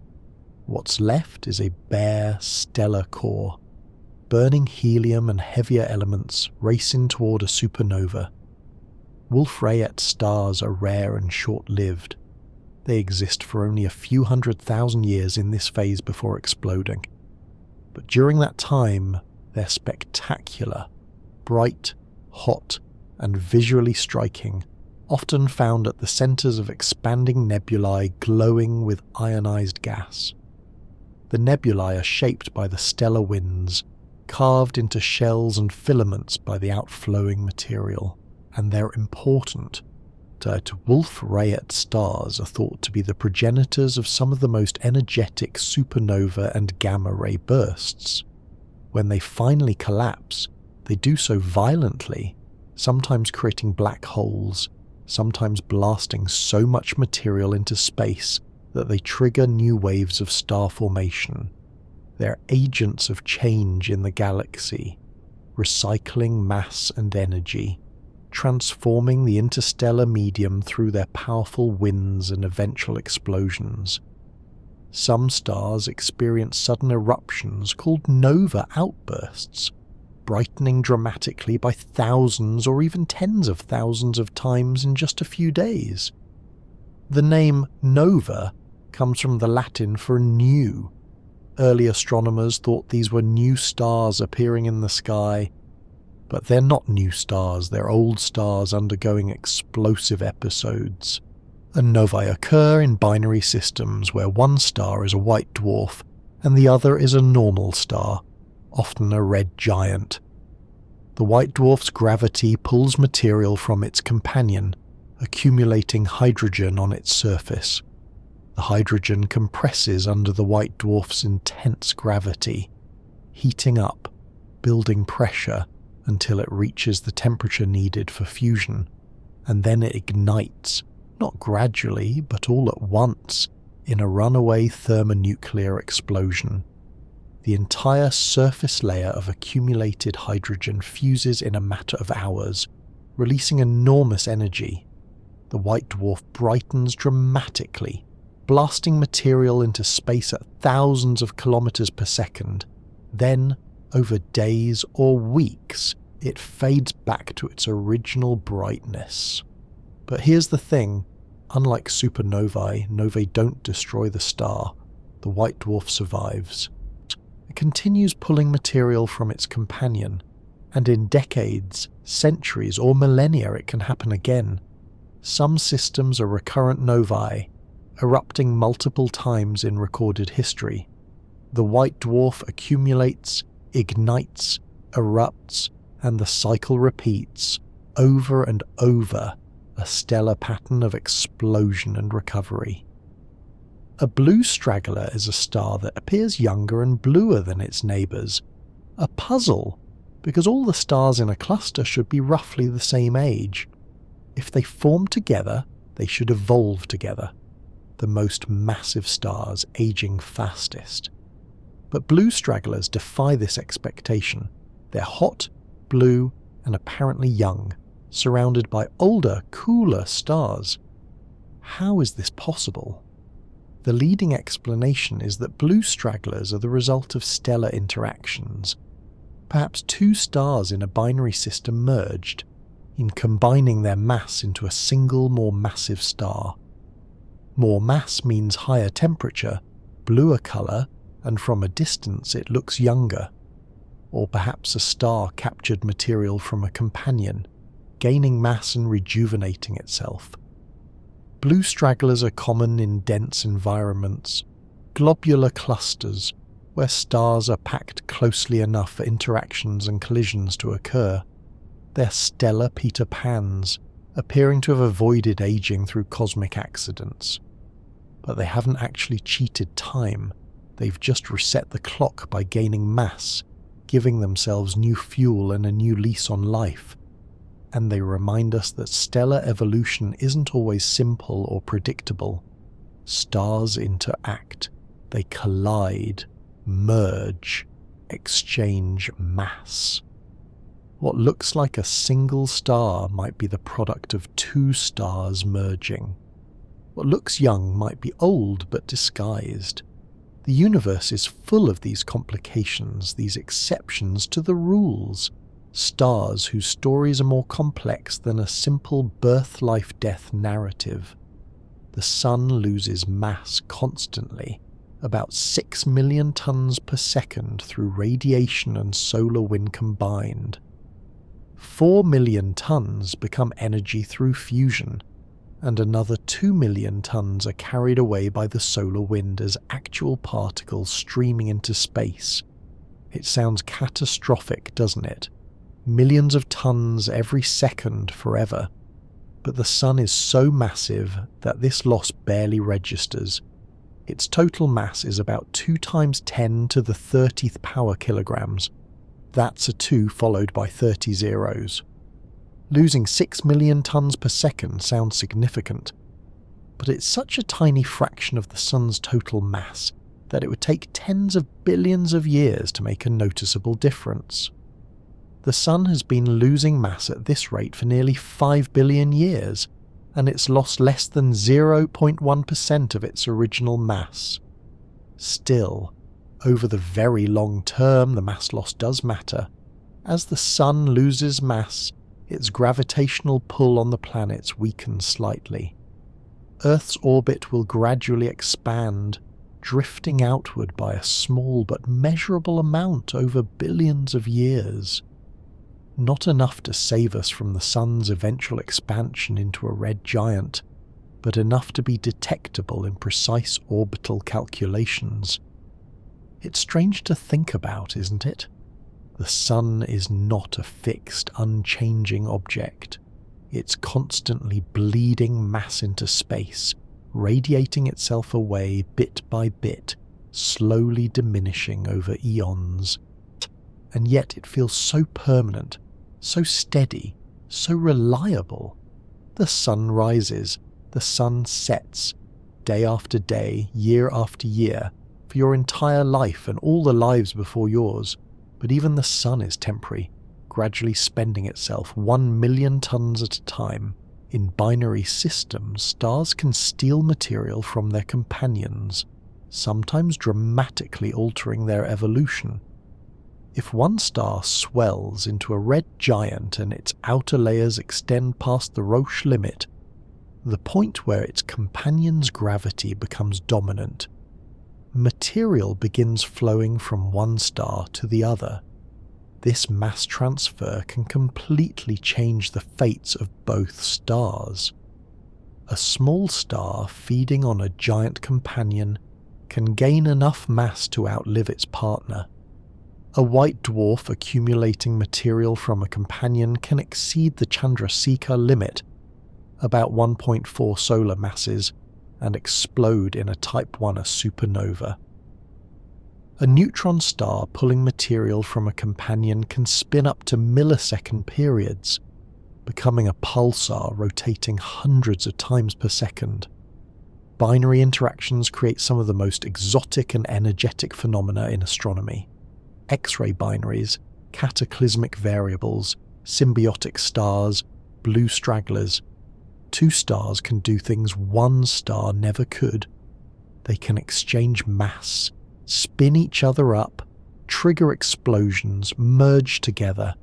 What's left is a bare, stellar core. Burning helium and heavier elements racing toward a supernova. Wolf-Rayet stars are rare and short-lived. They exist for only a few 100,000 years in this phase before exploding. But during that time, they're spectacular, bright, hot, and visually striking, often found at the centers of expanding nebulae glowing with ionized gas. The nebulae are shaped by the stellar winds, carved into shells and filaments by the outflowing material, and they're important. Wolf-Rayet stars are thought to be the progenitors of some of the most energetic supernova and gamma-ray bursts. When they finally collapse, they do so violently, sometimes creating black holes, sometimes blasting so much material into space that they trigger new waves of star formation. They're agents of change in the galaxy, recycling mass and energy, transforming the interstellar medium through their powerful winds and eventual explosions. Some stars experience sudden eruptions called nova outbursts, brightening dramatically by thousands or even tens of thousands of times in just a few days. The name nova comes from the Latin for new. Early astronomers thought these were new stars appearing in the sky, but they're not new stars, they're old stars undergoing explosive episodes. And novae occur in binary systems where one star is a white dwarf and the other is a normal star, often a red giant. The white dwarf's gravity pulls material from its companion, accumulating hydrogen on its surface. The hydrogen compresses under the white dwarf's intense gravity, heating up, building pressure until it reaches the temperature needed for fusion, and then it ignites, not gradually but all at once, in a runaway thermonuclear explosion. The entire surface layer of accumulated hydrogen fuses in a matter of hours, releasing enormous energy. The white dwarf brightens dramatically, blasting material into space at thousands of kilometers per second. Then, over days or weeks, it fades back to its original brightness. But here's the thing, unlike supernovae, novae don't destroy the star. The white dwarf survives. It continues pulling material from its companion, and in decades, centuries, or millennia it can happen again. Some systems are recurrent novae, erupting multiple times in recorded history. The white dwarf accumulates, ignites, erupts, and the cycle repeats over and over, a stellar pattern of explosion and recovery. A blue straggler is a star that appears younger and bluer than its neighbours. A puzzle, because all the stars in a cluster should be roughly the same age. If they form together, they should evolve together. The most massive stars aging fastest. But blue stragglers defy this expectation. They're hot, blue, and apparently young, surrounded by older, cooler stars. How is this possible? The leading explanation is that blue stragglers are the result of stellar interactions. Perhaps two stars in a binary system merged, in combining their mass into a single, more massive star. More mass means higher temperature, bluer colour, and from a distance it looks younger. Or perhaps a star captured material from a companion, gaining mass and rejuvenating itself. Blue stragglers are common in dense environments, globular clusters, where stars are packed closely enough for interactions and collisions to occur. They're stellar Peter Pans, appearing to have avoided aging through cosmic accidents. But they haven't actually cheated time, they've just reset the clock by gaining mass, giving themselves new fuel and a new lease on life. and they remind us that stellar evolution isn't always simple or predictable. Stars interact, they collide, merge, exchange mass. What looks like a single star might be the product of two stars merging. What looks young might be old but disguised. The universe is full of these complications, these exceptions to the rules. Stars whose stories are more complex than a simple birth-life-death narrative. The Sun loses mass constantly, about 6 million tons per second through radiation and solar wind combined. 4 million tons become energy through fusion, and another 2 million tons are carried away by the solar wind as actual particles streaming into space. It sounds catastrophic, doesn't it? Millions of tons every second forever. But the Sun is so massive that this loss barely registers. Its total mass is about 2 times 10 to the 30th power kilograms. That's a 2 followed by 30 zeros. Losing 6 million tons per second sounds significant, but it's such a tiny fraction of the Sun's total mass that it would take tens of billions of years to make a noticeable difference. The Sun has been losing mass at this rate for nearly 5 billion years, and it's lost less than 0.1% of its original mass. Still, over the very long term, the mass loss does matter. As the Sun loses mass, its gravitational pull on the planets weakens slightly. Earth's orbit will gradually expand, drifting outward by a small but measurable amount over billions of years. Not enough to save us from the Sun's eventual expansion into a red giant, but enough to be detectable in precise orbital calculations. It's strange to think about, isn't it? The Sun is not a fixed, unchanging object. It's constantly bleeding mass into space, radiating itself away bit by bit, slowly diminishing over eons. And yet it feels so permanent, so steady, so reliable. The Sun rises, the Sun sets, day after day, year after year, for your entire life and all the lives before yours. But even the Sun is temporary, gradually spending itself 1 million tons at a time. In binary systems, stars can steal material from their companions, sometimes dramatically altering their evolution. If one star swells into a red giant and its outer layers extend past the Roche limit, the point where its companion's gravity becomes dominant, material begins flowing from one star to the other. This mass transfer can completely change the fates of both stars. A small star feeding on a giant companion can gain enough mass to outlive its partner. A white dwarf accumulating material from a companion can exceed the Chandrasekhar limit, about 1.4 solar masses, and explode in a Type 1 supernova. A neutron star pulling material from a companion can spin up to millisecond periods, becoming a pulsar rotating hundreds of times per second. Binary interactions create some of the most exotic and energetic phenomena in astronomy. X-ray binaries, cataclysmic variables, symbiotic stars, blue stragglers. 2 stars can do things one star never could. They can exchange mass, spin each other up, trigger explosions, merge together.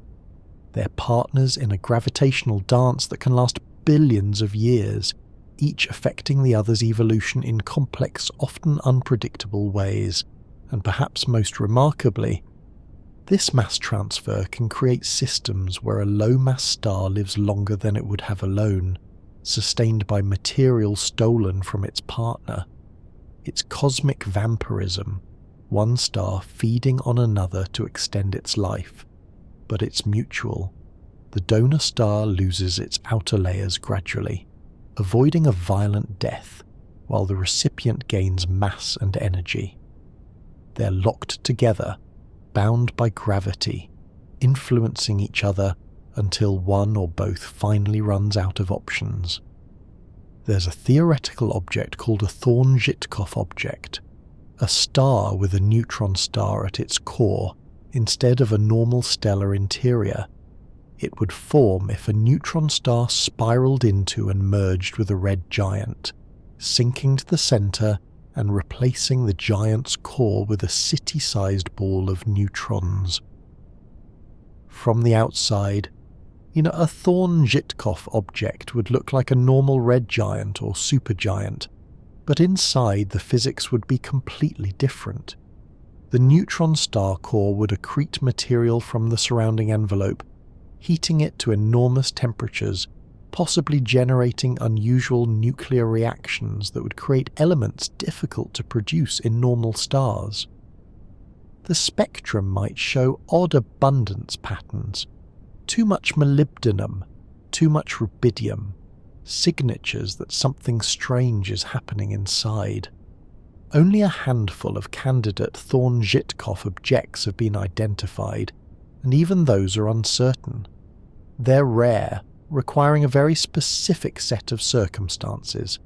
They're partners in a gravitational dance that can last billions of years, each affecting the other's evolution in complex, often unpredictable ways. And perhaps most remarkably, this mass transfer can create systems where a low-mass star lives longer than it would have alone, sustained by material stolen from its partner. It's cosmic vampirism, one star feeding on another to extend its life. But it's mutual. The donor star loses its outer layers gradually, avoiding a violent death, while the recipient gains mass and energy. They're locked together, bound by gravity, influencing each other until one or both finally runs out of options. There's a theoretical object called a Thorne-Zhitkov object, a star with a neutron star at its core instead of a normal stellar interior. It would form if a neutron star spiraled into and merged with a red giant, sinking to the center and replacing the giant's core with a city-sized ball of neutrons. From the outside, a Thorne-Zhitkov object would look like a normal red giant or supergiant, but inside the physics would be completely different. The neutron star core would accrete material from the surrounding envelope, heating it to enormous temperatures, possibly generating unusual nuclear reactions that would create elements difficult to produce in normal stars. The spectrum might show odd abundance patterns, too much molybdenum, too much rubidium, signatures that something strange is happening inside. Only a handful of candidate Thorne-Zhitkov objects have been identified, and even those are uncertain. They're rare, requiring a very specific set of circumstances: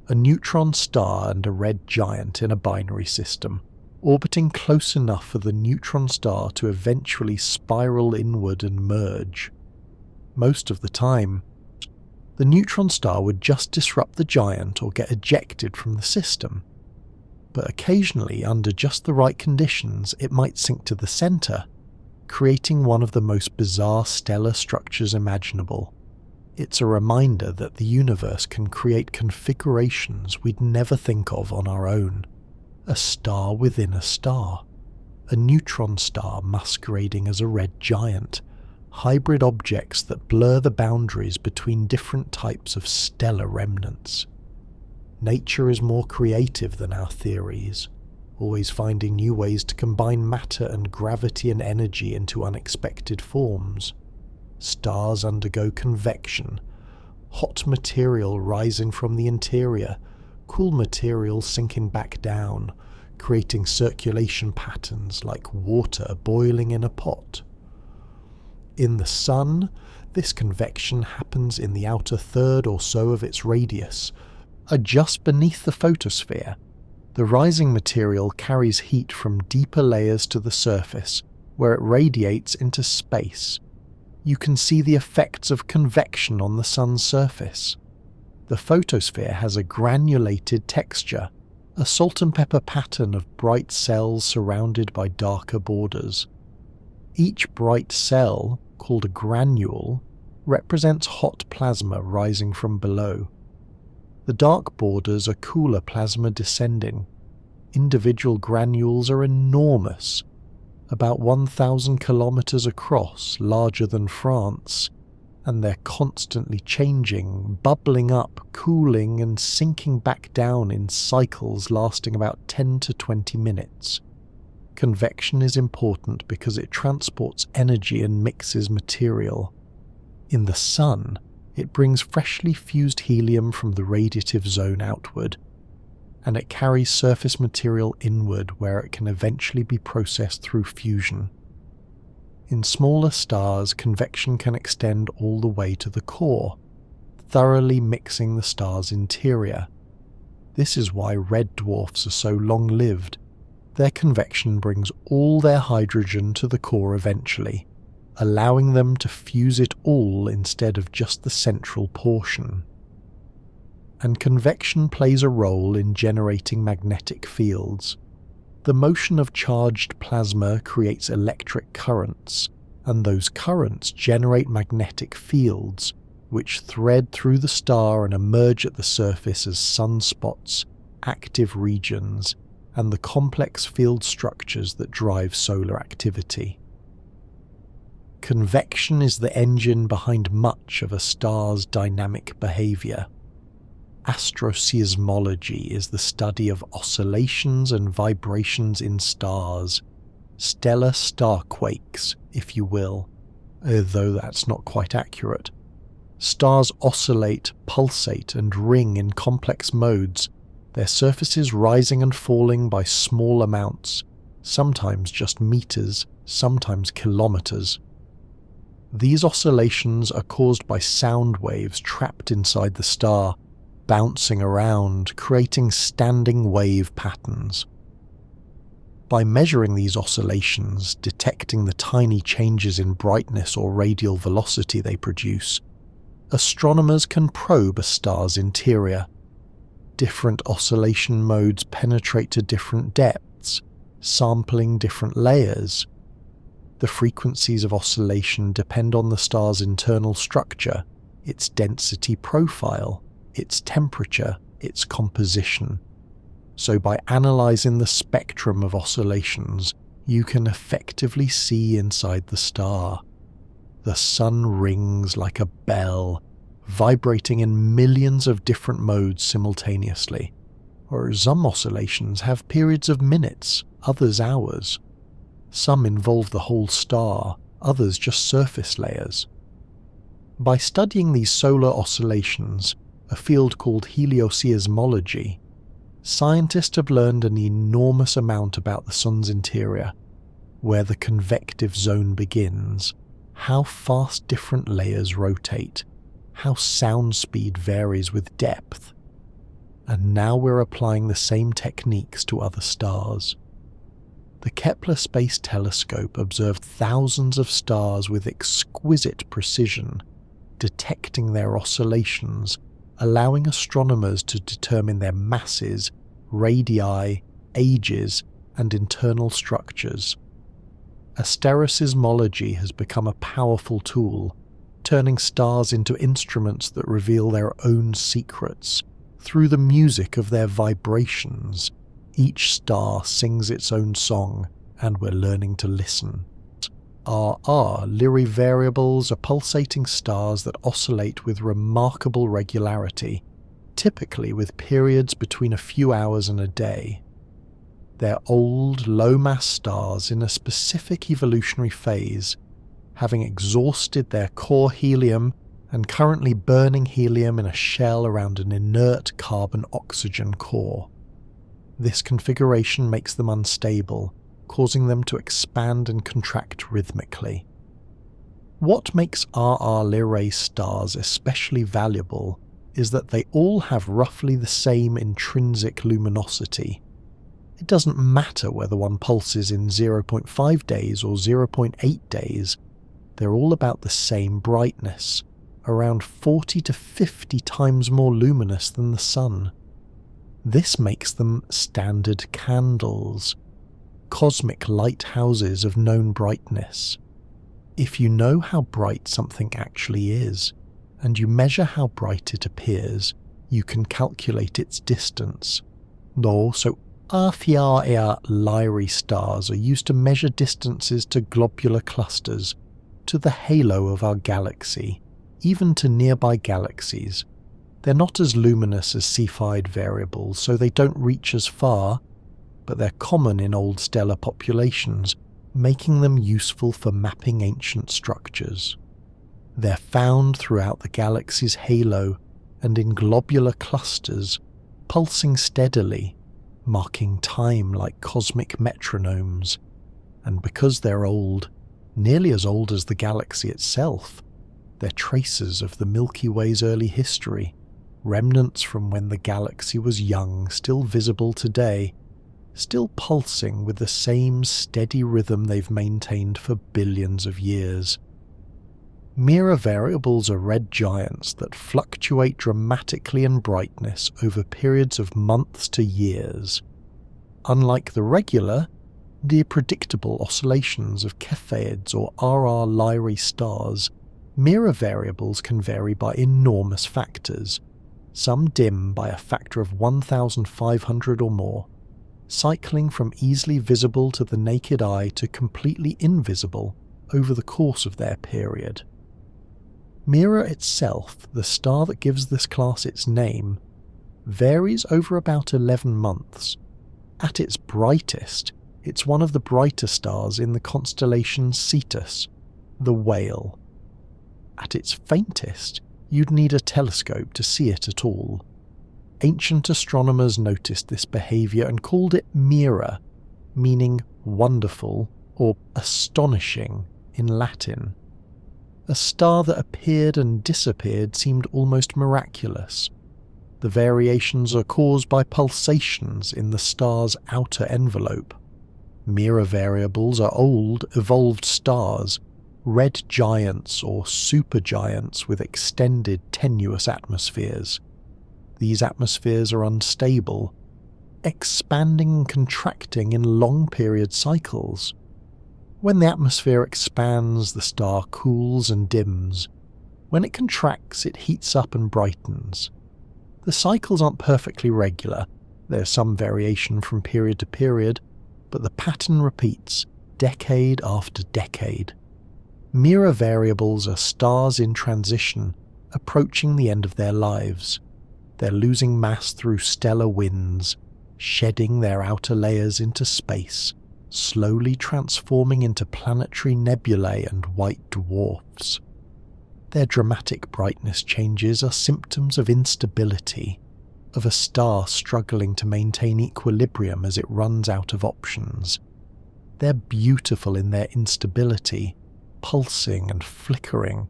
a neutron star and a red giant in a binary system, orbiting close enough for the neutron star to eventually spiral inward and merge. Most of the time, the neutron star would just disrupt the giant or get ejected from the system. But occasionally, under just the right conditions, it might sink to the center, creating one of the most bizarre stellar structures imaginable. It's a reminder that the universe can create configurations we'd never think of on our own. A star within a star, a neutron star masquerading as a red giant, hybrid objects that blur the boundaries between different types of stellar remnants. Nature is more creative than our theories, always finding new ways to combine matter and gravity and energy into unexpected forms. Stars undergo convection, hot material rising from the interior, cool material sinking back down, creating circulation patterns like water boiling in a pot. In the Sun, this convection happens in the outer third or so of its radius, just beneath the photosphere. The rising material carries heat from deeper layers to the surface, where it radiates into space. You can see the effects of convection on the Sun's surface. The photosphere has a granulated texture, a salt and pepper pattern of bright cells surrounded by darker borders. Each bright cell, called a granule, represents hot plasma rising from below. The dark borders are cooler plasma descending. Individual granules are enormous, about 1,000 kilometers across, larger than France, and they're constantly changing, bubbling up, cooling, and sinking back down in cycles lasting about 10 to 20 minutes. Convection is important because it transports energy and mixes material. In the Sun, it brings freshly fused helium from the radiative zone outward, and it carries surface material inward where it can eventually be processed through fusion. In smaller stars, convection can extend all the way to the core, thoroughly mixing the star's interior. This is why red dwarfs are so long-lived. Their convection brings all their hydrogen to the core eventually, allowing them to fuse it all instead of just the central portion. And convection plays a role in generating magnetic fields. The motion of charged plasma creates electric currents, and those currents generate magnetic fields, which thread through the star and emerge at the surface as sunspots, active regions, and the complex field structures that drive solar activity. Convection is the engine behind much of a star's dynamic behavior. Astroseismology is the study of oscillations and vibrations in stars, stellar starquakes, if you will, though that's not quite accurate. Stars oscillate, pulsate, and ring in complex modes, their surfaces rising and falling by small amounts, sometimes just meters, sometimes kilometers. These oscillations are caused by sound waves trapped inside the star, bouncing around, creating standing wave patterns. By measuring these oscillations, detecting the tiny changes in brightness or radial velocity they produce, astronomers can probe a star's interior. Different oscillation modes penetrate to different depths, sampling different layers. The frequencies of oscillation depend on the star's internal structure, its density profile, its temperature, its composition. So by analysing the spectrum of oscillations, you can effectively see inside the star. The sun rings like a bell, vibrating in millions of different modes simultaneously, or some oscillations have periods of minutes, others hours. Some involve the whole star, others just surface layers. By studying these solar oscillations, a field called helioseismology, scientists have learned an enormous amount about the sun's interior, where the convective zone begins, how fast different layers rotate, how sound speed varies with depth. And now we're applying the same techniques to other stars. The Kepler Space Telescope observed thousands of stars with exquisite precision, detecting their oscillations, allowing astronomers to determine their masses, radii, ages, and internal structures. Asteroseismology has become a powerful tool, turning stars into instruments that reveal their own secrets through the music of their vibrations. Each star sings its own song, and we're learning to listen. Lyrae variables are pulsating stars that oscillate with remarkable regularity, typically with periods between a few hours and a day. They're old, low-mass stars in a specific evolutionary phase, having exhausted their core helium and currently burning helium in a shell around an inert carbon-oxygen core. This configuration makes them unstable, causing them to expand and contract rhythmically. What makes RR Lyrae stars especially valuable is that they all have roughly the same intrinsic luminosity. It doesn't matter whether one pulses in 0.5 days or 0.8 days, they're all about the same brightness, around 40 to 50 times more luminous than the sun. This makes them standard candles, cosmic lighthouses of known brightness. If you know how bright something actually is, and you measure how bright it appears, you can calculate its distance. So RR Lyrae stars are used to measure distances to globular clusters, to the halo of our galaxy, even to nearby galaxies. They're not as luminous as Cepheid variables, so they don't reach as far, but they're common in old stellar populations, making them useful for mapping ancient structures. They're found throughout the galaxy's halo and in globular clusters, pulsing steadily, marking time like cosmic metronomes. And because they're old, nearly as old as the galaxy itself, they're traces of the Milky Way's early history, remnants from when the galaxy was young, still visible today, still pulsing with the same steady rhythm they've maintained for billions of years. Mira variables are red giants that fluctuate dramatically in brightness over periods of months to years. Unlike the regular, near predictable oscillations of Cepheids or RR Lyrae stars, Mira variables can vary by enormous factors, some dim by a factor of 1,500 or more, cycling from easily visible to the naked eye to completely invisible over the course of their period. Mira itself, the star that gives this class its name, varies over about 11 months. At its brightest, it's one of the brighter stars in the constellation Cetus, the Whale. At its faintest, you'd need a telescope to see it at all. Ancient astronomers noticed this behaviour and called it Mira, meaning wonderful or astonishing in Latin. A star that appeared and disappeared seemed almost miraculous. The variations are caused by pulsations in the star's outer envelope. Mira variables are old, evolved stars, red giants or supergiants with extended, tenuous atmospheres. These atmospheres are unstable, expanding and contracting in long-period cycles. When the atmosphere expands, the star cools and dims. When it contracts, it heats up and brightens. The cycles aren't perfectly regular. There's some variation from period to period, but the pattern repeats decade after decade. Mira variables are stars in transition, approaching the end of their lives. They're losing mass through stellar winds, shedding their outer layers into space, slowly transforming into planetary nebulae and white dwarfs. Their dramatic brightness changes are symptoms of instability, of a star struggling to maintain equilibrium as it runs out of options. They're beautiful in their instability, pulsing and flickering,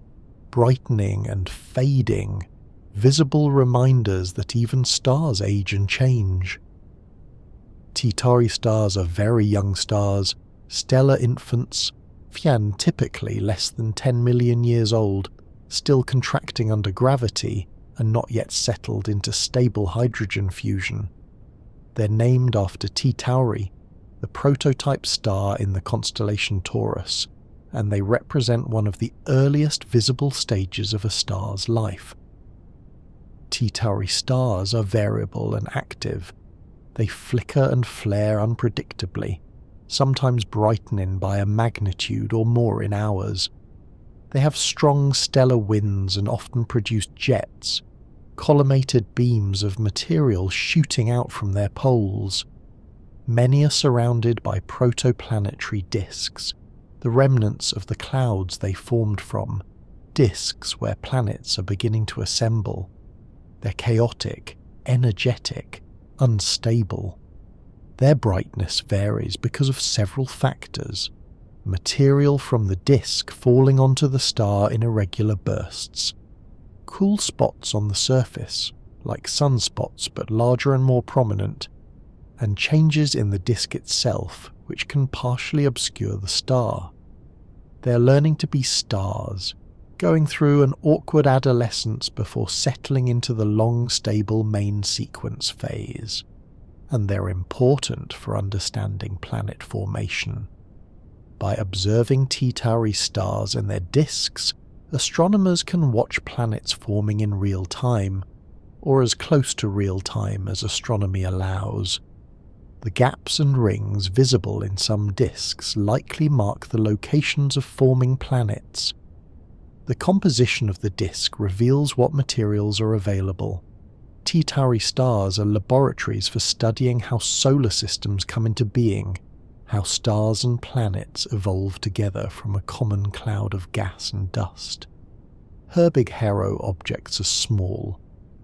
brightening and fading, visible reminders that even stars age and change. T-Tauri stars are very young stars, stellar infants, typically less than 10 million years old, still contracting under gravity and not yet settled into stable hydrogen fusion. They're named after T-Tauri, the prototype star in the constellation Taurus, and they represent one of the earliest visible stages of a star's life. T-Tauri stars are variable and active. They flicker and flare unpredictably, sometimes brightening by a magnitude or more in hours. They have strong stellar winds and often produce jets, collimated beams of material shooting out from their poles. Many are surrounded by protoplanetary disks, the remnants of the clouds they formed from, disks where planets are beginning to assemble. They're chaotic, energetic, unstable. Their brightness varies because of several factors. Material from the disk falling onto the star in irregular bursts. Cool spots on the surface, like sunspots but larger and more prominent, and changes in the disk itself which can partially obscure the star. They're learning to be stars, going through an awkward adolescence before settling into the long, stable main sequence phase. And they're important for understanding planet formation. By observing T-Tauri stars and their disks, astronomers can watch planets forming in real time, or as close to real time as astronomy allows. The gaps and rings visible in some disks likely mark the locations of forming planets. The composition of the disk reveals what materials are available. T-Tauri stars are laboratories for studying how solar systems come into being, how stars and planets evolve together from a common cloud of gas and dust. Herbig-Haro objects are small,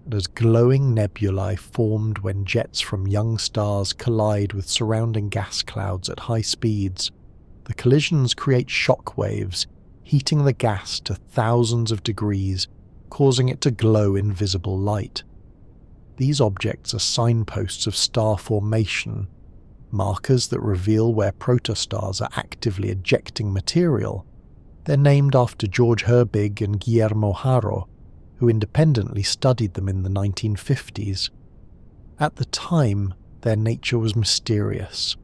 and as glowing nebulae formed when jets from young stars collide with surrounding gas clouds at high speeds. The collisions create shock waves, heating the gas to thousands of degrees, causing it to glow in visible light. These objects are signposts of star formation, markers that reveal where protostars are actively ejecting material. They're named after George Herbig and Guillermo Haro, who independently studied them in the 1950s. At the time, their nature was mysterious.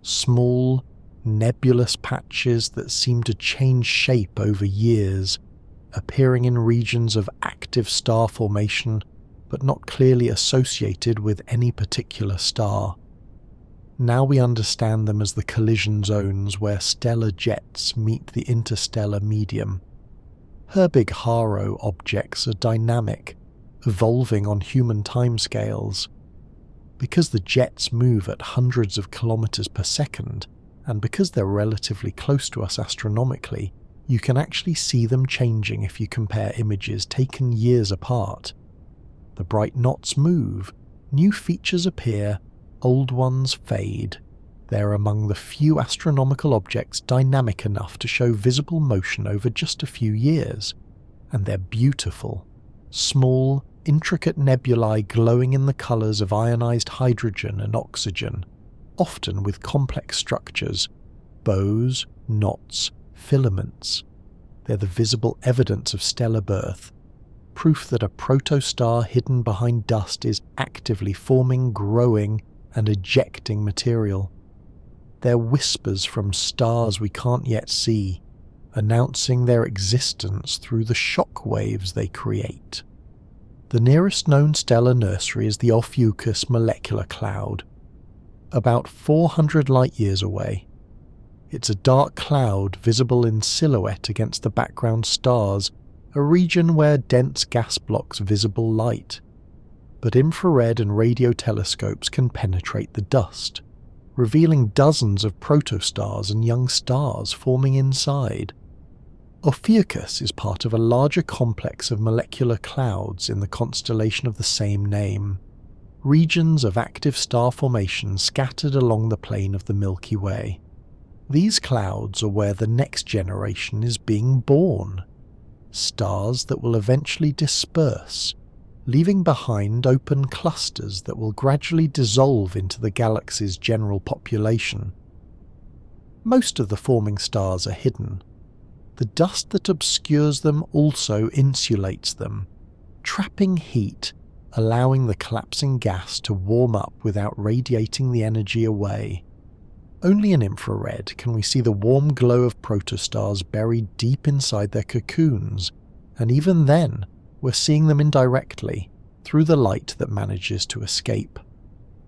Small, nebulous patches that seemed to change shape over years, appearing in regions of active star formation, but not clearly associated with any particular star. Now we understand them as the collision zones where stellar jets meet the interstellar medium. Herbig-Haro objects are dynamic, evolving on human timescales. Because the jets move at hundreds of kilometers per second, and because they're relatively close to us astronomically, you can actually see them changing if you compare images taken years apart. The bright knots move, new features appear, old ones fade. They're among the few astronomical objects dynamic enough to show visible motion over just a few years, and they're beautiful. Small, intricate nebulae glowing in the colours of ionized hydrogen and oxygen, often with complex structures, bows, knots, filaments. They're the visible evidence of stellar birth, proof that a protostar hidden behind dust is actively forming, growing, and ejecting material. They're whispers from stars we can't yet see, announcing their existence through the shock waves they create. The nearest known stellar nursery is the Ophiuchus molecular cloud, about 400 light-years away. It's a dark cloud visible in silhouette against the background stars, a region where dense gas blocks visible light. But infrared and radio telescopes can penetrate the dust, revealing dozens of protostars and young stars forming inside. Ophiuchus is part of a larger complex of molecular clouds in the constellation of the same name, regions of active star formation scattered along the plane of the Milky Way. These clouds are where the next generation is being born, stars that will eventually disperse, leaving behind open clusters that will gradually dissolve into the galaxy's general population. Most of the forming stars are hidden. The dust that obscures them also insulates them, trapping heat, allowing the collapsing gas to warm up without radiating the energy away. Only in infrared can we see the warm glow of protostars buried deep inside their cocoons, and even then, we're seeing them indirectly, through the light that manages to escape.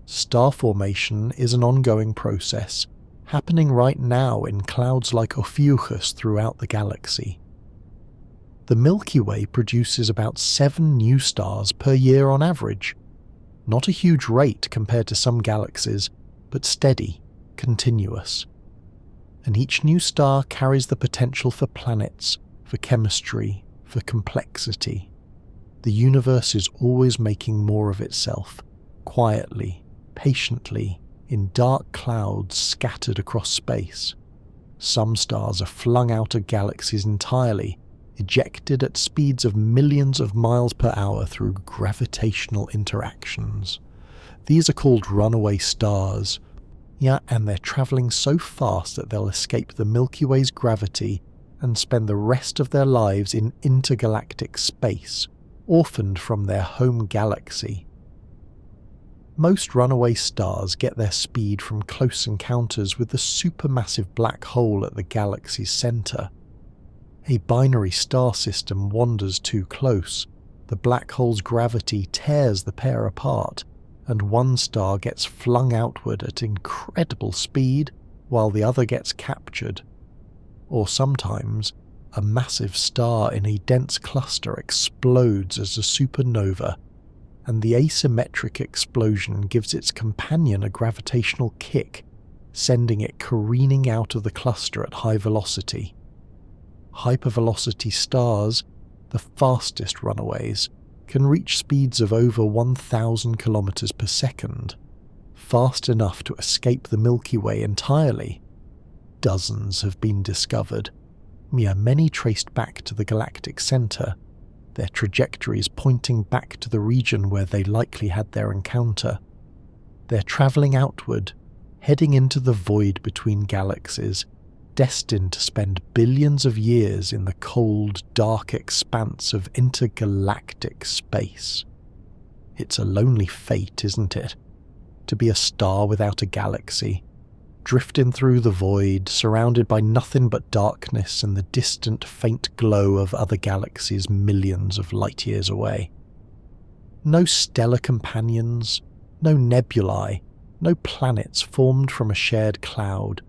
Star formation is an ongoing process, happening right now in clouds like Ophiuchus throughout the galaxy. The Milky Way produces about 7 new stars per year on average. Not a huge rate compared to some galaxies, but steady, continuous. And each new star carries the potential for planets, for chemistry, for complexity. The universe is always making more of itself, quietly, patiently, in dark clouds scattered across space. Some stars are flung out of galaxies entirely, ejected at speeds of millions of miles per hour through gravitational interactions. These are called runaway stars. Yeah, and they're travelling so fast that they'll escape the Milky Way's gravity and spend the rest of their lives in intergalactic space, orphaned from their home galaxy. Most runaway stars get their speed from close encounters with the supermassive black hole at the galaxy's centre. A binary star system wanders too close, the black hole's gravity tears the pair apart, and one star gets flung outward at incredible speed while the other gets captured. Or sometimes, a massive star in a dense cluster explodes as a supernova, and the asymmetric explosion gives its companion a gravitational kick, sending it careening out of the cluster at high velocity. Hypervelocity stars, the fastest runaways, can reach speeds of over 1,000 kilometers per second, fast enough to escape the Milky Way entirely. Dozens have been discovered, many traced back to the galactic centre, their trajectories pointing back to the region where they likely had their encounter. They're travelling outward, heading into the void between galaxies, destined to spend billions of years in the cold, dark expanse of intergalactic space. It's a lonely fate, isn't it? To be a star without a galaxy, drifting through the void, surrounded by nothing but darkness and the distant faint glow of other galaxies millions of light-years away. No stellar companions, no nebulae, no planets formed from a shared cloud.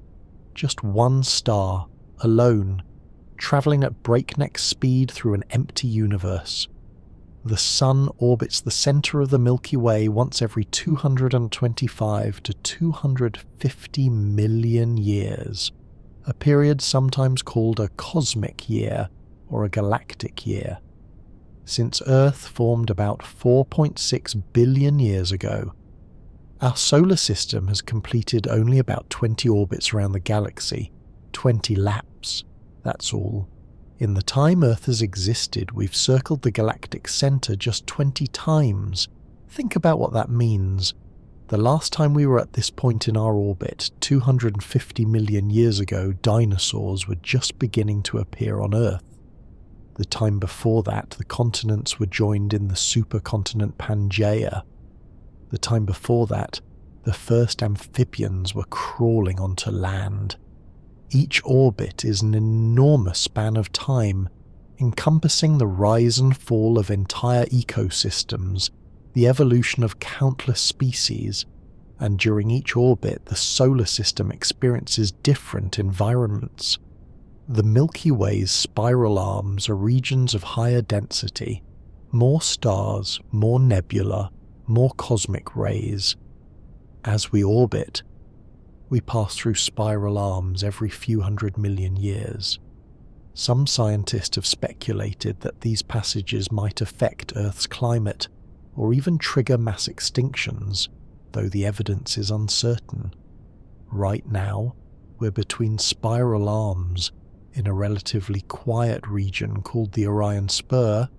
Just one star, alone, travelling at breakneck speed through an empty universe. The Sun orbits the centre of the Milky Way once every 225 to 250 million years, a period sometimes called a cosmic year or a galactic year. Since Earth formed about 4.6 billion years ago, Our solar system has completed only about 20 orbits around the galaxy, 20 laps, that's all. In the time Earth has existed, we've circled the galactic centre just 20 times. Think about what that means. The last time we were at this point in our orbit, 250 million years ago, dinosaurs were just beginning to appear on Earth. The time before that, the continents were joined in the supercontinent Pangaea. The time before that, the first amphibians were crawling onto land. Each orbit is an enormous span of time, encompassing the rise and fall of entire ecosystems, the evolution of countless species, and during each orbit the solar system experiences different environments. The Milky Way's spiral arms are regions of higher density, more stars, more nebula, more cosmic rays. As we orbit, we pass through spiral arms every few 100 million years. Some scientists have speculated that these passages might affect Earth's climate, or even trigger mass extinctions, though the evidence is uncertain. Right now, we're between spiral arms in a relatively quiet region called the Orion Spur.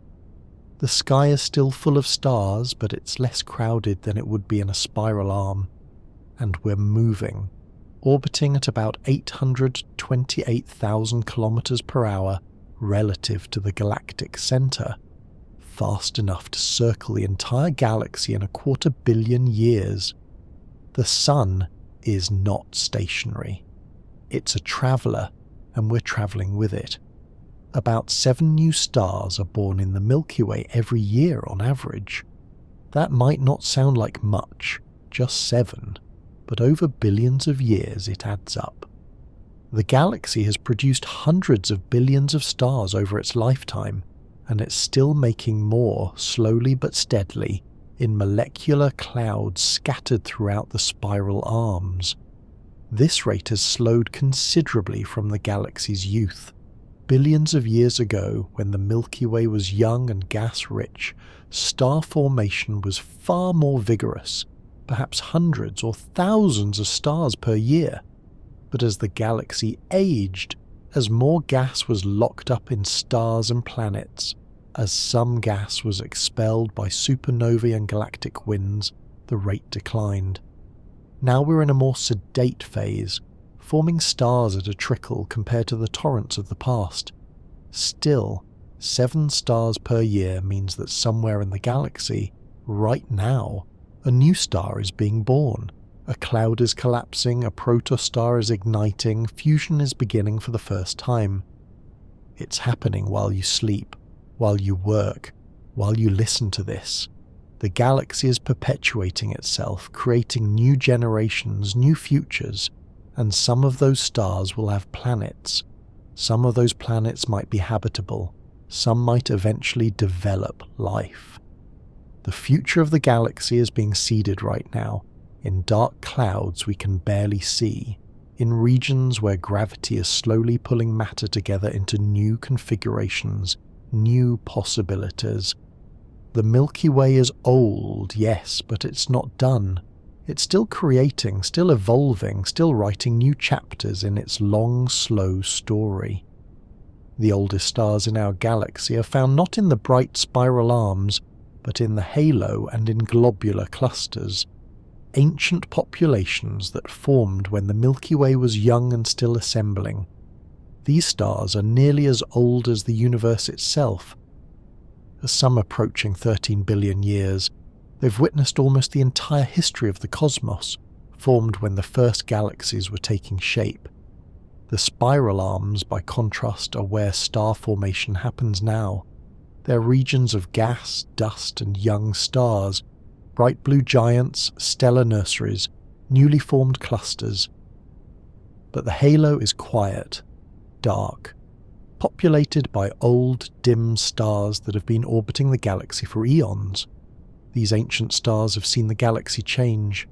The sky is still full of stars, but it's less crowded than it would be in a spiral arm, and we're moving, orbiting at about 828,000 kilometers per hour relative to the galactic center, fast enough to circle the entire galaxy in 250 million years. The sun is not stationary. It's a traveller, and we're travelling with it. About 7 new stars are born in the Milky Way every year on average. That might not sound like much, just 7, but over billions of years it adds up. The galaxy has produced hundreds of billions of stars over its lifetime, and it's still making more, slowly but steadily, in molecular clouds scattered throughout the spiral arms. This rate has slowed considerably from the galaxy's youth. Billions of years ago, when the Milky Way was young and gas-rich, star formation was far more vigorous, perhaps hundreds or thousands of stars per year. But as the galaxy aged, as more gas was locked up in stars and planets, as some gas was expelled by supernovae and galactic winds, the rate declined. Now we're in a more sedate phase, forming stars at a trickle compared to the torrents of the past. Still, 7 stars per year means that somewhere in the galaxy, right now, a new star is being born. A cloud is collapsing, a protostar is igniting, fusion is beginning for the first time. It's happening while you sleep, while you work, while you listen to this. The galaxy is perpetuating itself, creating new generations, new futures, and some of those stars will have planets. Some of those planets might be habitable. Some might eventually develop life. The future of the galaxy is being seeded right now, in dark clouds we can barely see, in regions where gravity is slowly pulling matter together into new configurations, new possibilities. The Milky Way is old, yes, but it's not done. It's still creating, still evolving, still writing new chapters in its long, slow story. The oldest stars in our galaxy are found not in the bright spiral arms, but in the halo and in globular clusters. Ancient populations that formed when the Milky Way was young and still assembling. These stars are nearly as old as the universe itself. Some approaching 13 billion years, they've witnessed almost the entire history of the cosmos, formed when the first galaxies were taking shape. The spiral arms, by contrast, are where star formation happens now. They're regions of gas, dust, and young stars, bright blue giants, stellar nurseries, newly formed clusters. But the halo is quiet, dark, populated by old, dim stars that have been orbiting the galaxy for eons. These ancient stars have seen the galaxy change.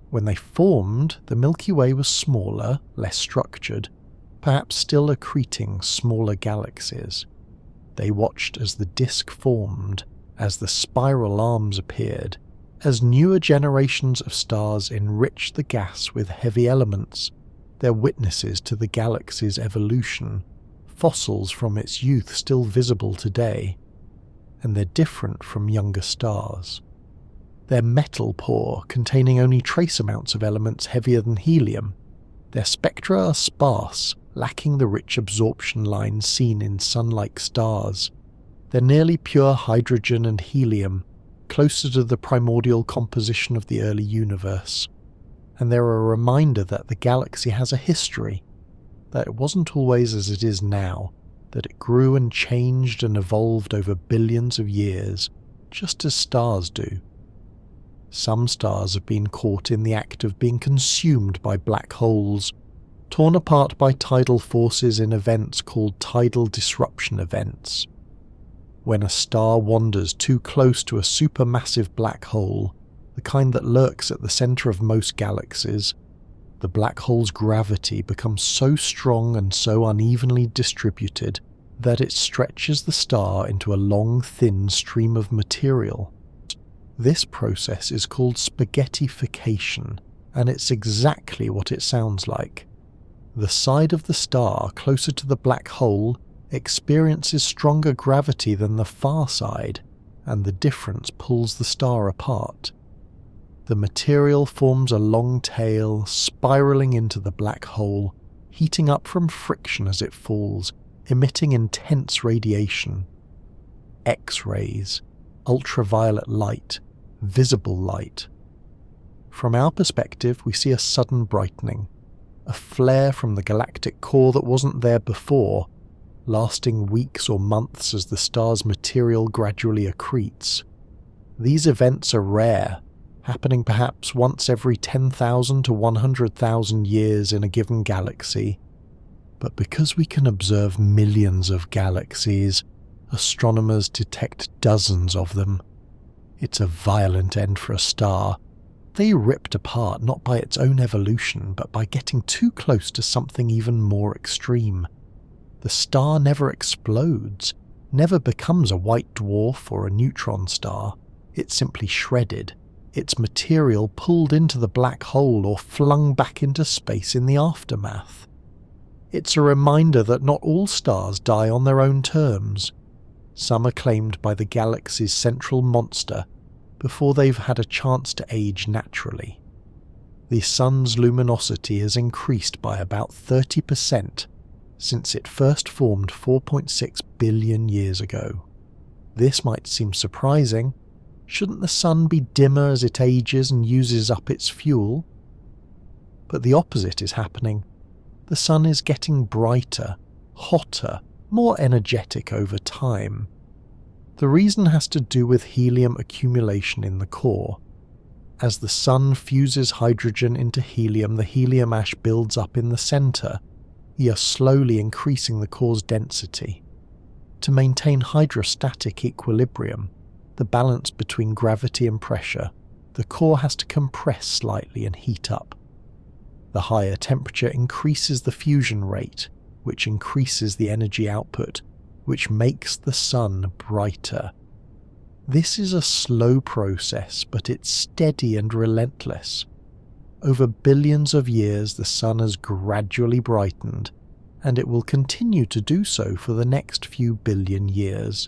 When they formed, the Milky Way was smaller, less structured, perhaps still accreting smaller galaxies. They watched as the disk formed, as the spiral arms appeared, As newer generations of stars enrich the gas with heavy elements, they're witnesses to the galaxy's evolution, fossils from its youth still visible today, and they're different from younger stars. They're metal poor, containing only trace amounts of elements heavier than helium. Their spectra are sparse, lacking the rich absorption lines seen in sun-like stars. They're nearly pure hydrogen and helium, closer to the primordial composition of the early universe. And they're a reminder that the galaxy has a history, that it wasn't always as it is now, that it grew and changed and evolved over billions of years, just as stars do. Some stars have been caught in the act of being consumed by black holes, torn apart by tidal forces in events called tidal disruption events. When a star wanders too close to a supermassive black hole, the kind that lurks at the centre of most galaxies, the black hole's gravity becomes so strong and so unevenly distributed that it stretches the star into a long, thin stream of material. This process is called spaghettification, and it's exactly what it sounds like. The side of the star closer to the black hole experiences stronger gravity than the far side, and the difference pulls the star apart. The material forms a long tail, spiralling into the black hole, heating up from friction as it falls, emitting intense radiation. X-rays, ultraviolet light, visible light. From our perspective, we see a sudden brightening, a flare from the galactic core that wasn't there before, lasting weeks or months as the star's material gradually accretes. These events are rare, happening perhaps once every 10,000 to 100,000 years in a given galaxy. But because we can observe millions of galaxies, astronomers detect dozens of them. It's a violent end for a star. They ripped apart not by its own evolution, but by getting too close to something even more extreme. The star never explodes, never becomes a white dwarf or a neutron star. It's simply shredded, its material pulled into the black hole or flung back into space in the aftermath. It's a reminder that not all stars die on their own terms. Some are claimed by the galaxy's central monster before they've had a chance to age naturally. The sun's luminosity has increased by about 30% since it first formed 4.6 billion years ago. This might seem surprising. Shouldn't the sun be dimmer as it ages and uses up its fuel? But the opposite is happening. The sun is getting brighter, hotter, more energetic over time. The reason has to do with helium accumulation in the core. As the sun fuses hydrogen into helium, the helium ash builds up in the centre. You're slowly increasing the core's density. To maintain hydrostatic equilibrium, the balance between gravity and pressure, the core has to compress slightly and heat up. The higher temperature increases the fusion rate, which increases the energy output, which makes the sun brighter. This is a slow process, but it's steady and relentless. Over billions of years, the sun has gradually brightened, and it will continue to do so for the next few billion years.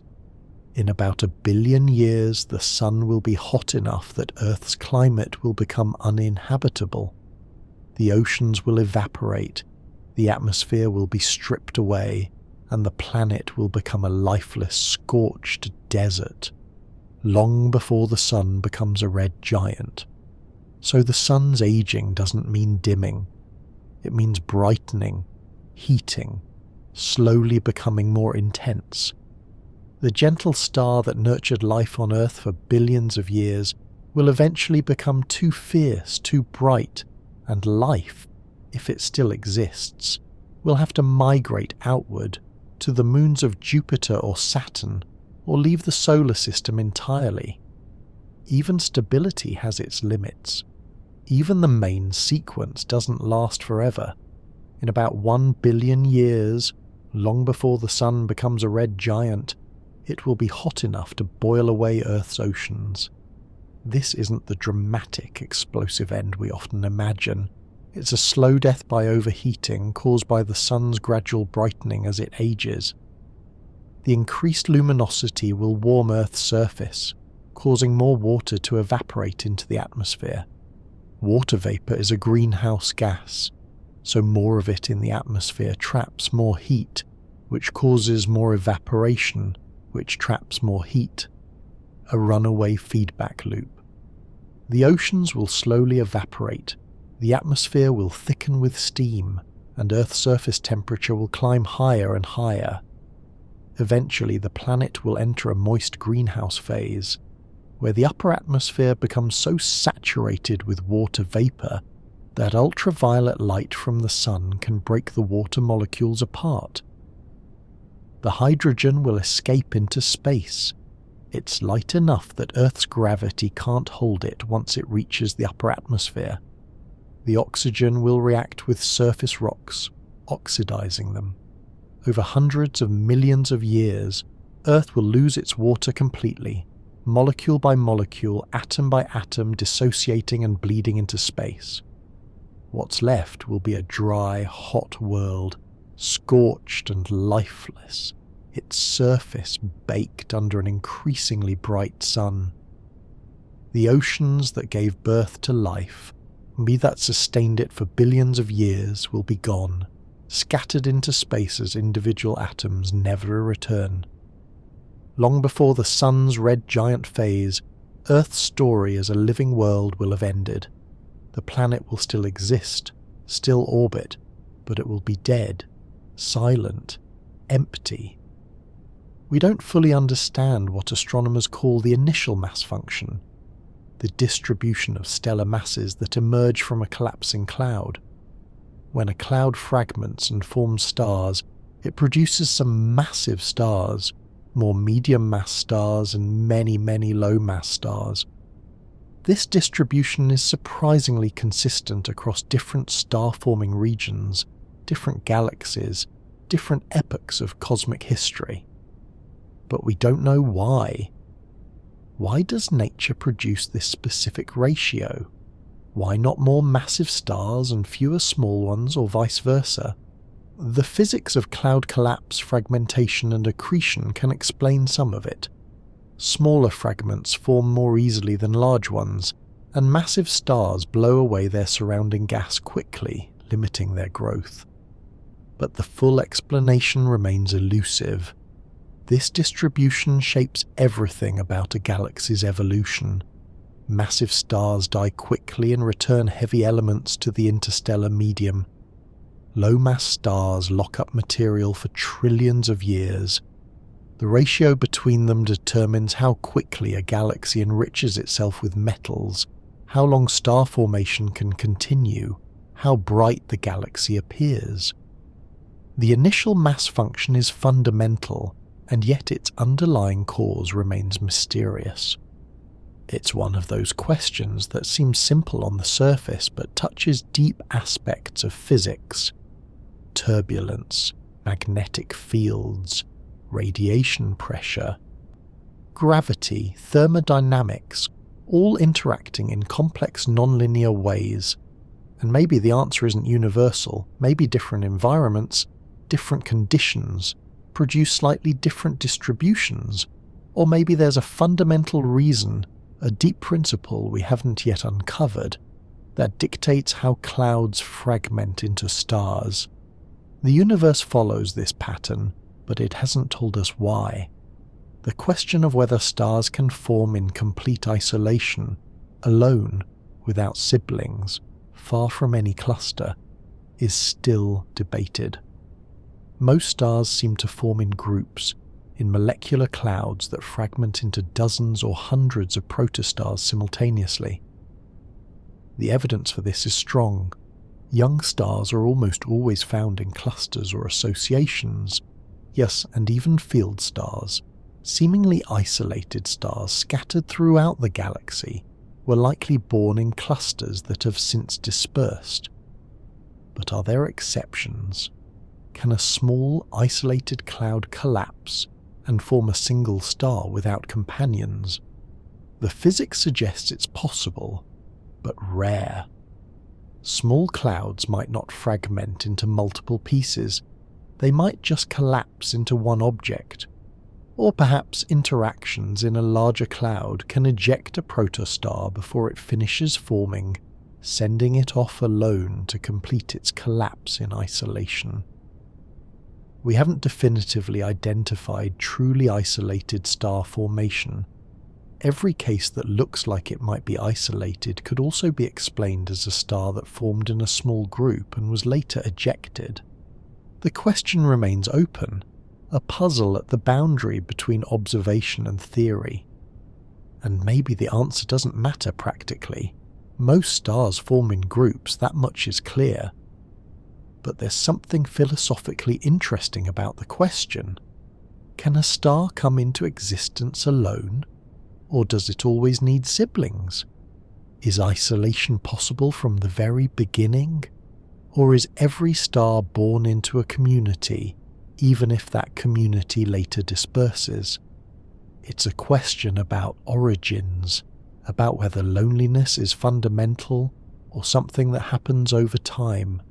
In about 1 billion years, the sun will be hot enough that Earth's climate will become uninhabitable. The oceans will evaporate, the atmosphere will be stripped away, and the planet will become a lifeless, scorched desert, long before the sun becomes a red giant. So the sun's aging doesn't mean dimming. It means brightening, heating, slowly becoming more intense. The gentle star that nurtured life on Earth for billions of years will eventually become too fierce, too bright, and life, if it still exists, will have to migrate outward to the moons of Jupiter or Saturn, or leave the solar system entirely. Even stability has its limits. Even the main sequence doesn't last forever. In about 1 billion years, long before the sun becomes a red giant, it will be hot enough to boil away Earth's oceans. This isn't the dramatic, explosive end we often imagine. It's a slow death by overheating caused by the sun's gradual brightening as it ages. The increased luminosity will warm Earth's surface, causing more water to evaporate into the atmosphere. Water vapor is a greenhouse gas, so more of it in the atmosphere traps more heat, which causes more evaporation, which traps more heat. A runaway feedback loop. The oceans will slowly evaporate, the atmosphere will thicken with steam, and Earth's surface temperature will climb higher and higher. Eventually, the planet will enter a moist greenhouse phase, where the upper atmosphere becomes so saturated with water vapor that ultraviolet light from the sun can break the water molecules apart. The hydrogen will escape into space. It's light enough that Earth's gravity can't hold it once it reaches the upper atmosphere. The oxygen will react with surface rocks, oxidizing them. Over hundreds of millions of years, Earth will lose its water completely, molecule by molecule, atom by atom, dissociating and bleeding into space. What's left will be a dry, hot world, scorched and lifeless, its surface baked under an increasingly bright sun. The oceans that gave birth to life, and that sustained it for billions of years, will be gone, scattered into space as individual atoms, never return. Long before the sun's red giant phase, Earth's story as a living world will have ended. The planet will still exist, still orbit, but it will be dead, silent, empty. We don't fully understand what astronomers call the initial mass function, the distribution of stellar masses that emerge from a collapsing cloud. When a cloud fragments and forms stars, it produces some massive stars, more medium-mass stars and many, many low-mass stars. This distribution is surprisingly consistent across different star-forming regions, different galaxies, different epochs of cosmic history. But we don't know why. Why does nature produce this specific ratio? Why not more massive stars and fewer small ones, or vice versa? The physics of cloud collapse, fragmentation and accretion can explain some of it. Smaller fragments form more easily than large ones, and massive stars blow away their surrounding gas quickly, limiting their growth. But the full explanation remains elusive. This distribution shapes everything about a galaxy's evolution. Massive stars die quickly and return heavy elements to the interstellar medium. Low-mass stars lock up material for trillions of years. The ratio between them determines how quickly a galaxy enriches itself with metals, how long star formation can continue, how bright the galaxy appears. The initial mass function is fundamental, and yet its underlying cause remains mysterious. It's one of those questions that seems simple on the surface but touches deep aspects of physics. Turbulence, magnetic fields, radiation pressure, gravity, thermodynamics, all interacting in complex nonlinear ways. And maybe the answer isn't universal, maybe different environments, different conditions, produce slightly different distributions, or maybe there's a fundamental reason, a deep principle we haven't yet uncovered, that dictates how clouds fragment into stars. The universe follows this pattern, but it hasn't told us why. The question of whether stars can form in complete isolation, alone, without siblings, far from any cluster, is still debated. Most stars seem to form in groups, in molecular clouds that fragment into dozens or hundreds of protostars simultaneously. The evidence for this is strong. Young stars are almost always found in clusters or associations, yes, and even field stars, seemingly isolated stars scattered throughout the galaxy, were likely born in clusters that have since dispersed. But are there exceptions? Can a small, isolated cloud collapse and form a single star without companions? The physics suggests it's possible, but rare. Small clouds might not fragment into multiple pieces, they might just collapse into one object. Or perhaps interactions in a larger cloud can eject a protostar before it finishes forming, sending it off alone to complete its collapse in isolation. We haven't definitively identified truly isolated star formation. Every case that looks like it might be isolated could also be explained as a star that formed in a small group and was later ejected. The question remains open, a puzzle at the boundary between observation and theory. And maybe the answer doesn't matter practically. Most stars form in groups, that much is clear. But there's something philosophically interesting about the question. Can a star come into existence alone? Or does it always need siblings? Is isolation possible from the very beginning? Or is every star born into a community, even if that community later disperses? It's a question about origins, about whether loneliness is fundamental or something that happens over time.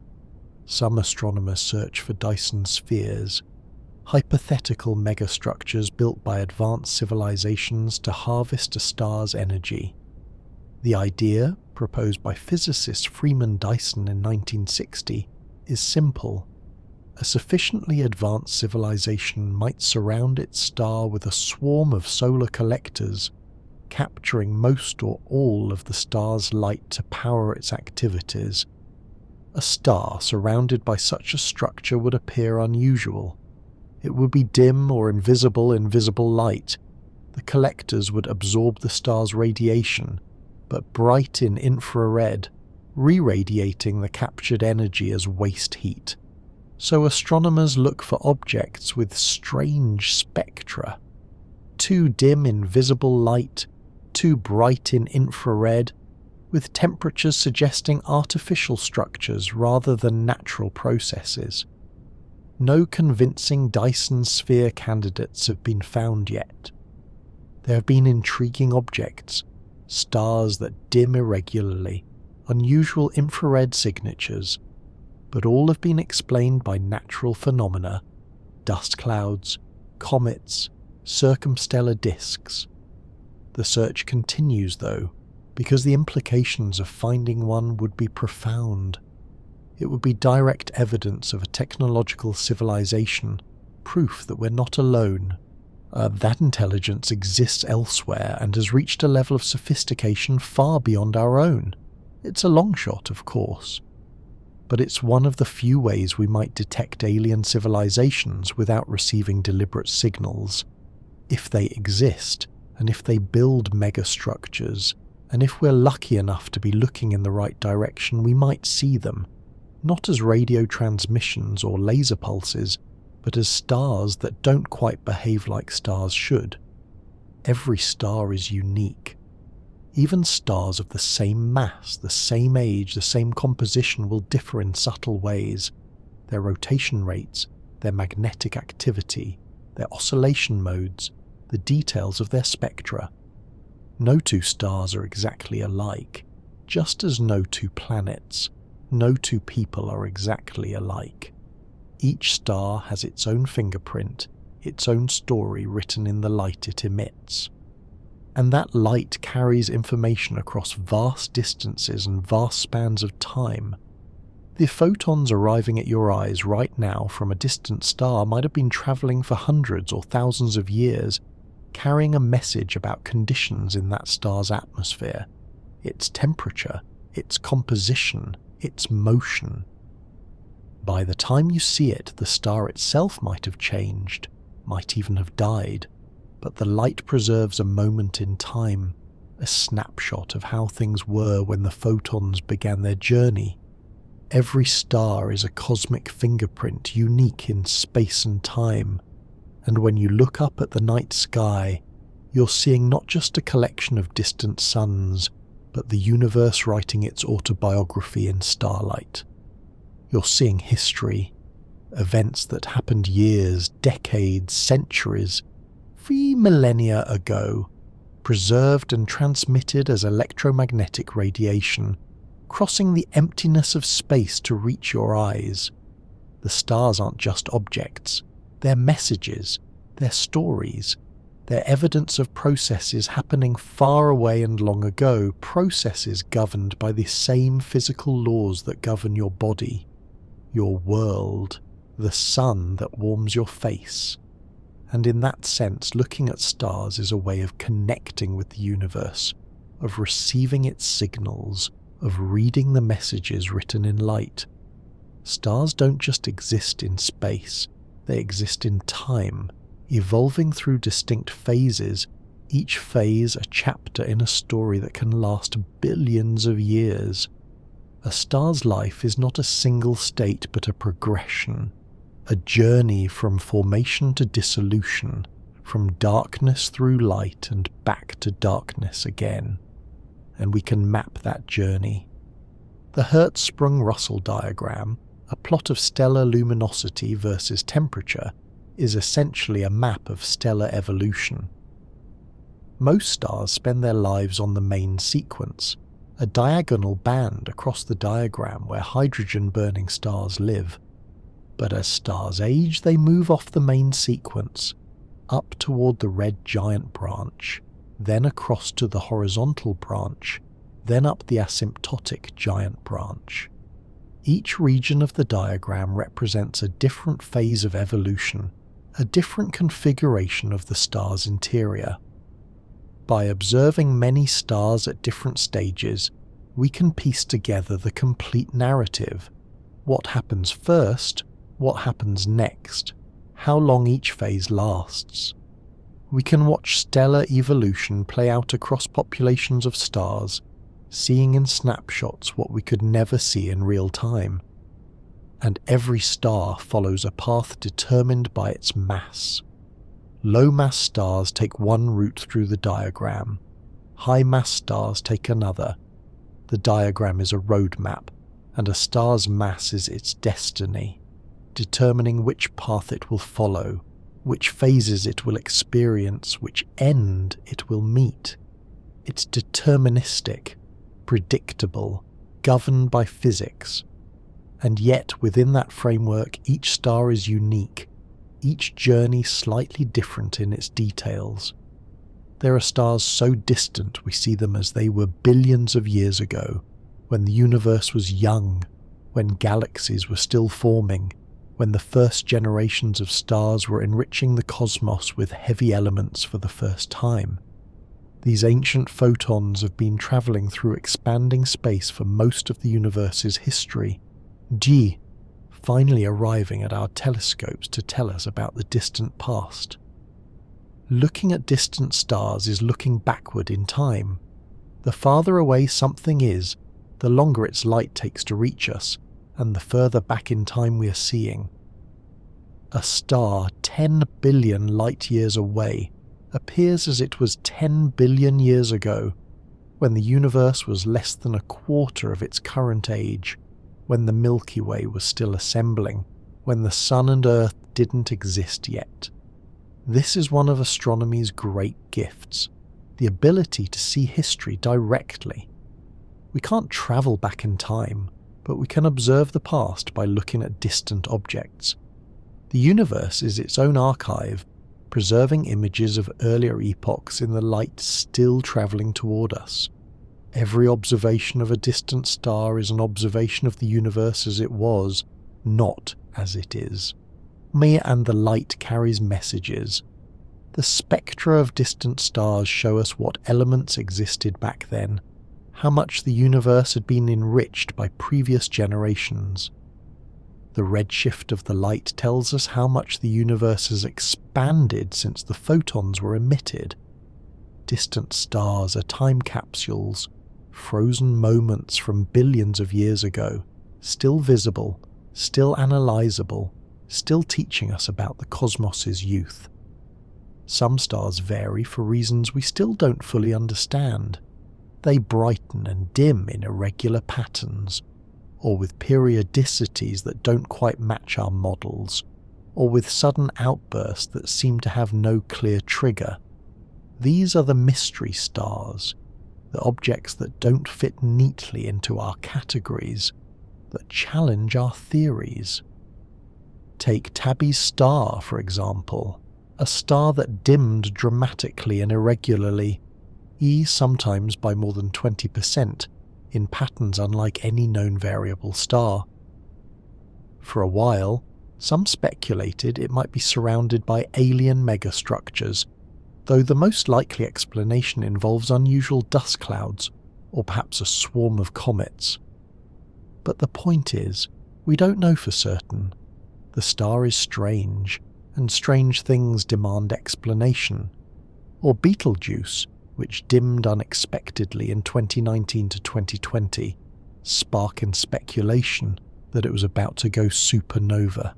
Some astronomers search for Dyson spheres, hypothetical megastructures built by advanced civilizations to harvest a star's energy. The idea, proposed by physicist Freeman Dyson in 1960, is simple. A sufficiently advanced civilization might surround its star with a swarm of solar collectors, capturing most or all of the star's light to power its activities. A star surrounded by such a structure would appear unusual. It would be dim or invisible in visible light. The collectors would absorb the star's radiation, but bright in infrared, re-radiating the captured energy as waste heat. So astronomers look for objects with strange spectra. Too dim in visible light, too bright in infrared, with temperatures suggesting artificial structures rather than natural processes. No convincing Dyson sphere candidates have been found yet. There have been intriguing objects, stars that dim irregularly, unusual infrared signatures, but all have been explained by natural phenomena, dust clouds, comets, circumstellar disks. The search continues though, because the implications of finding one would be profound. It would be direct evidence of a technological civilization, proof that we're not alone. That intelligence exists elsewhere and has reached a level of sophistication far beyond our own. It's a long shot, of course. But it's one of the few ways we might detect alien civilizations without receiving deliberate signals. If they exist, and if they build megastructures, and if we're lucky enough to be looking in the right direction, we might see them. Not as radio transmissions or laser pulses, but as stars that don't quite behave like stars should. Every star is unique. Even stars of the same mass, the same age, the same composition will differ in subtle ways. Their rotation rates, their magnetic activity, their oscillation modes, the details of their spectra. No two stars are exactly alike, just as no two planets, no two people are exactly alike. Each star has its own fingerprint, its own story written in the light it emits. And that light carries information across vast distances and vast spans of time. The photons arriving at your eyes right now from a distant star might have been travelling for hundreds or thousands of years, carrying a message about conditions in that star's atmosphere, its temperature, its composition, its motion. By the time you see it, the star itself might have changed, might even have died, but the light preserves a moment in time, a snapshot of how things were when the photons began their journey. Every star is a cosmic fingerprint unique in space and time, and when you look up at the night sky, you're seeing not just a collection of distant suns, but the universe writing its autobiography in starlight. You're seeing history, events that happened years, decades, centuries, 3 millennia ago, preserved and transmitted as electromagnetic radiation, crossing the emptiness of space to reach your eyes. The stars aren't just objects, they're messages, they're stories, they're evidence of processes happening far away and long ago, processes governed by the same physical laws that govern your body, your world, the sun that warms your face. And in that sense, looking at stars is a way of connecting with the universe, of receiving its signals, of reading the messages written in light. Stars don't just exist in space, they exist in time, evolving through distinct phases, each phase a chapter in a story that can last billions of years. A star's life is not a single state but a progression, a journey from formation to dissolution, from darkness through light and back to darkness again. And we can map that journey. The Hertzsprung-Russell diagram, a plot of stellar luminosity versus temperature, is essentially a map of stellar evolution. Most stars spend their lives on the main sequence, a diagonal band across the diagram where hydrogen-burning stars live. But as stars age, they move off the main sequence, up toward the red giant branch, then across to the horizontal branch, then up the asymptotic giant branch. Each region of the diagram represents a different phase of evolution, a different configuration of the star's interior. By observing many stars at different stages, we can piece together the complete narrative. What happens first, what happens next, how long each phase lasts. We can watch stellar evolution play out across populations of stars, seeing in snapshots what we could never see in real time. And every star follows a path determined by its mass. Low-mass stars take one route through the diagram. High-mass stars take another. The diagram is a roadmap, and a star's mass is its destiny, determining which path it will follow, which phases it will experience, which end it will meet. It's deterministic, predictable, governed by physics. And yet, within that framework, each star is unique, each journey slightly different in its details. There are stars so distant we see them as they were billions of years ago, when the universe was young, when galaxies were still forming, when the first generations of stars were enriching the cosmos with heavy elements for the first time. These ancient photons have been travelling through expanding space for most of the universe's history, finally arriving at our telescopes to tell us about the distant past. Looking at distant stars is looking backward in time. The farther away something is, the longer its light takes to reach us, and the further back in time we are seeing. A star 10 billion light-years away appears as it was 10 billion years ago, when the universe was less than a quarter of its current age, when the Milky Way was still assembling, when the Sun and Earth didn't exist yet. This is one of astronomy's great gifts, the ability to see history directly. We can't travel back in time, but we can observe the past by looking at distant objects. The universe is its own archive, preserving images of earlier epochs in the light still travelling toward us. Every observation of a distant star is an observation of the universe as it was, not as it is. Me and the light carries messages. The spectra of distant stars show us what elements existed back then, how much the universe had been enriched by previous generations. The redshift of the light tells us how much the universe has expanded since the photons were emitted. Distant stars are time capsules, frozen moments from billions of years ago, still visible, still analyzable, still teaching us about the cosmos's youth. Some stars vary for reasons we still don't fully understand. They brighten and dim in irregular patterns, or with periodicities that don't quite match our models, or with sudden outbursts that seem to have no clear trigger. These are the mystery stars, the objects that don't fit neatly into our categories, that challenge our theories. Take Tabby's star, for example, a star that dimmed dramatically and irregularly, sometimes by more than 20%, in patterns unlike any known variable star. For a while, some speculated it might be surrounded by alien megastructures, though the most likely explanation involves unusual dust clouds, or perhaps a swarm of comets. But the point is, we don't know for certain. The star is strange, and strange things demand explanation. Or Betelgeuse, which dimmed unexpectedly in 2019 to 2020, sparking speculation that it was about to go supernova.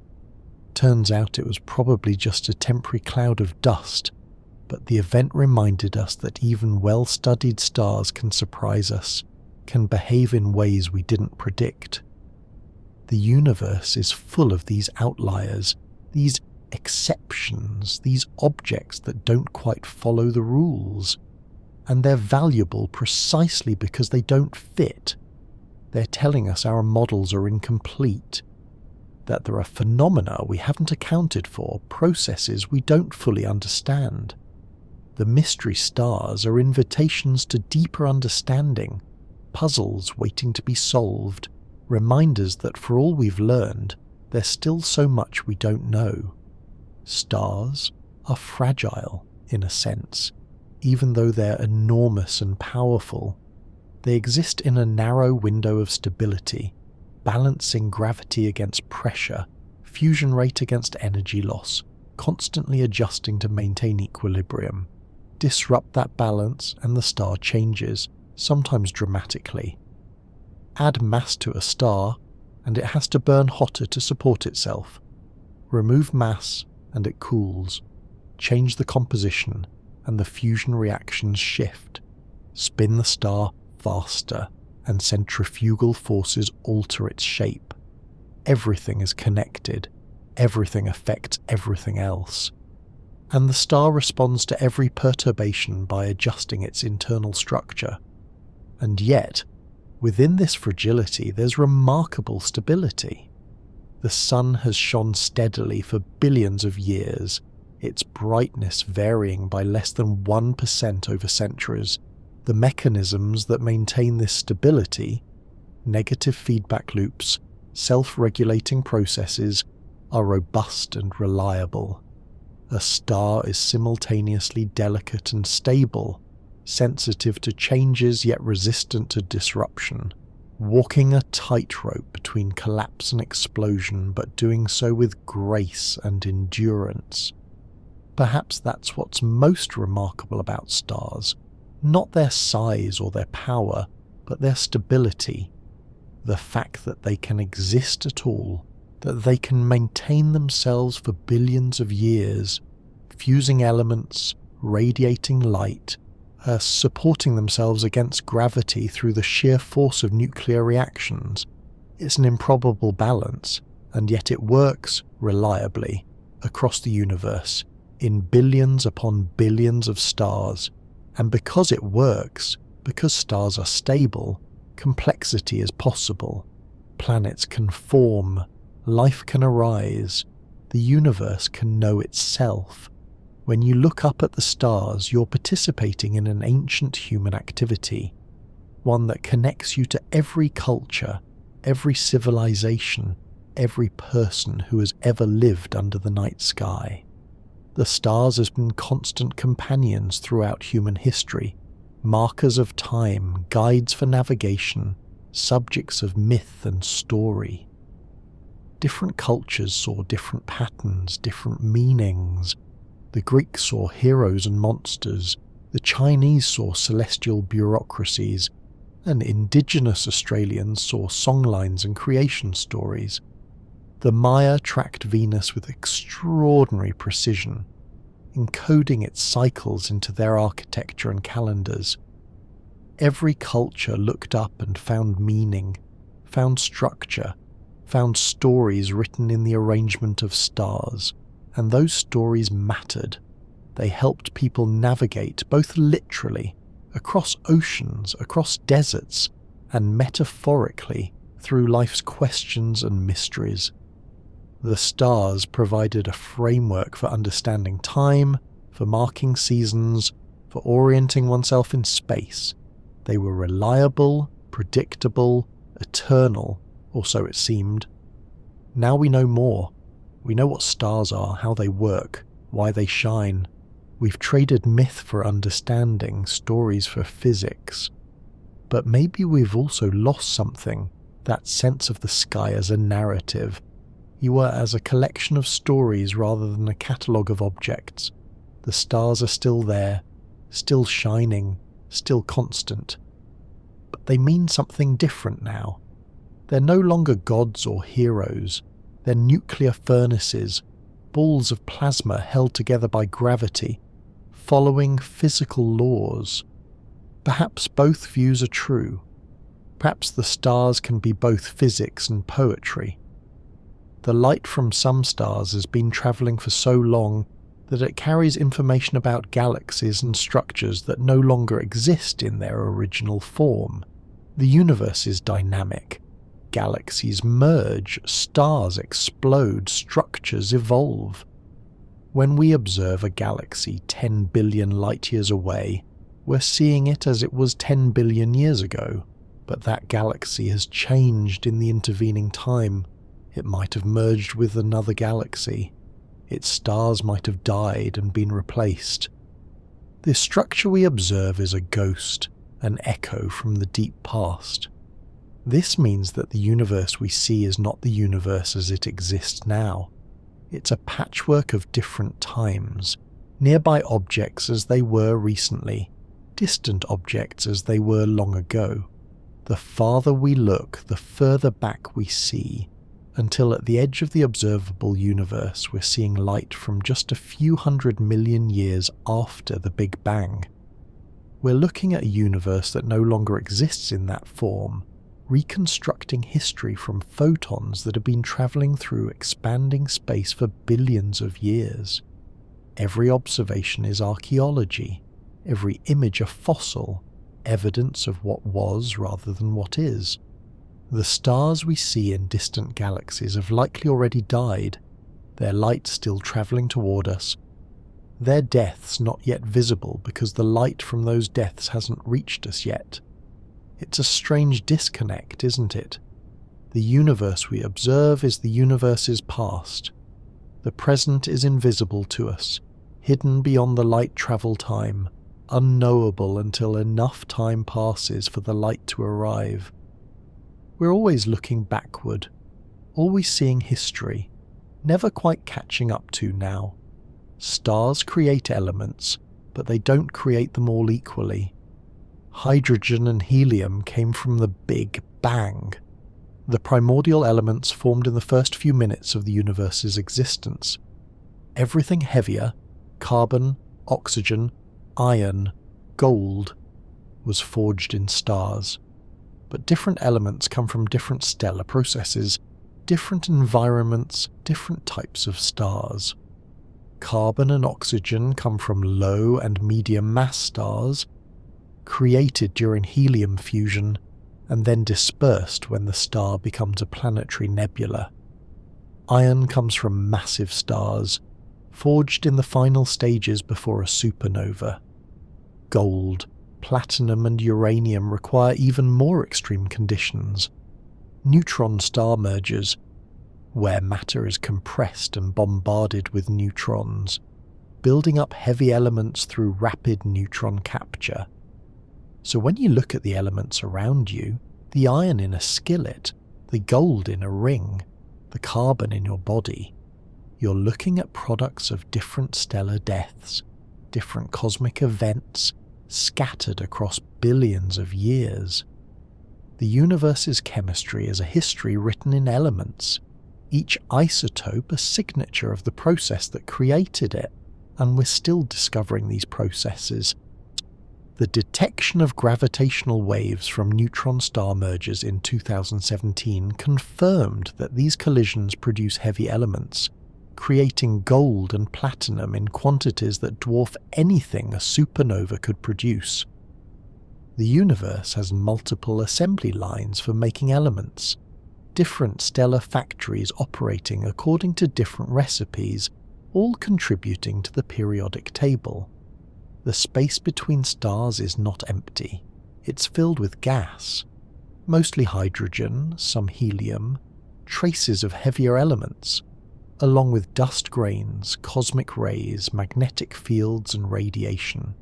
Turns out it was probably just a temporary cloud of dust, but the event reminded us that even well-studied stars can surprise us, can behave in ways we didn't predict. The universe is full of these outliers, these exceptions, these objects that don't quite follow the rules. And they're valuable precisely because they don't fit. They're telling us our models are incomplete, that there are phenomena we haven't accounted for, processes we don't fully understand. The mystery stars are invitations to deeper understanding, puzzles waiting to be solved, reminders that for all we've learned, there's still so much we don't know. Stars are fragile, in a sense, even though they're enormous and powerful. They exist in a narrow window of stability, balancing gravity against pressure, fusion rate against energy loss, constantly adjusting to maintain equilibrium. Disrupt that balance and the star changes, sometimes dramatically. Add mass to a star, and it has to burn hotter to support itself. Remove mass, and it cools. Change the composition, and the fusion reactions shift. Spin the star faster, and centrifugal forces alter its shape. Everything is connected. Everything affects everything else. And the star responds to every perturbation by adjusting its internal structure. And yet, within this fragility there's remarkable stability. The sun has shone steadily for billions of years, its brightness varying by less than 1% over centuries. The mechanisms that maintain this stability, negative feedback loops, self-regulating processes, are robust and reliable. A star is simultaneously delicate and stable, sensitive to changes yet resistant to disruption, walking a tightrope between collapse and explosion, but doing so with grace and endurance. Perhaps that's what's most remarkable about stars, not their size or their power, but their stability, the fact that they can exist at all, that they can maintain themselves for billions of years, fusing elements, radiating light, supporting themselves against gravity through the sheer force of nuclear reactions. It's an improbable balance, and yet it works reliably across the universe, in billions upon billions of stars. And because it works, because stars are stable, complexity is possible. Planets can form, life can arise, the universe can know itself. When you look up at the stars, you're participating in an ancient human activity, one that connects you to every culture, every civilization, every person who has ever lived under the night sky. The stars have been constant companions throughout human history, markers of time, guides for navigation, subjects of myth and story. Different cultures saw different patterns, different meanings. The Greeks saw heroes and monsters, the Chinese saw celestial bureaucracies, and indigenous Australians saw songlines and creation stories. The Maya tracked Venus with extraordinary precision, encoding its cycles into their architecture and calendars. Every culture looked up and found meaning, found structure, found stories written in the arrangement of stars, and those stories mattered. They helped people navigate, both literally, across oceans, across deserts, and metaphorically through life's questions and mysteries. The stars provided a framework for understanding time, for marking seasons, for orienting oneself in space. They were reliable, predictable, eternal, or so it seemed. Now we know more. We know what stars are, how they work, why they shine. We've traded myth for understanding, stories for physics. But maybe we've also lost something, that sense of the sky as a narrative. You were as a collection of stories rather than a catalogue of objects. The stars are still there, still shining, still constant. But they mean something different now. They're no longer gods or heroes. They're nuclear furnaces, balls of plasma held together by gravity, following physical laws. Perhaps both views are true. Perhaps the stars can be both physics and poetry. The light from some stars has been travelling for so long that it carries information about galaxies and structures that no longer exist in their original form. The universe is dynamic. Galaxies merge, stars explode, structures evolve. When we observe a galaxy 10 billion light-years away, we're seeing it as it was 10 billion years ago, but that galaxy has changed in the intervening time. It might have merged with another galaxy. Its stars might have died and been replaced. This structure we observe is a ghost, an echo from the deep past. This means that the universe we see is not the universe as it exists now. It's a patchwork of different times, nearby objects as they were recently, distant objects as they were long ago. The farther we look, the further back we see, until at the edge of the observable universe we're seeing light from just a few 100 million years after the Big Bang. We're looking at a universe that no longer exists in that form, reconstructing history from photons that have been travelling through expanding space for billions of years. Every observation is archaeology, every image a fossil, evidence of what was rather than what is. The stars we see in distant galaxies have likely already died, their light still travelling toward us, their deaths not yet visible because the light from those deaths hasn't reached us yet. It's a strange disconnect, isn't it? The universe we observe is the universe's past. The present is invisible to us, hidden beyond the light travel time, unknowable until enough time passes for the light to arrive. We're always looking backward, always seeing history, never quite catching up to now. Stars create elements, but they don't create them all equally. Hydrogen and helium came from the Big Bang. The primordial elements formed in the first few minutes of the universe's existence. Everything heavier, carbon, oxygen, iron, gold, was forged in stars. But different elements come from different stellar processes, different environments, different types of stars. Carbon and oxygen come from low and medium mass stars, created during helium fusion, and then dispersed when the star becomes a planetary nebula. Iron comes from massive stars, forged in the final stages before a supernova. Gold, platinum and uranium require even more extreme conditions. Neutron star mergers, where matter is compressed and bombarded with neutrons, building up heavy elements through rapid neutron capture. So when you look at the elements around you, the iron in a skillet, the gold in a ring, the carbon in your body, you're looking at products of different stellar deaths, different cosmic events, scattered across billions of years. The universe's chemistry is a history written in elements, each isotope a signature of the process that created it, and we're still discovering these processes. The detection of gravitational waves from neutron star mergers in 2017 confirmed that these collisions produce heavy elements, creating gold and platinum in quantities that dwarf anything a supernova could produce. The universe has multiple assembly lines for making elements, different stellar factories operating according to different recipes, all contributing to the periodic table. The space between stars is not empty. It's filled with gas, mostly hydrogen, some helium, traces of heavier elements, along with dust grains, cosmic rays, magnetic fields, and radiation.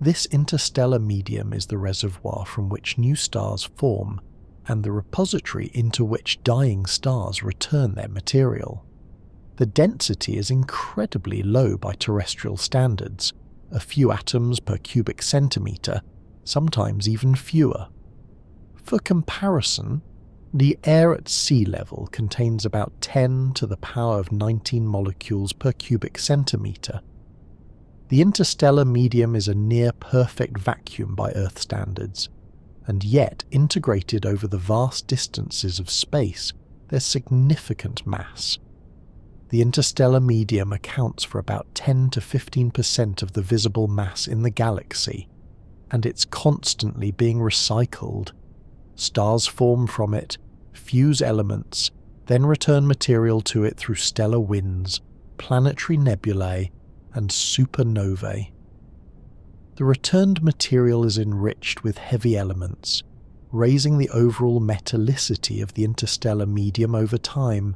This interstellar medium is the reservoir from which new stars form and the repository into which dying stars return their material. The density is incredibly low by terrestrial standards, a few atoms per cubic centimetre, sometimes even fewer. For comparison, the air at sea level contains about 10 to the power of 19 molecules per cubic centimetre. The interstellar medium is a near-perfect vacuum by Earth standards, and yet integrated over the vast distances of space, there's significant mass. The interstellar medium accounts for about 10 to 15% of the visible mass in the galaxy, and it's constantly being recycled. Stars form from it, fuse elements, then return material to it through stellar winds, planetary nebulae, and supernovae. The returned material is enriched with heavy elements, raising the overall metallicity of the interstellar medium over time.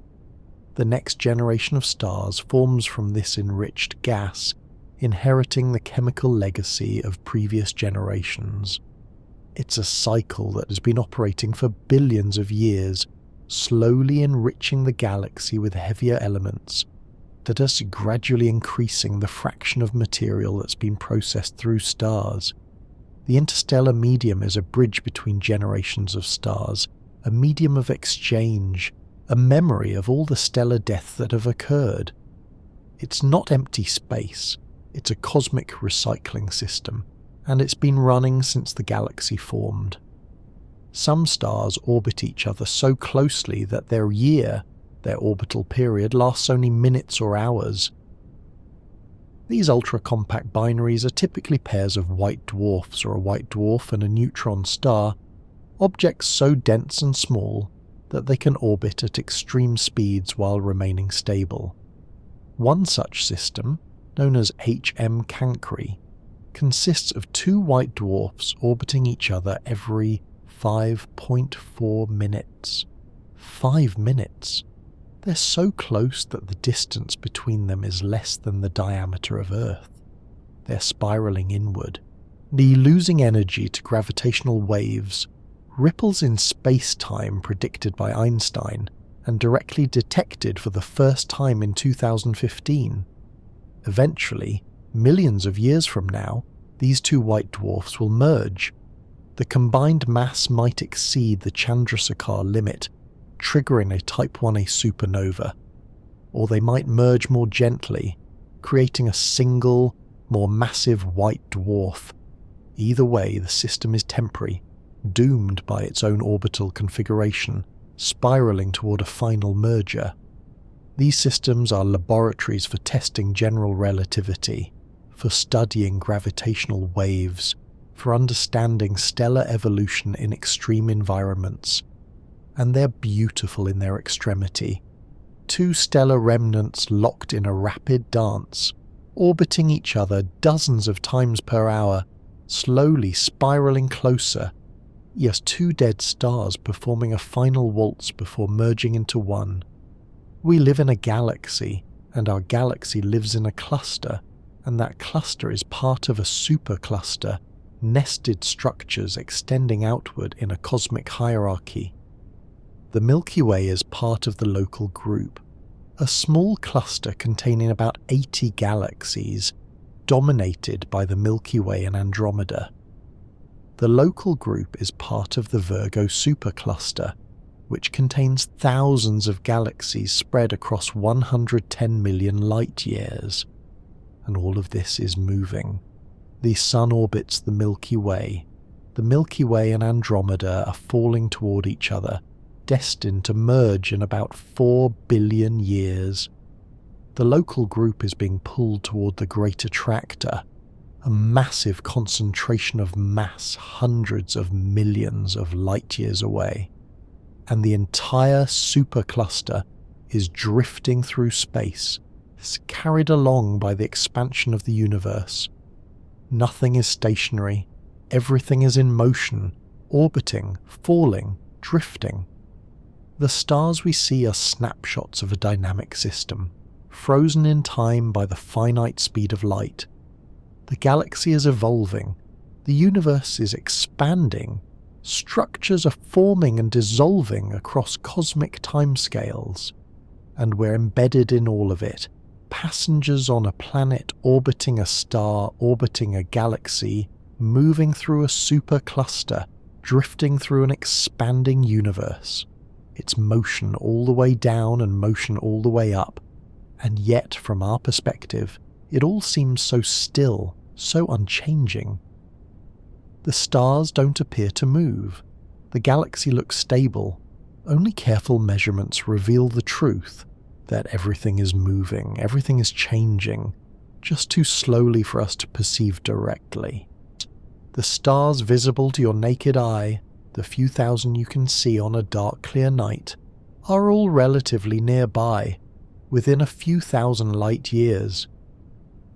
The next generation of stars forms from this enriched gas, inheriting the chemical legacy of previous generations. It's a cycle that has been operating for billions of years, slowly enriching the galaxy with heavier elements, that is gradually increasing the fraction of material that's been processed through stars. The interstellar medium is a bridge between generations of stars, a medium of exchange, a memory of all the stellar deaths that have occurred. It's not empty space, it's a cosmic recycling system, and it's been running since the galaxy formed. Some stars orbit each other so closely that their orbital period, lasts only minutes or hours. These ultra-compact binaries are typically pairs of white dwarfs or a white dwarf and a neutron star, objects so dense and small that they can orbit at extreme speeds while remaining stable. One such system, known as HM Cancri, consists of two white dwarfs orbiting each other every 5.4 minutes. 5 minutes. They're so close that the distance between them is less than the diameter of Earth. They're spiraling inward. The losing energy to gravitational waves, ripples in space-time predicted by Einstein and directly detected for the first time in 2015. Eventually, millions of years from now, these two white dwarfs will merge. The combined mass might exceed the Chandrasekhar limit, triggering a Type 1a supernova, or they might merge more gently, creating a single, more massive white dwarf. Either way, the system is temporary, doomed by its own orbital configuration, spiraling toward a final merger. These systems are laboratories for testing general relativity, for studying gravitational waves, for understanding stellar evolution in extreme environments, and they're beautiful in their extremity. Two stellar remnants locked in a rapid dance, orbiting each other dozens of times per hour, slowly spiraling closer. Yes, two dead stars performing a final waltz before merging into one. We live in a galaxy, and our galaxy lives in a cluster, and that cluster is part of a supercluster, nested structures extending outward in a cosmic hierarchy. The Milky Way is part of the local group, a small cluster containing about 80 galaxies, dominated by the Milky Way and Andromeda. The local group is part of the Virgo supercluster, which contains thousands of galaxies spread across 110 million light-years. And all of this is moving. The Sun orbits the Milky Way. The Milky Way and Andromeda are falling toward each other, destined to merge in about 4 billion years. The local group is being pulled toward the great attractor, a massive concentration of mass hundreds of millions of light years away, and the entire supercluster is drifting through space, carried along by the expansion of the universe. Nothing is stationary, everything is in motion, orbiting, falling, drifting. The stars we see are snapshots of a dynamic system, frozen in time by the finite speed of light. The galaxy is evolving, the universe is expanding, structures are forming and dissolving across cosmic timescales, and we're embedded in all of it, passengers on a planet orbiting a star, orbiting a galaxy, moving through a supercluster, drifting through an expanding universe. It's motion all the way down and motion all the way up, and yet from our perspective, it all seems so still, so unchanging. The stars don't appear to move. The galaxy looks stable. Only careful measurements reveal the truth that everything is moving, everything is changing, just too slowly for us to perceive directly. The stars visible to your naked eye, the few thousand you can see on a dark, clear night, are all relatively nearby, within a few thousand light years.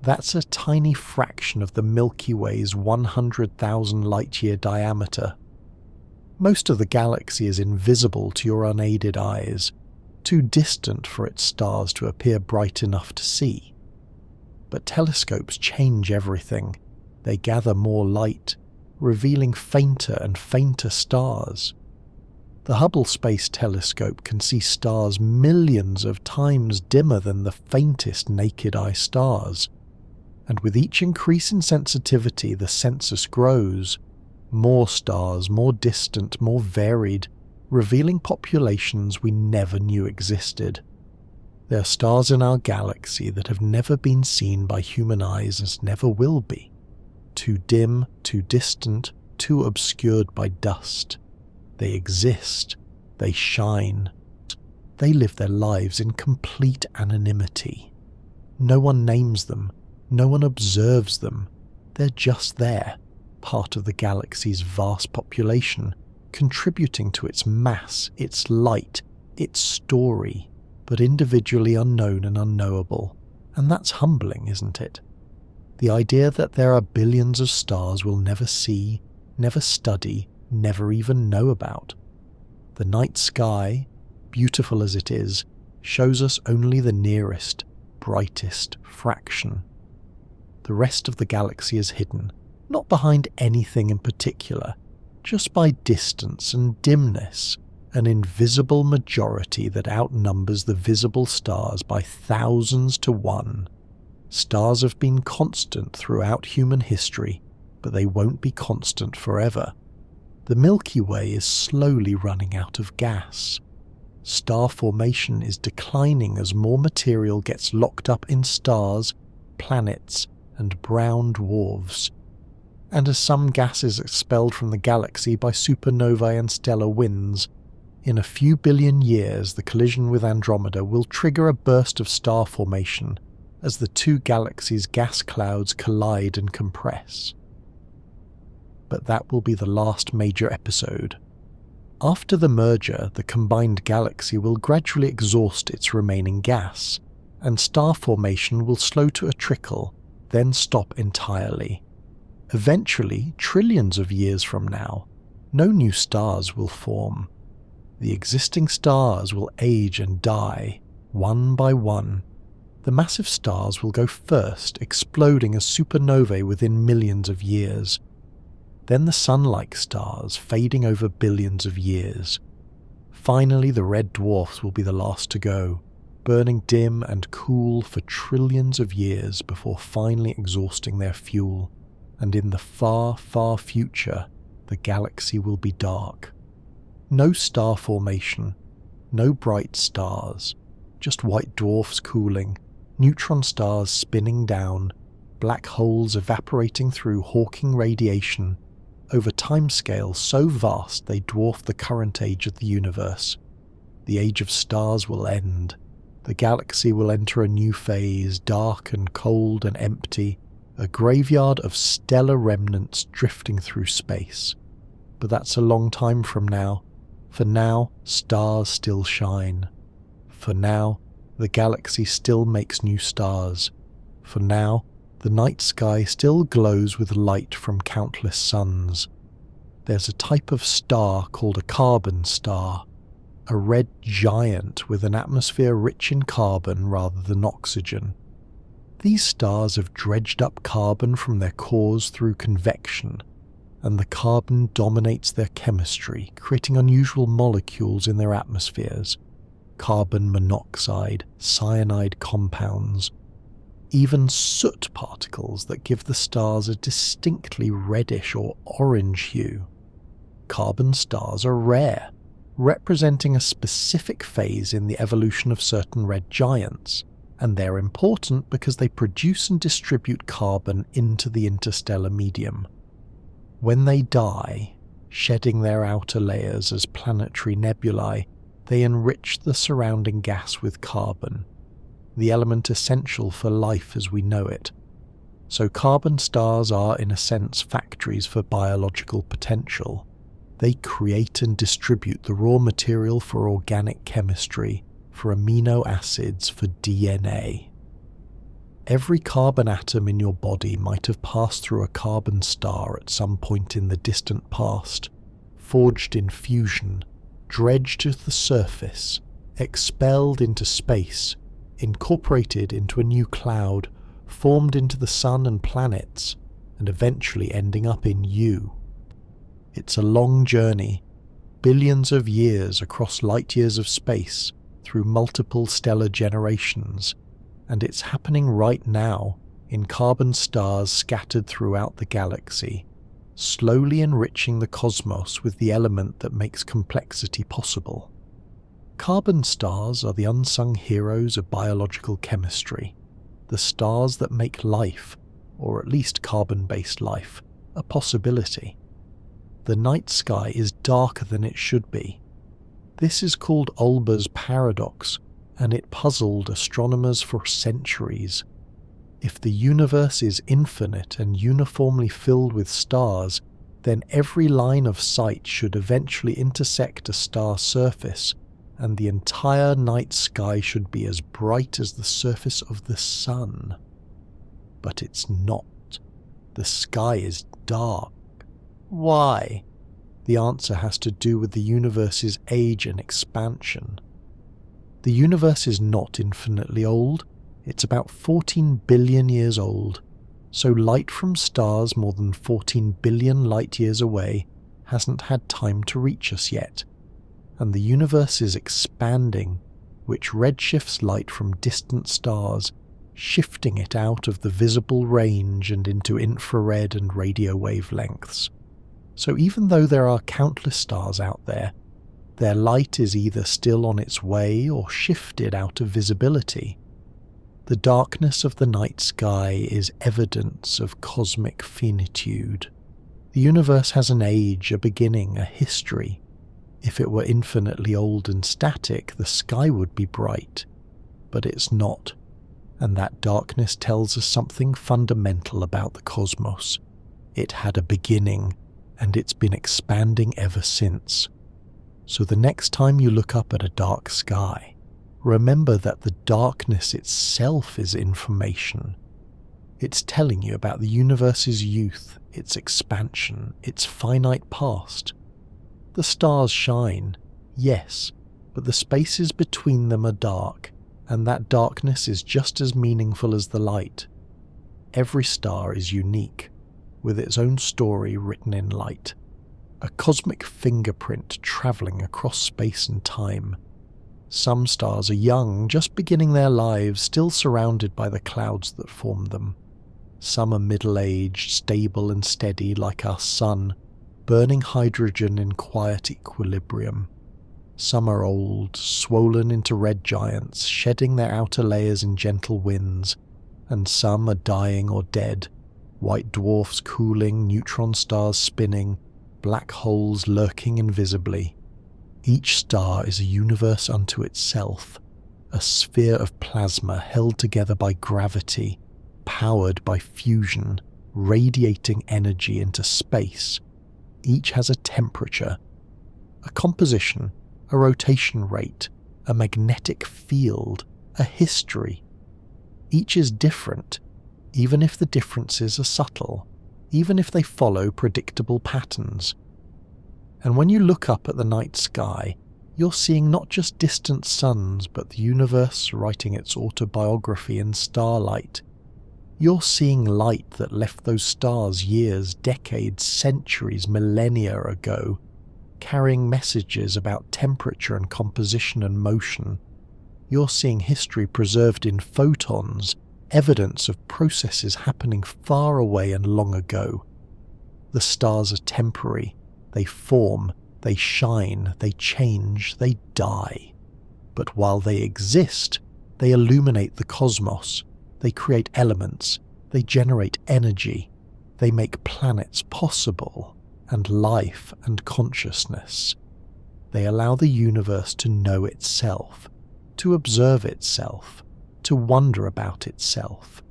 That's a tiny fraction of the Milky Way's 100,000 light-year diameter. Most of the galaxy is invisible to your unaided eyes, too distant for its stars to appear bright enough to see. But telescopes change everything. They gather more light, revealing fainter and fainter stars. The Hubble Space Telescope can see stars millions of times dimmer than the faintest naked-eye stars. And with each increase in sensitivity, the census grows. More stars, more distant, more varied, revealing populations we never knew existed. There are stars in our galaxy that have never been seen by human eyes and never will be. Too dim, too distant, too obscured by dust. They exist. They shine. They live their lives in complete anonymity. No one names them. No one observes them. They're just there, part of the galaxy's vast population, contributing to its mass, its light, its story, but individually unknown and unknowable. And that's humbling, isn't it? The idea that there are billions of stars we'll never see, never study, never even know about. The night sky, beautiful as it is, shows us only the nearest, brightest fraction. The rest of the galaxy is hidden, not behind anything in particular, just by distance and dimness, an invisible majority that outnumbers the visible stars by thousands to one. Stars have been constant throughout human history, but they won't be constant forever. The Milky Way is slowly running out of gas. Star formation is declining as more material gets locked up in stars, planets, and brown dwarfs, and as some gas is expelled from the galaxy by supernovae and stellar winds. In a few billion years, the collision with Andromeda will trigger a burst of star formation as the two galaxies' gas clouds collide and compress. But that will be the last major episode. After the merger, the combined galaxy will gradually exhaust its remaining gas, and star formation will slow to a trickle, then stop entirely. Eventually, trillions of years from now, no new stars will form. The existing stars will age and die, one by one. The massive stars will go first, exploding as supernovae within millions of years. Then the sun-like stars, fading over billions of years. Finally, the red dwarfs will be the last to go, burning dim and cool for trillions of years before finally exhausting their fuel, and in the far, far future, the galaxy will be dark. No star formation, no bright stars, just white dwarfs cooling, neutron stars spinning down, black holes evaporating through Hawking radiation, over timescales so vast they dwarf the current age of the universe. The age of stars will end. the galaxy will enter a new phase, dark and cold and empty, a graveyard of stellar remnants drifting through space. But that's a long time from now. For now, stars still shine. For now, the galaxy still makes new stars. For now, the night sky still glows with light from countless suns. There's a type of star called a carbon star, a red giant with an atmosphere rich in carbon rather than oxygen. These stars have dredged up carbon from their cores through convection, and the carbon dominates their chemistry, creating unusual molecules in their atmospheres, carbon monoxide, cyanide compounds, even soot particles that give the stars a distinctly reddish or orange hue. Carbon stars are rare, representing a specific phase in the evolution of certain red giants, and they're important because they produce and distribute carbon into the interstellar medium. When they die, shedding their outer layers as planetary nebulae, they enrich the surrounding gas with carbon, the element essential for life as we know it. So carbon stars are, in a sense, factories for biological potential. They create and distribute the raw material for organic chemistry, for amino acids, for DNA. Every carbon atom in your body might have passed through a carbon star at some point in the distant past, forged in fusion, dredged to the surface, expelled into space, incorporated into a new cloud, formed into the sun and planets, and eventually ending up in you. It's a long journey, billions of years across light years of space, through multiple stellar generations, and it's happening right now in carbon stars scattered throughout the galaxy, slowly enriching the cosmos with the element that makes complexity possible. Carbon stars are the unsung heroes of biological chemistry, the stars that make life, or at least carbon-based life, a possibility. The night sky is darker than it should be. This is called Olbers' paradox, and it puzzled astronomers for centuries. If the universe is infinite and uniformly filled with stars, then every line of sight should eventually intersect a star surface, and the entire night sky should be as bright as the surface of the sun. But it's not. The sky is dark. Why? The answer has to do with the universe's age and expansion. The universe is not infinitely old. It's about 14 billion years old, so light from stars more than 14 billion light years away hasn't had time to reach us yet, and the universe is expanding, which redshifts light from distant stars, shifting it out of the visible range and into infrared and radio wavelengths. So even though there are countless stars out there, their light is either still on its way or shifted out of visibility. The darkness of the night sky is evidence of cosmic finitude. The universe has an age, a beginning, a history. If it were infinitely old and static, the sky would be bright. But it's not, and that darkness tells us something fundamental about the cosmos. It had a beginning, and it's been expanding ever since. So the next time you look up at a dark sky, remember that the darkness itself is information. It's telling you about the universe's youth, its expansion, its finite past. The stars shine, yes, but the spaces between them are dark, and that darkness is just as meaningful as the light. Every star is unique, with its own story written in light, a cosmic fingerprint travelling across space and time. Some stars are young, just beginning their lives, still surrounded by the clouds that form them. Some are middle-aged, stable and steady like our sun, burning hydrogen in quiet equilibrium. Some are old, swollen into red giants, shedding their outer layers in gentle winds, and some are dying or dead, white dwarfs cooling, neutron stars spinning, black holes lurking invisibly. Each star is a universe unto itself, a sphere of plasma held together by gravity, powered by fusion, radiating energy into space. Each has a temperature, a composition, a rotation rate, a magnetic field, a history. Each is different, even if the differences are subtle, even if they follow predictable patterns. And when you look up at the night sky, you're seeing not just distant suns, but the universe writing its autobiography in starlight. You're seeing light that left those stars years, decades, centuries, millennia ago, carrying messages about temperature and composition and motion. You're seeing history preserved in photons, evidence of processes happening far away and long ago. The stars are temporary. They form, they shine, they change, they die. But while they exist, they illuminate the cosmos, they create elements, they generate energy, they make planets possible, and life and consciousness. They allow the universe to know itself, to observe itself, to wonder about itself.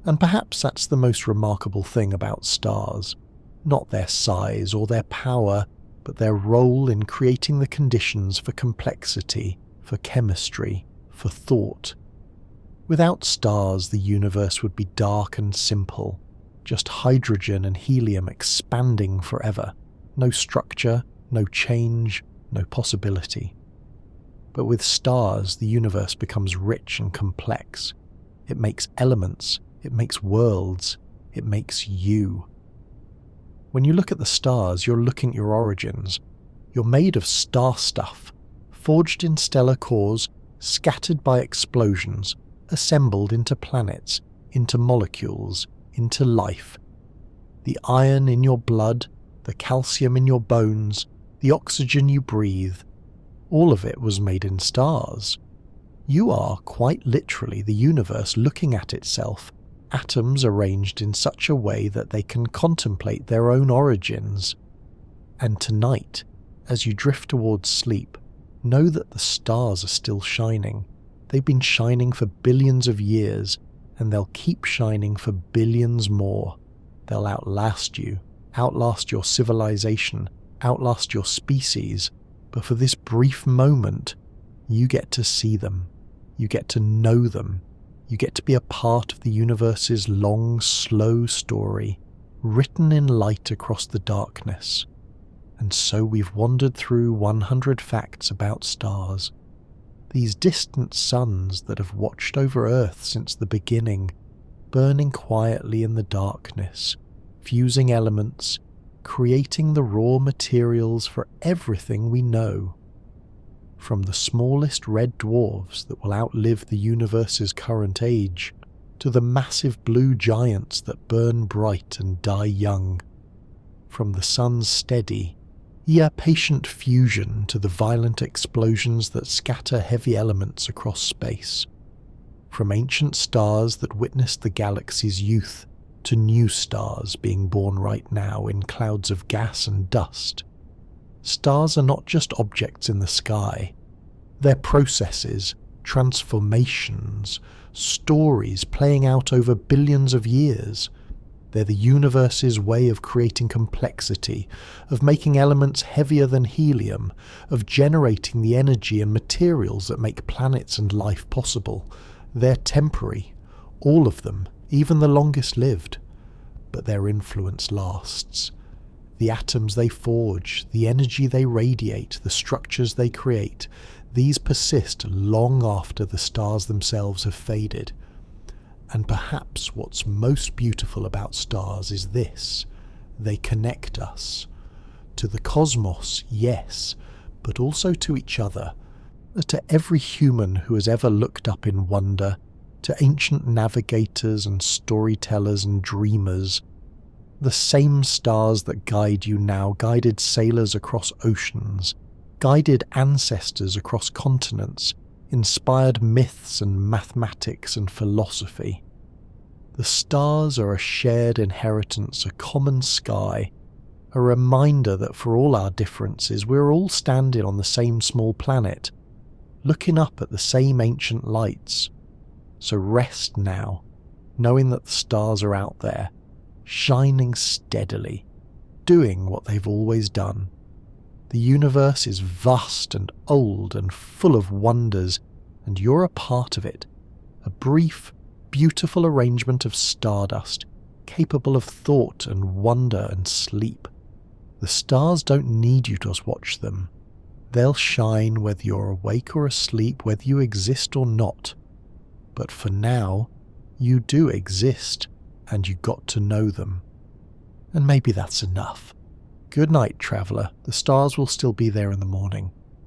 And perhaps that's the most remarkable thing about stars. Not their size or their power, but their role in creating the conditions for complexity, for chemistry, for thought. Without stars, the universe would be dark and simple, just hydrogen and helium expanding forever. No structure, no change, no possibility. But with stars, the universe becomes rich and complex. It makes elements, it makes worlds, it makes you. When you look at the stars, you're looking at your origins. You're made of star stuff, forged in stellar cores, scattered by explosions, assembled into planets, into molecules, into life. The iron in your blood, the calcium in your bones, the oxygen you breathe, all of it was made in stars. You are, quite literally, the universe looking at itself, atoms arranged in such a way that they can contemplate their own origins. And tonight, as you drift towards sleep, know that the stars are still shining. They've been shining for billions of years, and they'll keep shining for billions more. They'll outlast you, outlast your civilization, outlast your species, but for this brief moment, you get to see them. You get to know them. You get to be a part of the universe's long, slow story, written in light across the darkness. And so we've wandered through 100 facts about stars. These distant suns that have watched over Earth since the beginning, burning quietly in the darkness, fusing elements, creating the raw materials for everything we know. From the smallest red dwarfs that will outlive the universe's current age, to the massive blue giants that burn bright and die young. From the sun's steady, yet patient fusion to the violent explosions that scatter heavy elements across space. From ancient stars that witnessed the galaxy's youth, to new stars being born right now in clouds of gas and dust. Stars are not just objects in the sky. They're processes, transformations, stories playing out over billions of years. They're the universe's way of creating complexity, of making elements heavier than helium, of generating the energy and materials that make planets and life possible. They're temporary, all of them, even the longest lived. But their influence lasts. The atoms they forge, the energy they radiate, the structures they create, these persist long after the stars themselves have faded. And perhaps what's most beautiful about stars is this: they connect us. To the cosmos, yes, but also to each other. To every human who has ever looked up in wonder, to ancient navigators and storytellers and dreamers. The same stars that guide you now guided sailors across oceans, guided ancestors across continents, inspired myths and mathematics and philosophy. The stars are a shared inheritance, a common sky, a reminder that for all our differences we're all standing on the same small planet, looking up at the same ancient lights. So rest now, knowing that the stars are out there, shining steadily, doing what they've always done. The universe is vast and old and full of wonders, and you're a part of it, a brief, beautiful arrangement of stardust, capable of thought and wonder and sleep. The stars don't need you to watch them. They'll shine whether you're awake or asleep, whether you exist or not. But for now, you do exist, and you got to know them. And maybe that's enough. Good night, traveller. The stars will still be there in the morning.